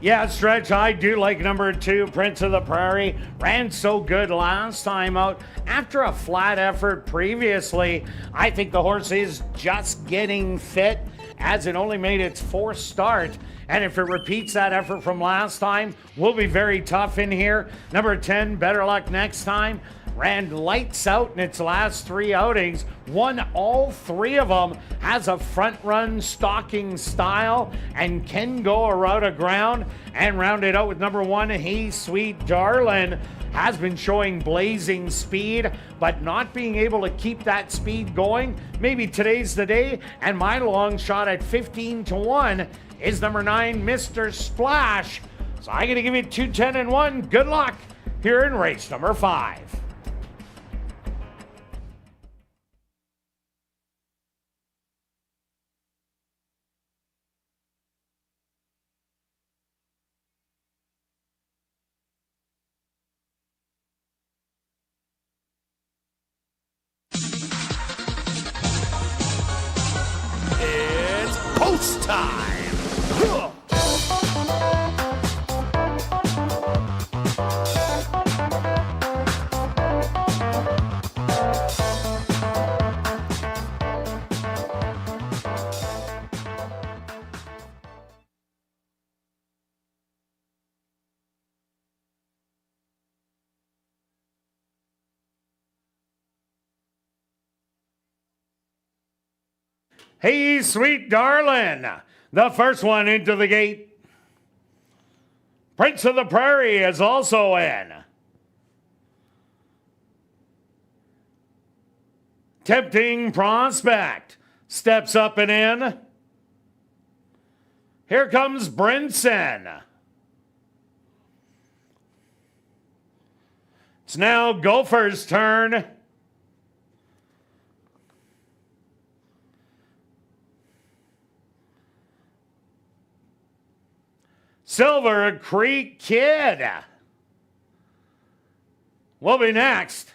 Yeah, Stretch, I do like number 2, Prince of the Prairie. Ran so good last time out. After a flat effort previously, I think the horse is just getting fit as it only made its 4th start. And if it repeats that effort from last time, will be very tough in here. Number 10, Better Luck Next Time. Ran lights out in its last 3 outings, won all 3 of them, has a front run stalking style, and can go a route of ground, and rounded out with number 1, Hey Sweet Darlin'. Has been showing blazing speed, but not being able to keep that speed going. Maybe today's the day, and my long shot at 15-1 is number 9, Mr. Splash. So I'm going to give you 2, 10, and 1. Good luck here in race number 5. It's post time. Hey, Sweet Darlin', the first one into the gate. Prince of the Prairie is also in. Tempting Prospect steps up and in. Here comes Brinson. It's now Gopher's turn. Silver Creek Kid will be next.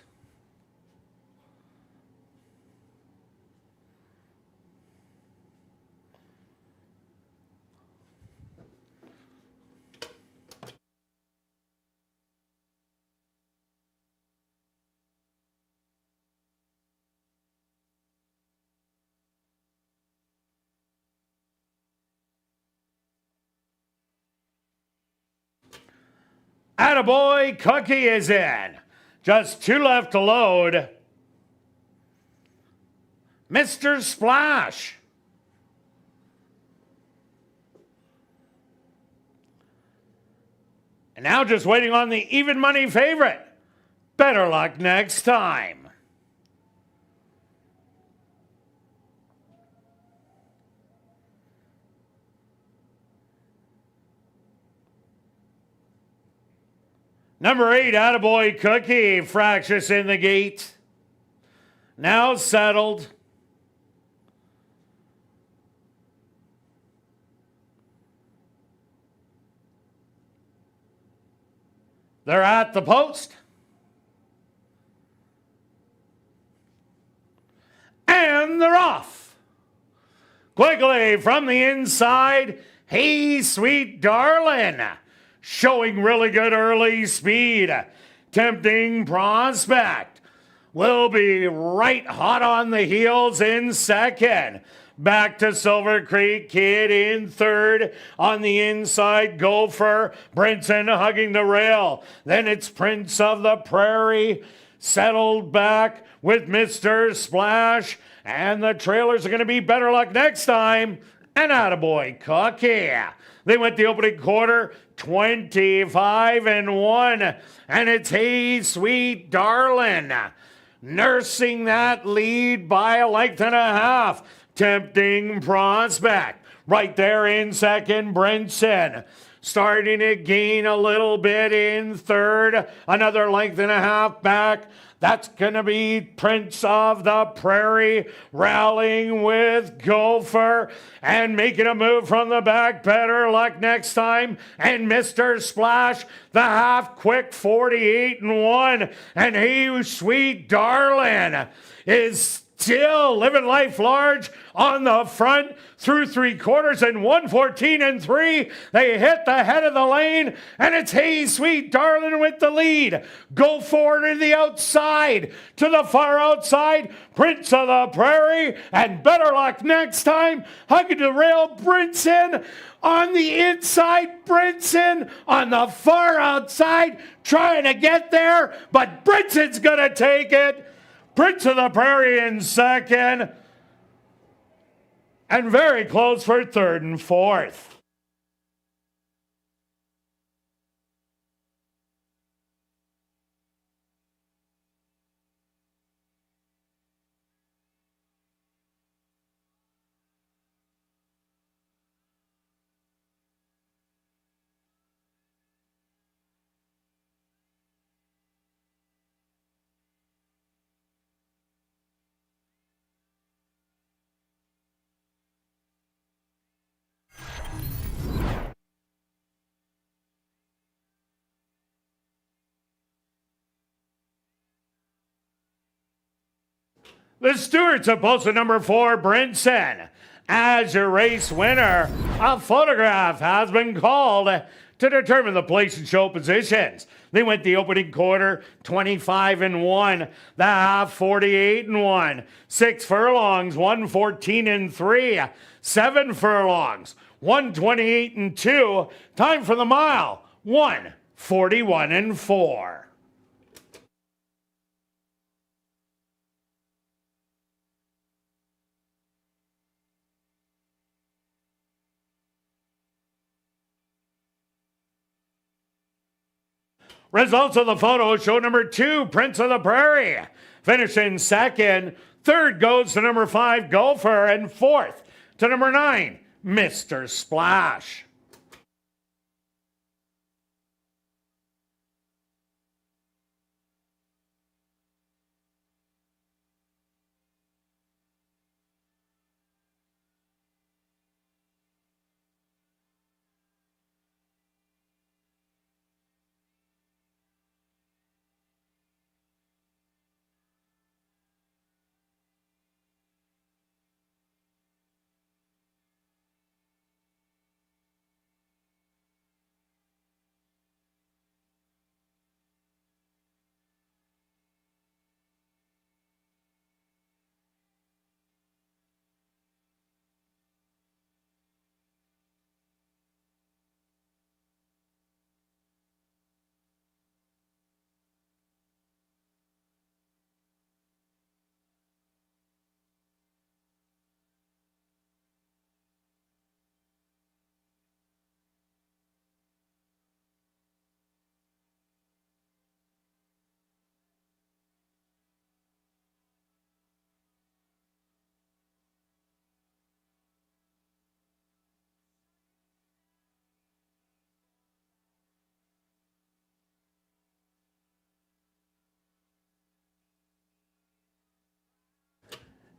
Attaboy Cookie is in. Just 2 left to load. Mr. Splash. And now just waiting on the even money favorite. Better Luck Next Time. Number 8, Attaboy Cookie, fractious in the gate. Now settled. They're at the post. And they're off. Quickly from the inside, Hey Sweet Darlin'. Showing really good early speed. Tempting Prospect will be right hot on the heels in second. Back to Silver Creek Kid in third. On the inside, Gopher. Brinson hugging the rail. Then it's Prince of the Prairie. Settled back with Mr. Splash. And the trailers are going to be Better Luck Next Time. And Attaboy Cookie. They went the opening quarter 25-1, and it's Hey Sweet Darling nursing that lead by a length and a half. Tempting Prospect right there in second. Brinson starting to gain a little bit in third. Another length and a half back. That's going to be Prince of the Prairie rallying with Gopher and making a move from the back. Better luck next time. And Mr. Splash, the half quick 48-1. And Hey Sweet Darling is still living life large on the front through three quarters, and 1:14-3. They hit the head of the lane, and it's Hey Sweet Darling with the lead. Go forward to the outside, to the far outside, Prince of the Prairie, and better luck next time. Hugging the rail, Brinson on the inside, Brinson on the far outside, trying to get there, but Brinson's gonna take it. Prince of the Prairie in second, and very close for third and fourth. The stewards have posted number 4, Brinson, as your race winner. A photograph has been called to determine the place and show positions. They went the opening quarter 25-1, the half 48-1, 6 furlongs 1:14-3, 7 furlongs 1:28-2. Time for the mile 1:41-4. Results of the photo show number 2, Prince of the Prairie, finishing second. Third goes to number 5, Gopher, and fourth to number 9, Mr. Splash.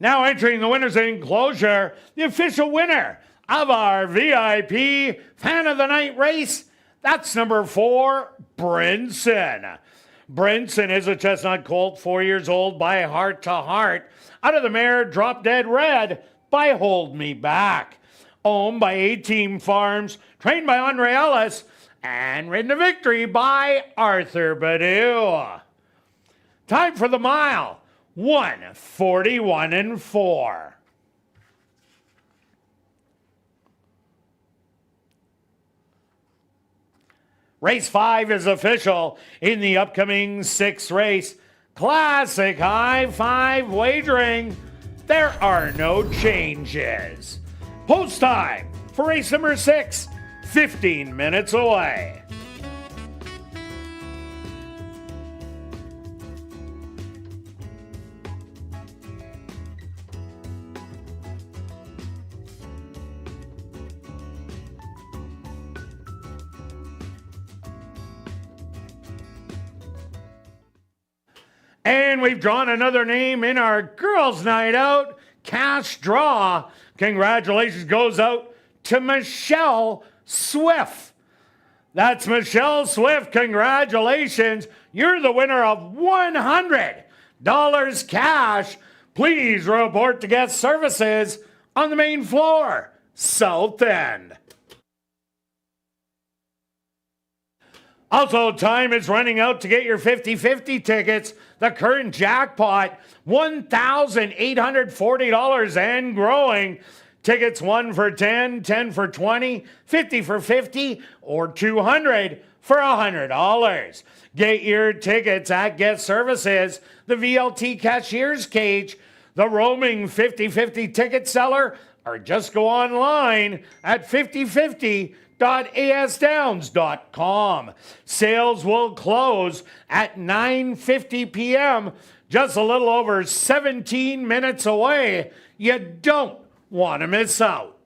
Now entering the winner's enclosure, the official winner of our VIP Fan of the Night race, that's number 4, Brinson. Brinson is a chestnut colt, 4 years old, by Heart to Heart, out of the mare Drop Dead Red by Hold Me Back. Owned by A-Team Farms, trained by Andre Ellis, and ridden to victory by Arthur Badu. Time for the mile, 1:41-4. Race 5 is official in the upcoming 6th race. Classic High 5 wagering. There are no changes. Post time for race number 6, 15 minutes away. And we've drawn another name in our girls' night out, cash draw. Congratulations goes out to Michelle Swift. That's Michelle Swift. Congratulations. You're the winner of $100 cash. Please report to guest services on the main floor, South End. Also, time is running out to get your 50-50 tickets. The current jackpot, $1,840 and growing. Tickets 1 for 10, 10 for 20, 50 for 50, or 200 for $100. Get your tickets at Guest Services, the VLT Cashier's Cage, the roaming 50-50 ticket seller, or just go online at 5050.asdowns.com. Sales will close at 9:50 p.m., just a little over 17 minutes away. You don't want to miss out.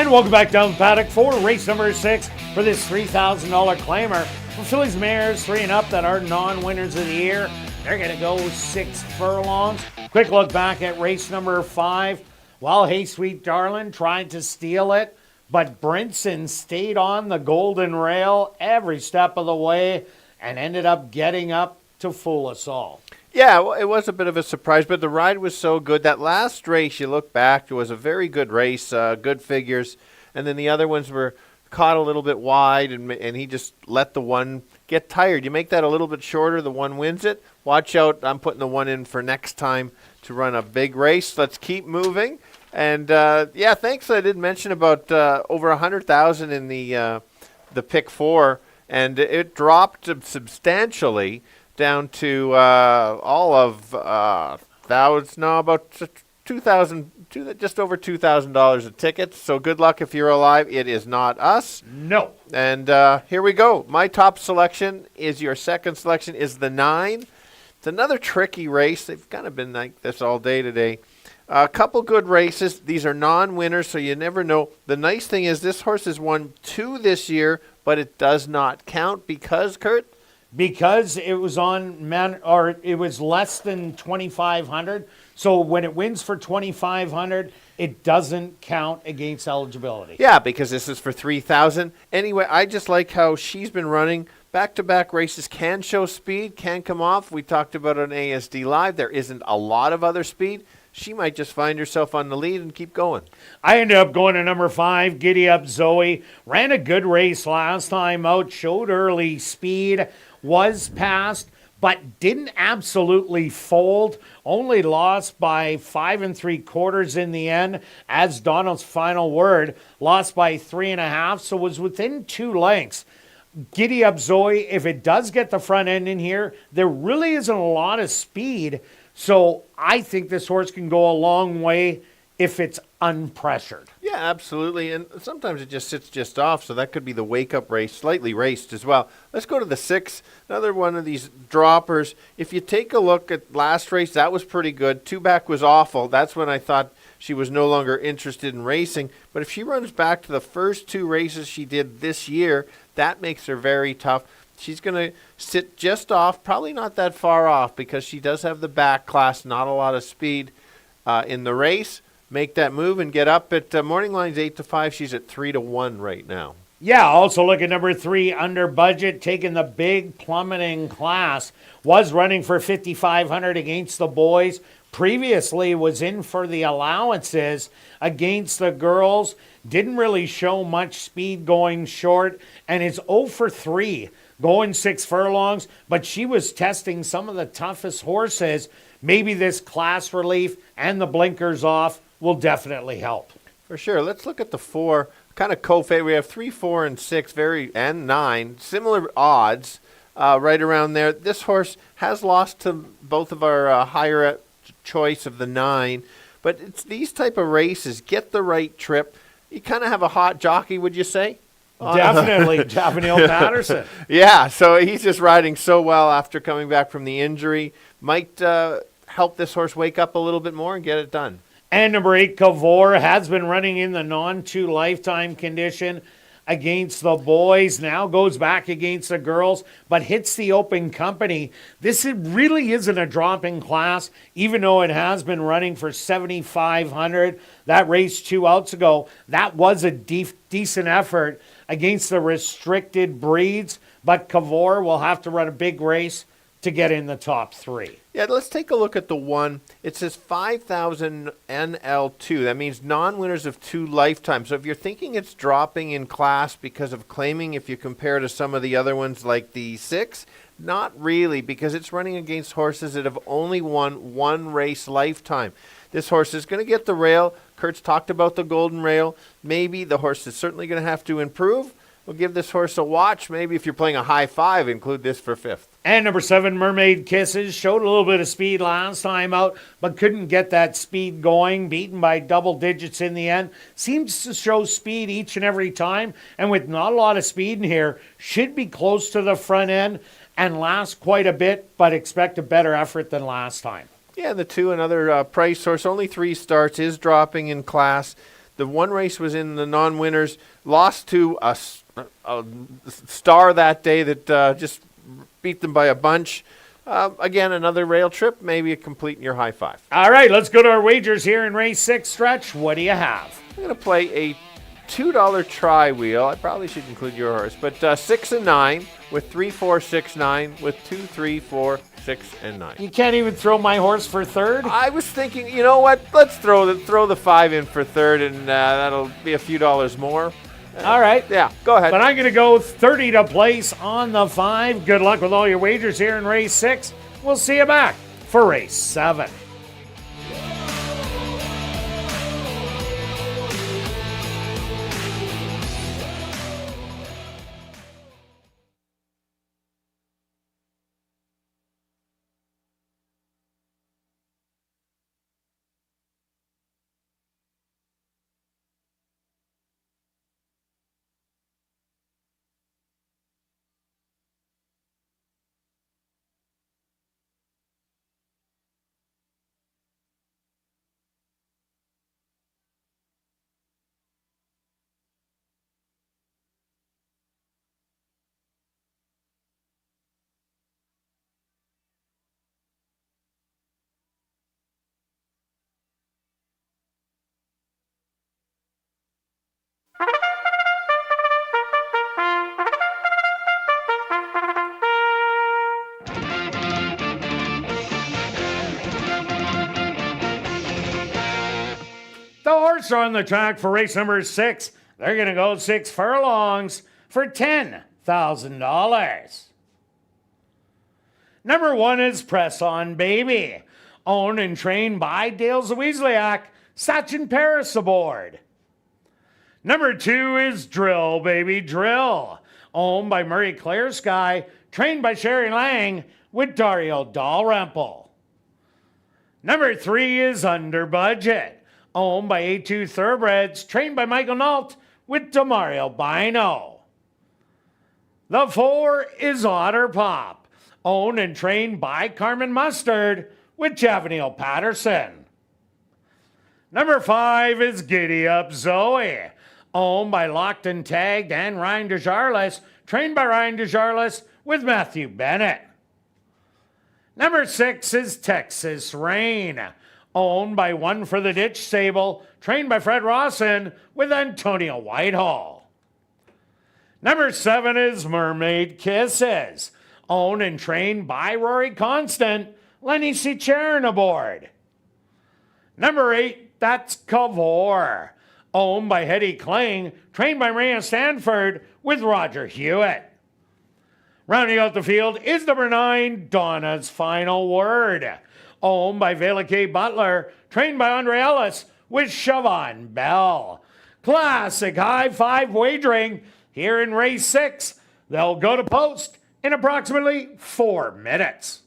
And welcome back down the paddock for race number 6 for this $3,000 claimer. For fillies, mares 3 and up that are non-winners of the year, they're going to go 6 furlongs. Quick look back at race number 5. Well, Hey Sweet Darling tried to steal it, but Brinson stayed on the golden rail every step of the way and ended up getting up to fool us all. Yeah, well, it was a bit of a surprise, but the ride was so good. That last race, you look back, it was a very good race, good figures. And then the other ones were caught a little bit wide, and he just let the one get tired. You make that a little bit shorter, the one wins it. Watch out, I'm putting the one in for next time to run a big race. Let's keep moving. And, yeah, thanks. I did mention about over 100,000 in the pick 4, and it dropped substantially down to about 2,000, just over $2,000 a ticket. So good luck if you're alive. It is not us. No. And here we go. My top selection is your second selection is the 9. It's another tricky race. They've kind of been like this all day today. A couple good races. These are non-winners, so you never know. The nice thing is this horse has won 2 this year, but it does not count because, Kirt? Because it was it was less than 2,500. So when it wins for 2,500, it doesn't count against eligibility. Yeah, because this is for 3,000. Anyway, I just like how she's been running. Back-to-back races can show speed, can come off. We talked about it on ASD Live. There isn't a lot of other speed. She might just find herself on the lead and keep going. I ended up going to number 5, Giddy Up Zoe. Ran a good race last time out, showed early speed, was passed, but didn't absolutely fold. Only lost by 5 3/4 in the end. As Donald's final word, lost by 3.5, so was within 2 lengths. Giddy Up Zoe, if it does get the front end in here, there really isn't a lot of speed. So I think this horse can go a long way if it's unpressured. Yeah, absolutely. And sometimes it just sits just off, so that could be the wake-up race, slightly raced as well. Let's go to the 6, another one of these droppers. If you take a look at last race, that was pretty good. 2 back was awful. That's when I thought she was no longer interested in racing. But if she runs back to the first 2 races she did this year, that makes her very tough. She's going to sit just off, probably not that far off, because she does have the back class, not a lot of speed in the race. Make that move and get up at morning line's 8-5. She's at 3-1 right now. Yeah, also look at number 3, Under Budget, taking the big plummeting class. Was running for 5,500 against the boys. Previously was in for the allowances against the girls. Didn't really show much speed going short, and is 0 for 3. Going 6 furlongs, but she was testing some of the toughest horses. Maybe this class relief and the blinkers off will definitely help. For sure. Let's look at the 4. Kind of co-favorite. We have 3, 4, and 6, and 9. Similar odds right around there. This horse has lost to both of our higher choice of the 9. But it's these type of races. Get the right trip. You kind of have a hot jockey, would you say? Definitely, Javanil Patterson. Yeah, so he's just riding so well after coming back from the injury. Might help this horse wake up a little bit more and get it done. And number 8, Cavour, has been running in the non-2 lifetime condition against the boys. Now goes back against the girls, but hits the open company. This really isn't a dropping class, even though it has been running for 7,500. That race 2 outs ago, that was a decent effort against the restricted breeds, but Cavour will have to run a big race to get in the top 3. Yeah, let's take a look at the 1. It says 5,000 NL2. That means non-winners of 2 lifetimes. So if you're thinking it's dropping in class because of claiming, if you compare to some of the other ones like the 6, not really, because it's running against horses that have only won 1 race lifetime. This horse is going to get the rail. Kurt's talked about the golden rail. Maybe the horse is certainly going to have to improve. We'll give this horse a watch. Maybe if you're playing a high 5, include this for 5th. And number 7, Mermaid Kisses, showed a little bit of speed last time out, but couldn't get that speed going, beaten by double digits in the end. Seems to show speed each and every time, and with not a lot of speed in here, should be close to the front end and last quite a bit, but expect a better effort than last time. Yeah, the 2, another price horse, only 3 starts, is dropping in class. The one race was in the non-winners, lost to a star that day that just beat them by a bunch. Again, another rail trip, maybe a complete in your high five. All right, let's go to our wagers here in race 6. Stretch, what do you have? I'm going to play a $2 tri wheel. I probably should include your horse, but 6 and 9 with 3, 4, 6, 9 with 2, 3, 4, 6, and 9. You can't even throw my horse for third? I was thinking, you know what? Let's throw the 5 in for third, and that'll be a few dollars more. All right. Yeah, go ahead. But I'm going to go 30 to place on the 5. Good luck with all your wagers here in race 6. We'll see you back for race 7. The horse are on the track for race number 6. They're going to go 6 furlongs for $10,000. Number 1 is Press On Baby, owned and trained by Dale Zawiesliak, Sachin Paris aboard. Number 2 is Drill Baby Drill, owned by Murray Clare Sky, trained by Sherry Lang with Dario Dalrymple. Number 3 is Under Budget, owned by A2 Thoroughbreds, trained by Michael Nault with Demario Bino. The 4 is Otter Pop, owned and trained by Carmen Mustard with Javaniel Patterson. Number 5 is Giddy Up Zoe, owned by Locked and Tagged and Ryan DeJarlis, trained by Ryan DeJarlis with Matthew Bennett. Number 6 is Texas Rain, owned by One for the Ditch Stable, trained by Fred Rawson with Antonio Whitehall. Number 7 is Mermaid Kisses, owned and trained by Rory Constant, Lenny C. Charon aboard. Number 8, that's Cavor, owned by Hetty Kling, trained by Maria Stanford with Roger Hewitt. Rounding out the field is number 9, Donna's Final Word, owned by Vela K. Butler, trained by Andre Ellis with Siobhan Bell. Classic high five wagering here in race 6. They'll go to post in approximately 4 minutes.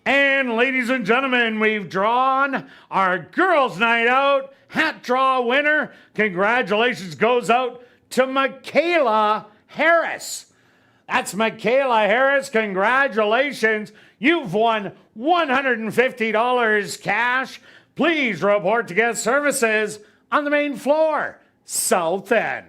And ladies and gentlemen, we've drawn our Girls' Night Out hat draw winner. Congratulations goes out to Michaela Harris. That's Michaela Harris. Congratulations. You've won $150 cash. Please report to guest services on the main floor, South End.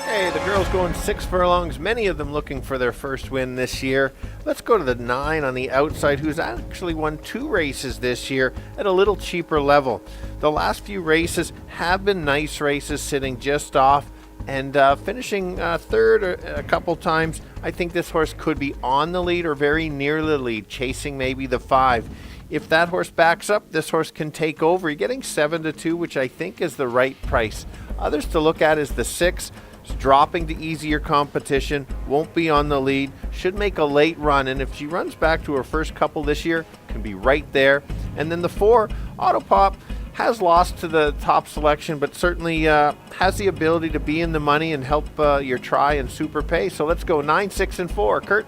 Hey, the girls going 6 furlongs, many of them looking for their first win this year. Let's go to the 9 on the outside, who's actually won 2 races this year at a little cheaper level. The last few races have been nice races, sitting just off and finishing third a couple times. I think this horse could be on the lead or very near the lead, chasing maybe the 5. If that horse backs up, this horse can take over. You're getting 7-2, which I think is the right price. Others to look at is the 6. Dropping to easier competition, won't be on the lead, should make a late run, and if she runs back to her first couple this year, can be right there. And then the 4, Autopop, has lost to the top selection, but certainly has the ability to be in the money and help your try and super pay. So let's go 9, 6, and 4. Kirt?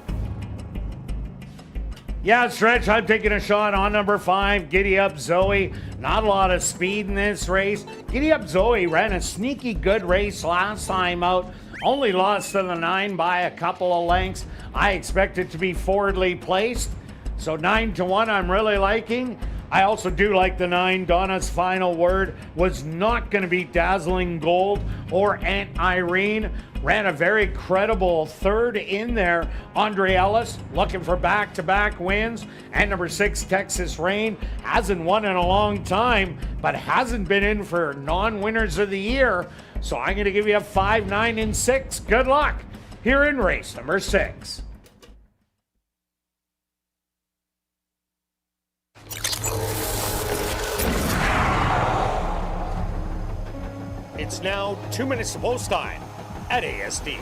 Yeah, Stretch, I'm taking a shot on number 5, Giddy Up Zoe. Not a lot of speed in this race. Giddy Up Zoe ran a sneaky good race last time out. Only lost to the 9 by a couple of lengths. I expect it to be forwardly placed. So 9-1 I'm really liking. I also do like the 9. Donna's Final Word was not going to be Dazzling Gold or Aunt Irene. Ran a very credible third in there. Andre Ellis looking for back-to-back wins. And number 6, Texas Rain, hasn't won in a long time, but hasn't been in for non-winners of the year. So I'm going to give you a 5, 9, and 6. Good luck here in race number 6. It's now 2 minutes to post time at ASD.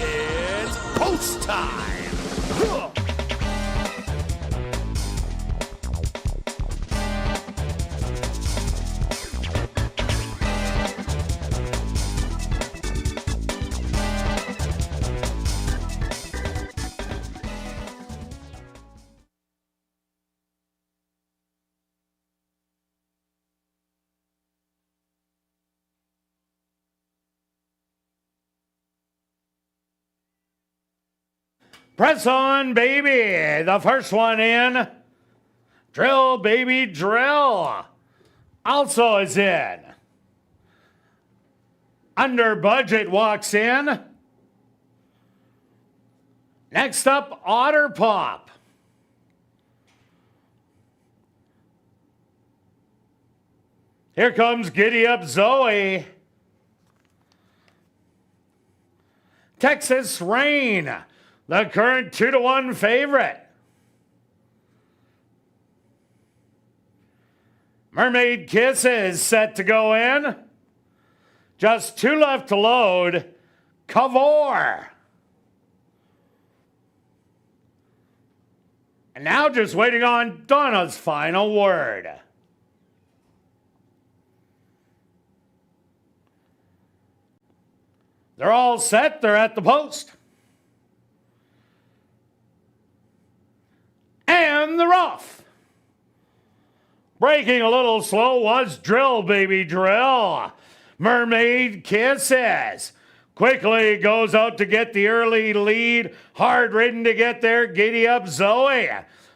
It's post time. Press on, baby. The first one in. Drill, baby, drill. Also is in. Under budget walks in. Next up, Otter Pop. Here comes Giddy Up Zoe. Texas Rain, the current 2-1 favorite. Mermaid Kisses set to go in. Just 2 left to load. Cavor. And now just waiting on Donna's Final Word. They're all set. They're at the post. And they're off. Breaking a little slow was Drill Baby Drill. Mermaid Kisses. Quickly goes out to get the early lead. Hard ridden to get there. Giddy Up Zoe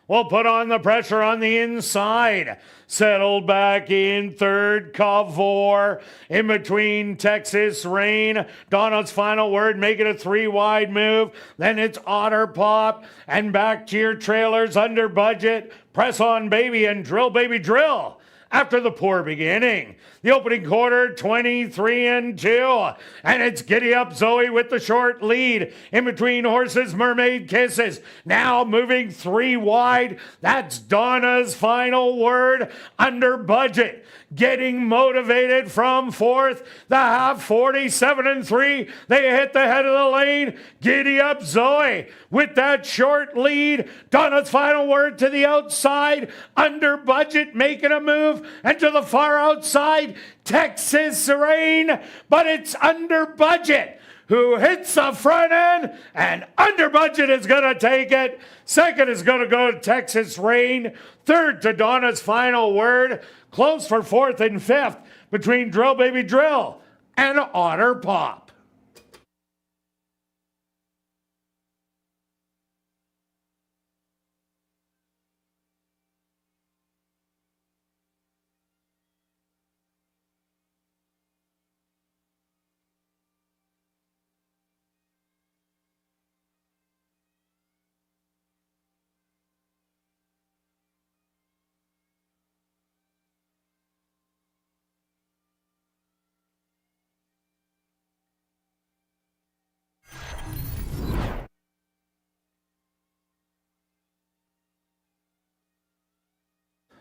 will put on the pressure on the inside. Settled back in third, Cavor. In between, Texas Rain. Donna's Final Word, make it a 3-wide move. Then it's Otter Pop. And back to your trailers under budget. Press On Baby and Drill Baby Drill. After the poor beginning. The opening quarter, 23-2. And it's Giddy Up Zoe with the short lead. In between horses, Mermaid Kisses. Now moving 3 wide. That's Donna's Final Word under budget. Getting motivated from fourth. The half, 47-3. They hit the head of the lane. Giddy Up Zoe with that short lead. Donna's Final Word to the outside. Under budget, making a move. And to the far outside, Texas Rain. But it's under budget, who hits the front end, and under budget is going to take it. Second is going to go to Texas Rain. Third to Donna's Final Word. Close for fourth and fifth between Drill Baby Drill and Otter Pop.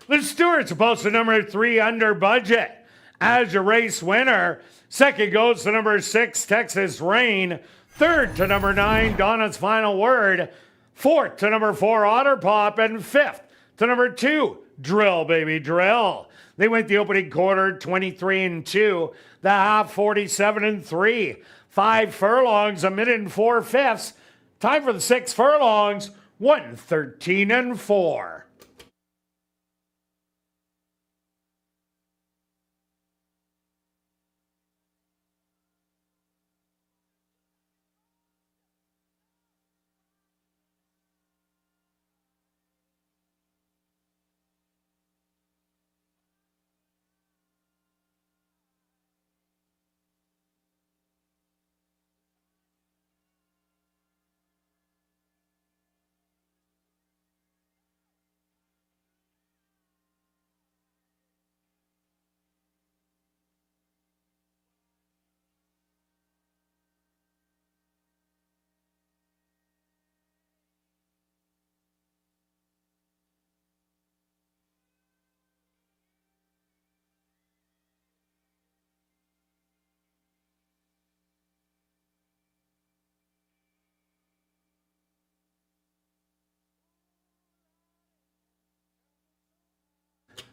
The Stewart's supposed to number 3 under budget as your race winner. Second goes to number 6, Texas Rain. Third to number 9, Donna's Final Word. Fourth to number 4, Otter Pop. And fifth to number 2, Drill Baby Drill. They went the opening quarter 23-2. The half 47-3. 5 furlongs, a minute and 4/5. Time for the 6 furlongs, 1:13-4.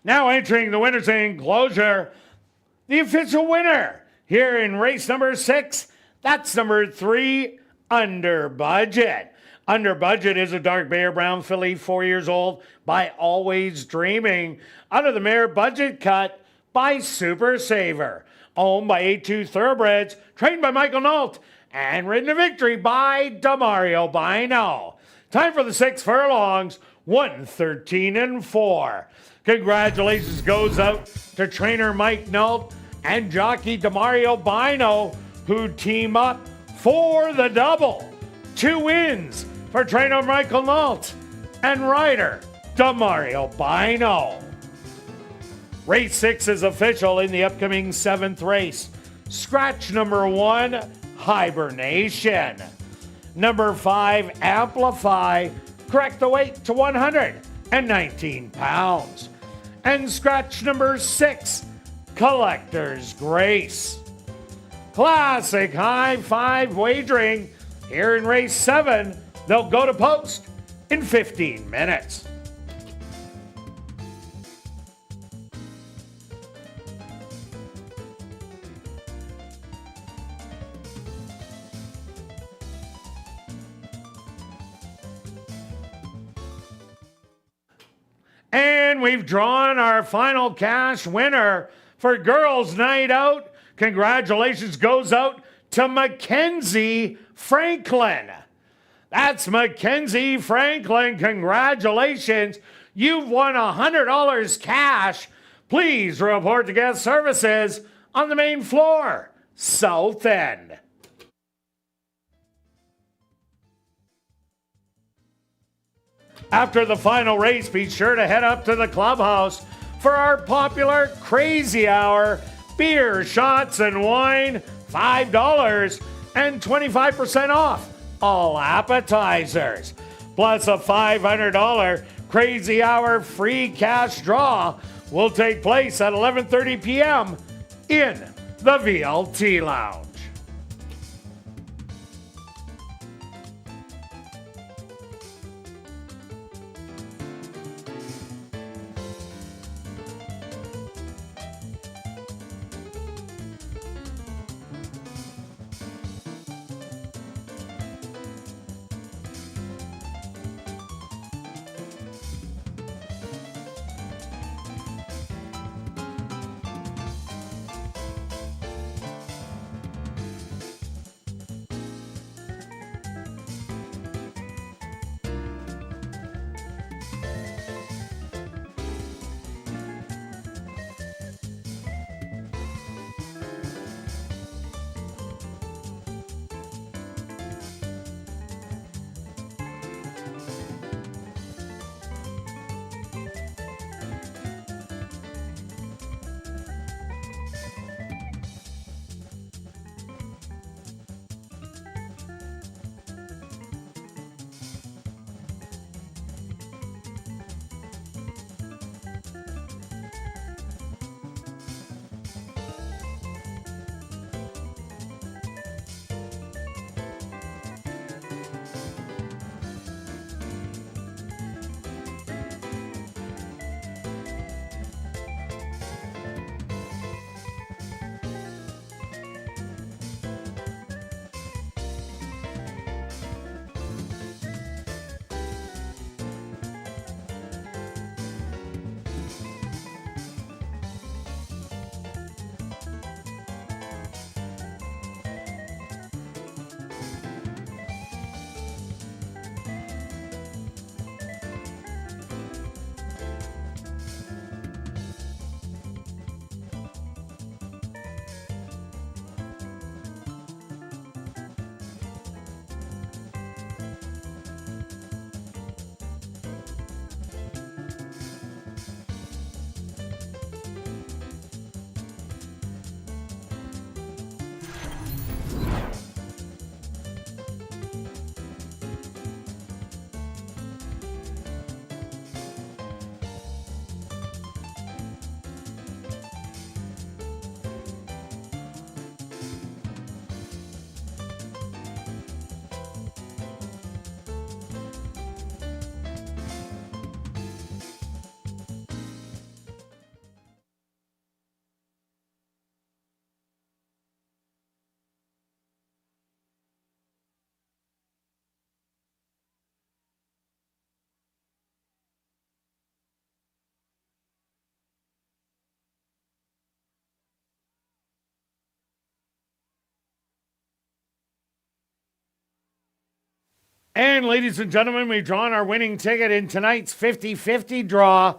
Now entering the winner's enclosure, the official winner here in race number 6, that's number 3, Under Budget. Under Budget is a dark Bear Brown filly, 4 years old, by Always Dreaming. Under the mare Budget Cut by Super Saver. Owned by A2 Thoroughbreds, trained by Michael Nault, and ridden to victory by Damario Bino. Time for the 6 furlongs, 1:13-4. Congratulations goes out to trainer Mike Nault and jockey Damario Bino, who team up for the double. 2 wins for trainer Michael Nault and rider Damario Bino. Race 6 is official in the upcoming 7th race. Scratch number 1, Hibernation. Number 5, Amplify. Correct the weight to 119 pounds. And scratch number 6, Collector's Grace. Classic High 5 wagering here in race 7. They'll go to post in 15 minutes. And we've drawn our final cash winner for Girls Night Out. Congratulations goes out to Mackenzie Franklin. That's Mackenzie Franklin. Congratulations. You've won $100 cash. Please report to guest services on the main floor, south end. After the final race, be sure to head up to the clubhouse for our popular Crazy Hour. Beer, shots, and wine, $5 and 25% off all appetizers. Plus a $500 Crazy Hour free cash draw will take place at 11:30 p.m. in the VLT Lounge. And ladies and gentlemen, we've drawn our winning ticket in tonight's 50-50 draw.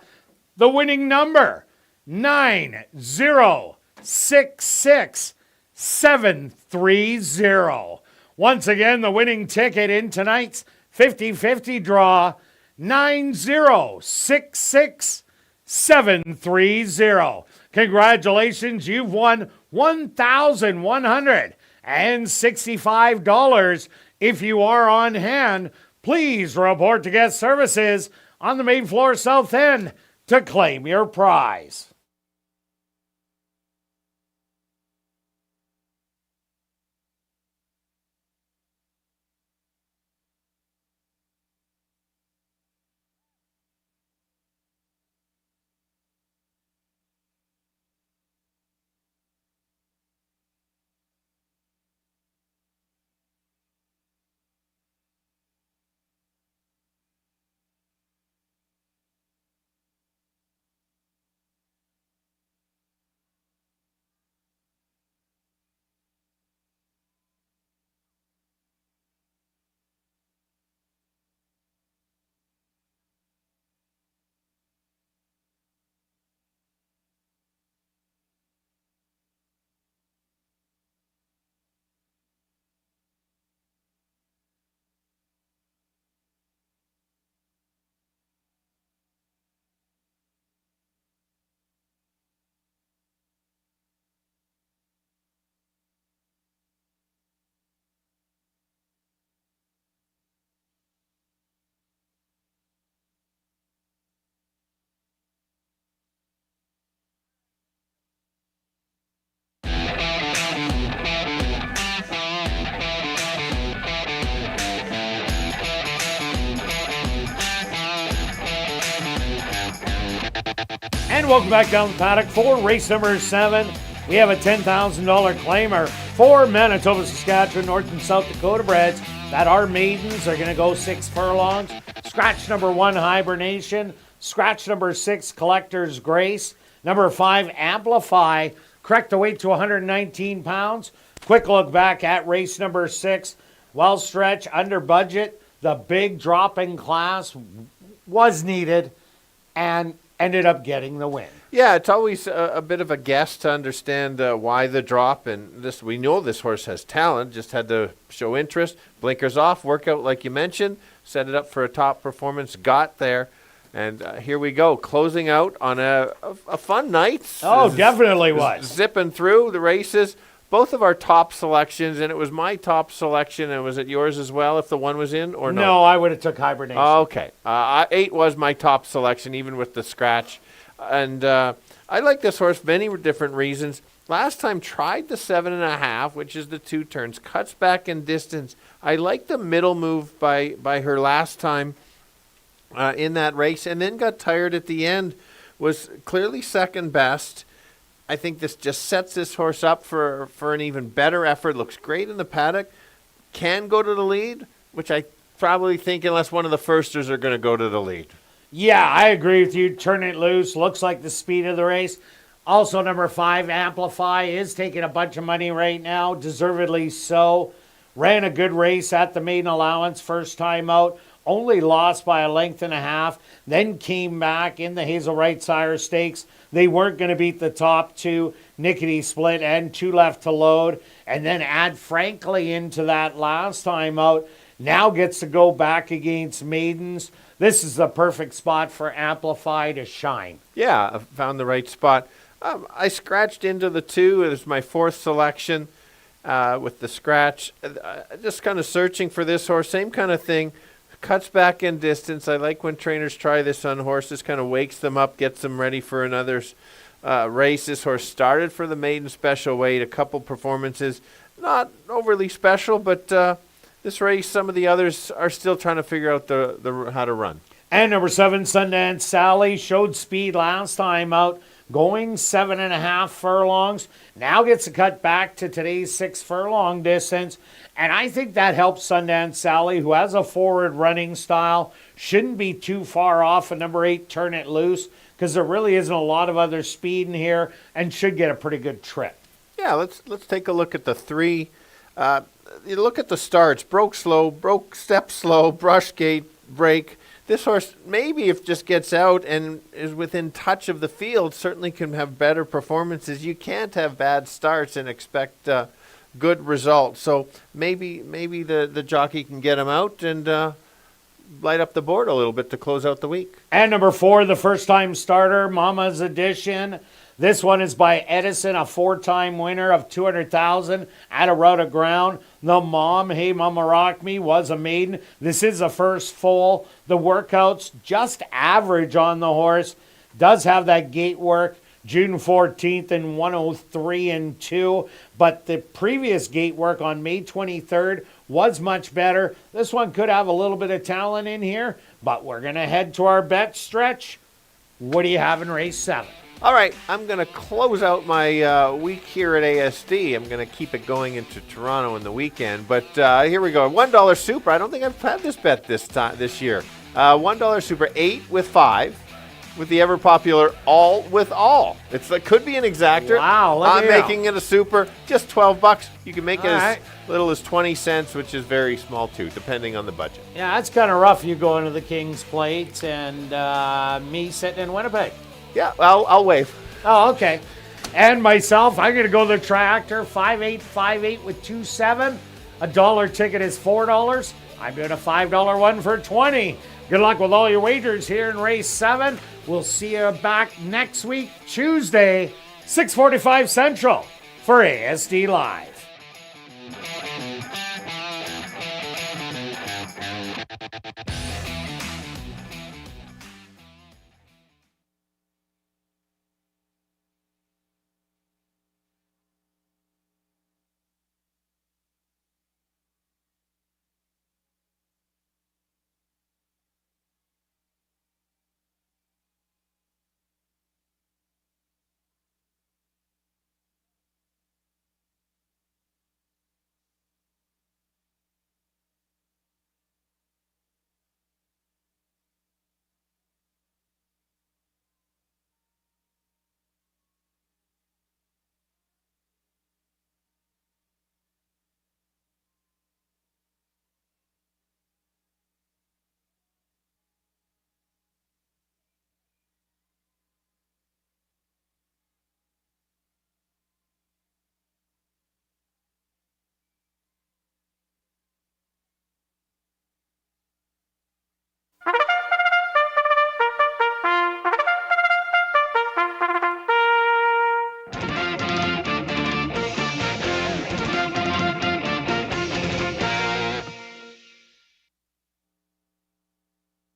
The winning number, 9066730. Once again, the winning ticket in tonight's 50-50 draw, 9066730. Congratulations, you've won $1,165. If you are on hand, please report to guest services on the main floor south end to claim your prize. And welcome back down the paddock for race number 7. We have a $10,000 claimer for Manitoba, Saskatchewan, North and South Dakota breds that are maidens. Are going to go 6 furlongs. Scratch number 1, Hibernation. Scratch number 6, Collector's Grace. Number 5, Amplify. Correct the weight to 119 pounds. Quick look back at race number 6. Well stretched, under budget. The big drop in class was needed and ended up getting the win. Yeah, it's always a bit of a guess to understand why the drop. And we know this horse has talent, just had to show interest. Blinkers off, workout like you mentioned, set it up for a top performance, got there. And here we go, closing out on a fun night. Oh, definitely was. Zipping through the races. Both of our top selections, and it was my top selection, and was it yours as well if the one was in or no? No, I would have took Hibernation. Okay. 8 was my top selection, even with the scratch. And I like this horse for many different reasons. Last time tried the 7.5, which is the 2 turns, cuts back in distance. I like the middle move by her last time in that race, and then got tired at the end. Was clearly second best. I think this just sets this horse up for an even better effort. Looks great in the paddock. Can go to the lead, which I probably think unless one of the firsters are going to go to the lead. Yeah, I agree with you. Turn it loose. Looks like the speed of the race. Also, number 5, Amplify, is taking a bunch of money right now. Deservedly so. Ran a good race at the maiden allowance first time out. Only lost by a length and a half. Then came back in the Hazel Wright Sire Stakes. They weren't going to beat the top 2, Nickety Split and 2 Left to Load. And then add Frankly into that last time out. Now gets to go back against maidens. This is the perfect spot for Amplify to shine. Yeah, I found the right spot. I scratched into the 2. It was my 4th selection with the scratch. Just kind of searching for this horse. Same kind of thing. Cuts back in distance. I like when trainers try this on horses, kind of wakes them up, gets them ready for another race. This horse started for the maiden special weight, a couple performances, not overly special, but this race, some of the others are still trying to figure out the how to run. And number 7, Sundance Sally, showed speed last time out, going 7.5 furlongs. Now gets to cut back to today's 6 furlong distance. And I think that helps Sundance Sally, who has a forward running style. Shouldn't be too far off of number 8, Turn It Loose, because there really isn't a lot of other speed in here, and should get a pretty good trip. Yeah, let's take a look at the 3. You look at the starts. Broke slow, broke step slow, brush gate, break. This horse, maybe if just gets out and is within touch of the field, certainly can have better performances. You can't have bad starts and expect good results. So maybe the jockey can get him out and light up the board a little bit to close out the week. And number 4, the first-time starter, Mama's Edition. This one is by Edison, a 4-time winner of $200,000 at a route of ground. The mom, Hey Mama Rock Me, was a maiden. This is a first foal. The workouts just average on the horse. Does have that gate work. June 14th in 103 and 2. But the previous gate work on May 23rd was much better. This one could have a little bit of talent in here. But we're going to head to our bet stretch. What do you have in race 7? All right, I'm going to close out my week here at ASD. I'm going to keep it going into Toronto in the weekend. But here we go. $1 Super. I don't think I've had this bet this year. $1 Super, 8 with 5. With the ever popular All with All. It could be an exactor. Wow, I'm making it a super. Just $12. You can make it as little as 20 cents, which is very small too, depending on the budget. Yeah, that's kind of rough. You going to the King's Plate and me sitting in Winnipeg. Yeah, I'll wave. Oh, okay. And myself, I'm going to go the tractor, 5858 with 27. $1 ticket is $4. I'm doing a $5 one for 20. Good luck with all your wagers here in race 7. We'll see you back next week, Tuesday, 6:45 Central for ASD Live.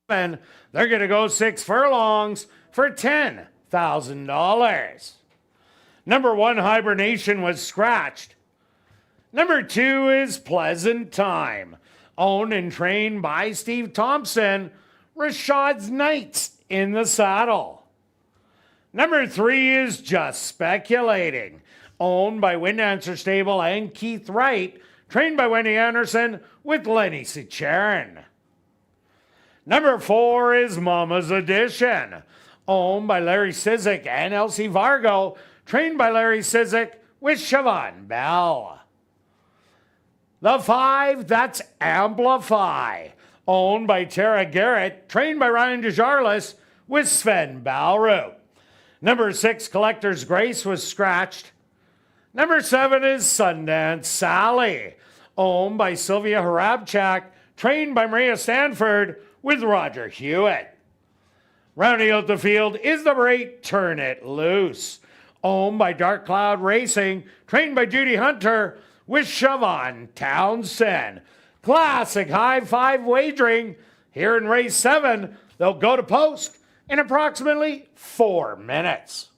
And they're going to go 6 furlongs for $10,000. Number 1, Hibernation, was scratched. Number 2 is Pleasant Time, owned and trained by Steve Thompson. Rashad's Knights in the saddle. Number 3 is Just Speculating, owned by Windancer Stable and Keith Wright, trained by Wendy Anderson with Lenny Sicharin. Number 4 is Mama's Edition, owned by Larry Sizik and Elsie Vargo, trained by Larry Sizik with Siobhan Bell. The 5, that's Amplify, owned by Tara Garrett, trained by Ryan DeJarlis with Sven Balroot. Number 6, Collector's Grace, was scratched. Number 7 is Sundance Sally, owned by Sylvia Harabchak, trained by Maria Stanford with Roger Hewitt. Rounding out the field is number 8, Turn It Loose, owned by Dark Cloud Racing, trained by Judy Hunter with Siobhan Townsend. Classic high 5 wagering here in race 7. They'll go to post in approximately 4 minutes.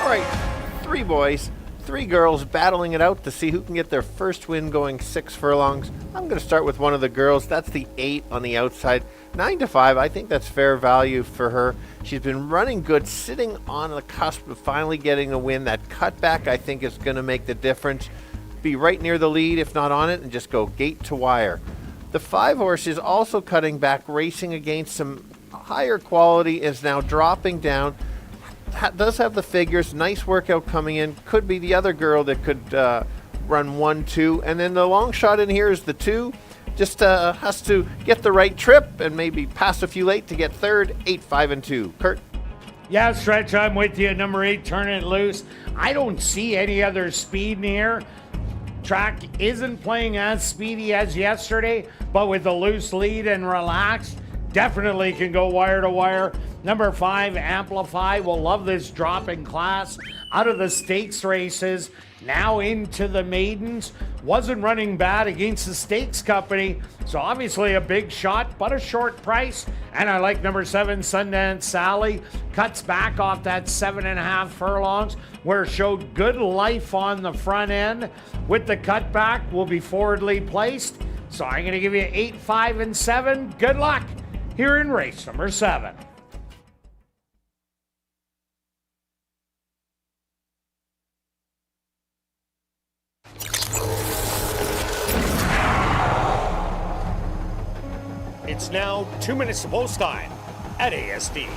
All right, 3 boys, 3 girls battling it out to see who can get their first win going 6 furlongs. I'm going to start with one of the girls. That's the 8 on the outside. 9 to 5, I think that's fair value for her. She's been running good, sitting on the cusp of finally getting a win. That cutback, I think, is going to make the difference. Be right near the lead, if not on it, and just go gate to wire. The 5 horse is also cutting back, racing against some higher quality, is now dropping down. Does have the figures, nice workout coming in. Could be the other girl that could run 1-2. And then the long shot in here is the 2. Just has to get the right trip and maybe pass a few late to get third. 8, 5, and 2. Kirt? Yeah, Stretch, I'm with you. Number 8, Turn It Loose. I don't see any other speed in here. Track isn't playing as speedy as yesterday, but with a loose lead and relaxed, definitely can go wire to wire. Number 5, Amplify, will love this drop in class out of the stakes races, now into the maidens. Wasn't running bad against the stakes company, so obviously a big shot, but a short price. And I like number 7, Sundance Sally. Cuts back off that 7.5 furlongs, where it showed good life on the front end. With the cutback, will be forwardly placed. So I'm going to give you 8, 5, and 7. Good luck here in race number 7. It's now 2 minutes to post time at ASD.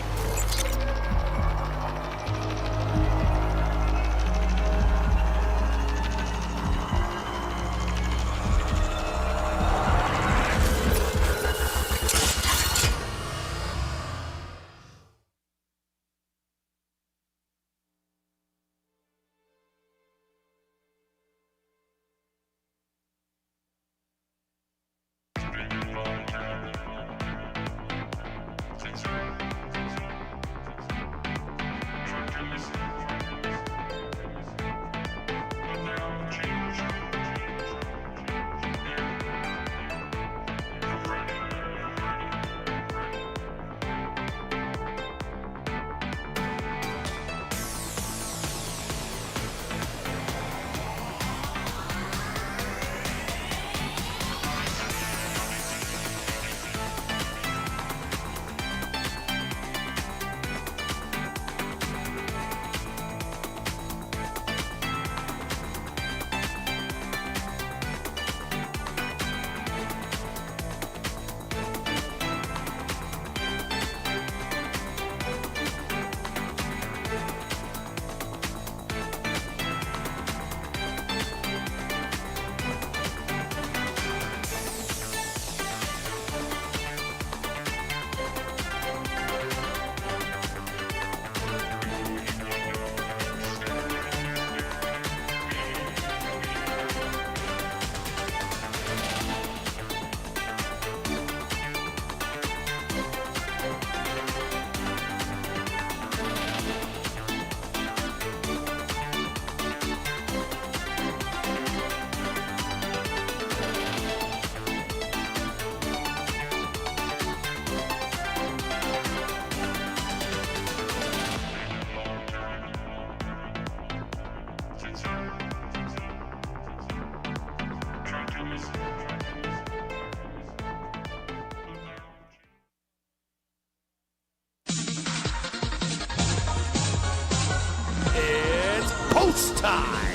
post time.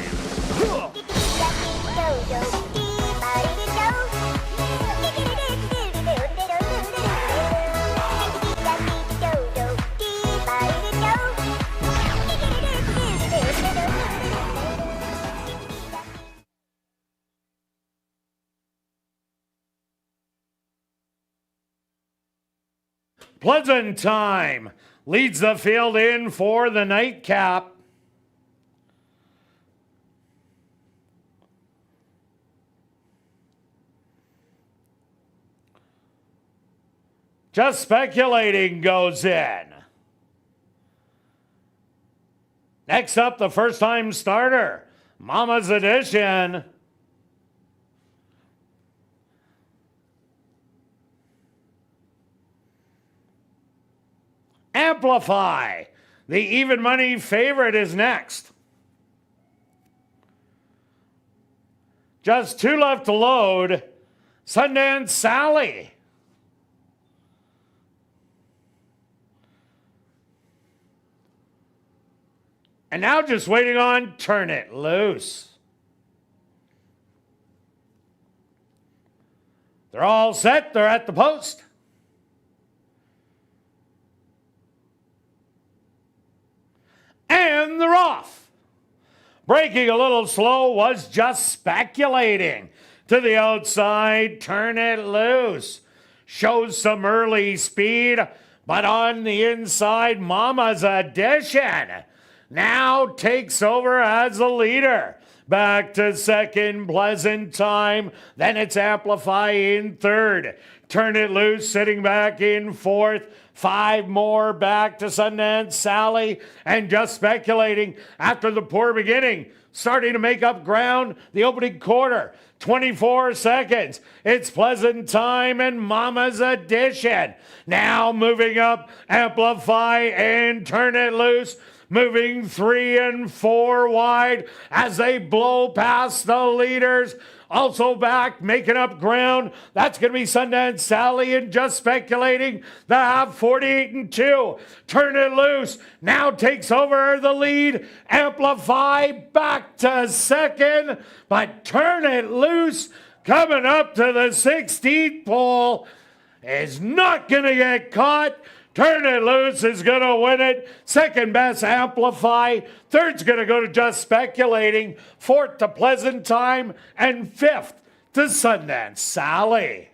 Pleasant Time leads the field in for the nightcap. Just Speculating goes in. Next up, the first-time starter, Mama's Edition. Amplify, the even money favorite, is next. Just 2 left to load. Sundance Sally. And now just waiting on Turn It Loose. They're all set. They're at the post. And they're off. Breaking a little slow was Just Speculating. To the outside, Turn It Loose. Shows some early speed, but on the inside, Mama's Edition now takes over as the leader. Back to second, Pleasant Time. Then it's Amplify in third. Turn It Loose sitting back in fourth. 5 more back to Sundance Sally, and Just Speculating after the poor beginning, starting to make up ground the opening quarter. 24 seconds. It's Pleasant Time and Mama's Edition. Now moving up, Amplify and Turn It Loose, moving 3 and 4 wide as they blow past the leaders. Also back, making up ground. That's going to be Sundance Sally and Just Speculating. The half 48 and 2. Turn It Loose now takes over the lead. Amplify back to second. But Turn It Loose coming up to the 16th pole is not going to get caught. Turn It Loose is going to win it. Second best, Amplify. Third's going to go to Just Speculating. Fourth to Pleasant Time. And fifth to Sundance Sally.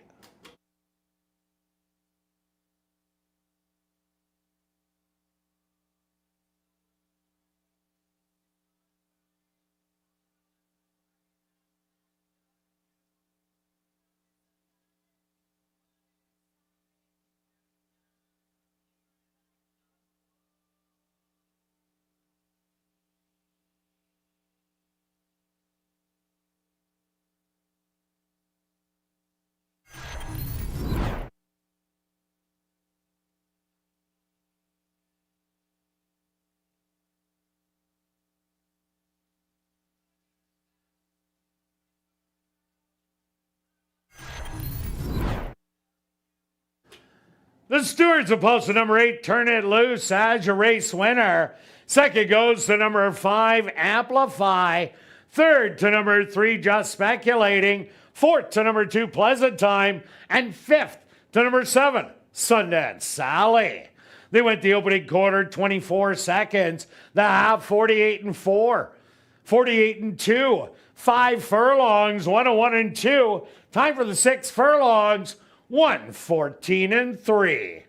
The stewards have posted number 8, Turn It Loose, as your race winner. Second goes to number 5, Amplify. Third to number 3, Just Speculating. Fourth to number 2, Pleasant Time. And fifth to number 7, Sundance Sally. They went the opening quarter 24 seconds. The half 48 and 4. 48 and 2. 5 furlongs, 101 and 2. Time for the 6 furlongs. 114 and 3.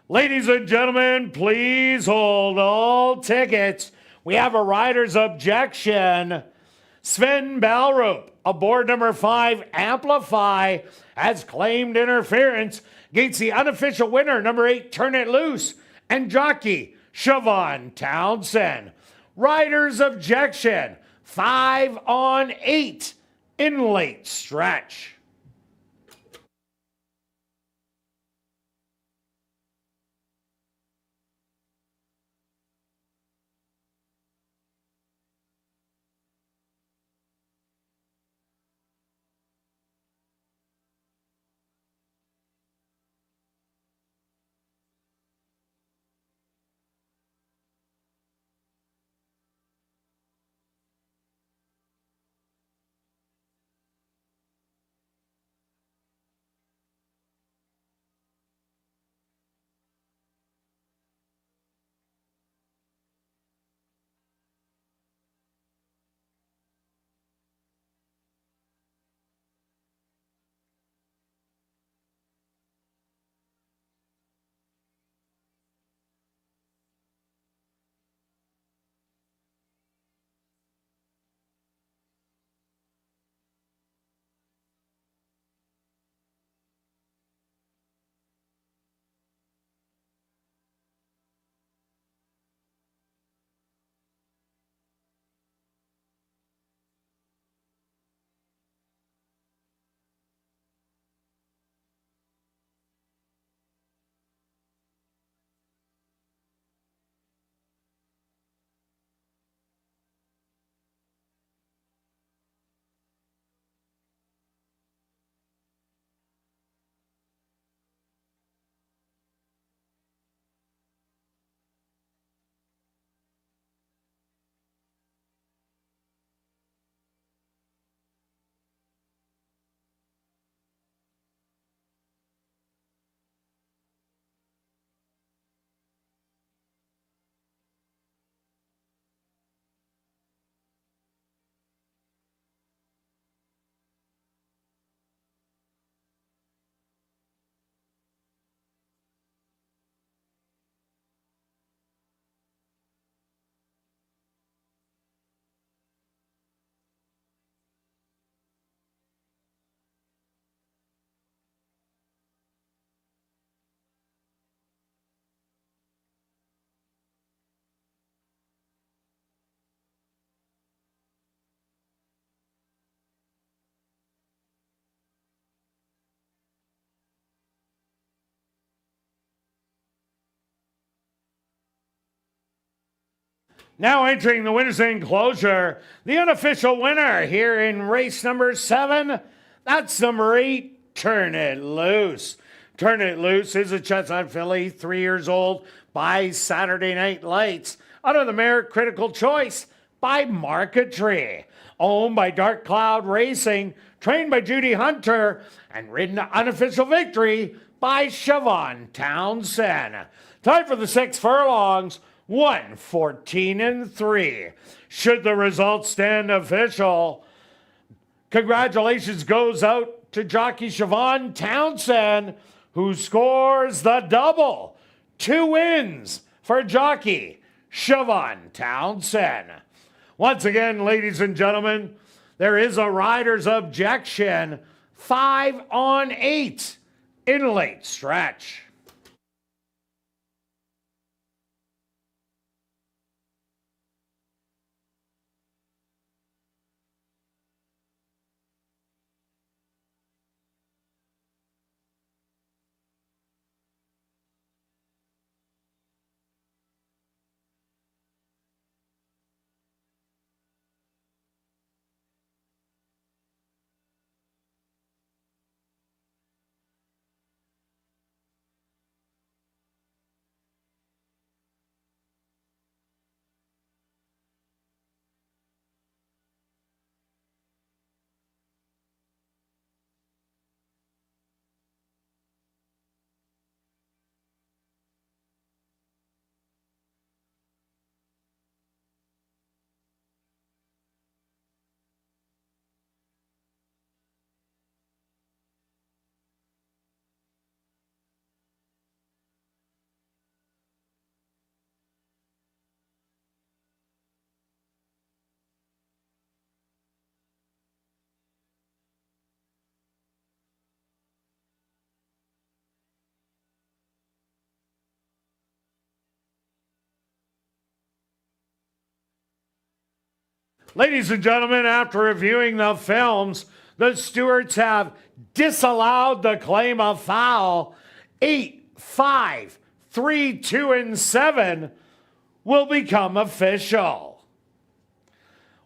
Ladies and gentlemen, please hold all tickets. We have a rider's objection. Sven Balroop, aboard number 5, Amplify, has claimed interference against the unofficial winner, number 8, Turn It Loose, and jockey, Siobhan Townsend. Rider's objection, 5 on 8 in late stretch. Now entering the winner's enclosure, the unofficial winner here in race number 7, that's number 8, Turn It Loose. Turn It Loose is a chestnut filly, 3 years old, by Saturday Night Lights, out of the mare Critical Choice by Marquetry, owned by Dark Cloud Racing, trained by Judy Hunter, and ridden to unofficial victory by Siobhan Townsend. Time for the 6 furlongs, 1:14-3. Should the results stand official, congratulations goes out to jockey Siobhan Townsend, who scores the double. 2 wins for jockey Siobhan Townsend. Once again, ladies and gentlemen, there is a rider's objection. 5 on 8 in late stretch. Ladies and gentlemen, after reviewing the films, the stewards have disallowed the claim of foul. 8, 5, 3, 2, and 7 will become official.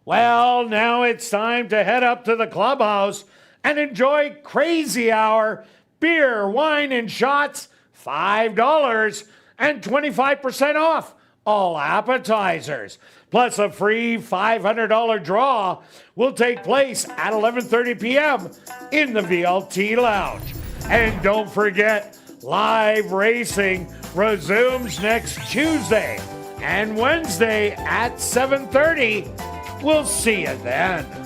Well, now it's time to head up to the clubhouse and enjoy Crazy Hour, beer, wine, and shots, $5 and 25% off all appetizers. Plus a free $500 draw will take place at 11:30 p.m. in the VLT Lounge. And don't forget, live racing resumes next Tuesday and Wednesday at 7:30. We'll see you then.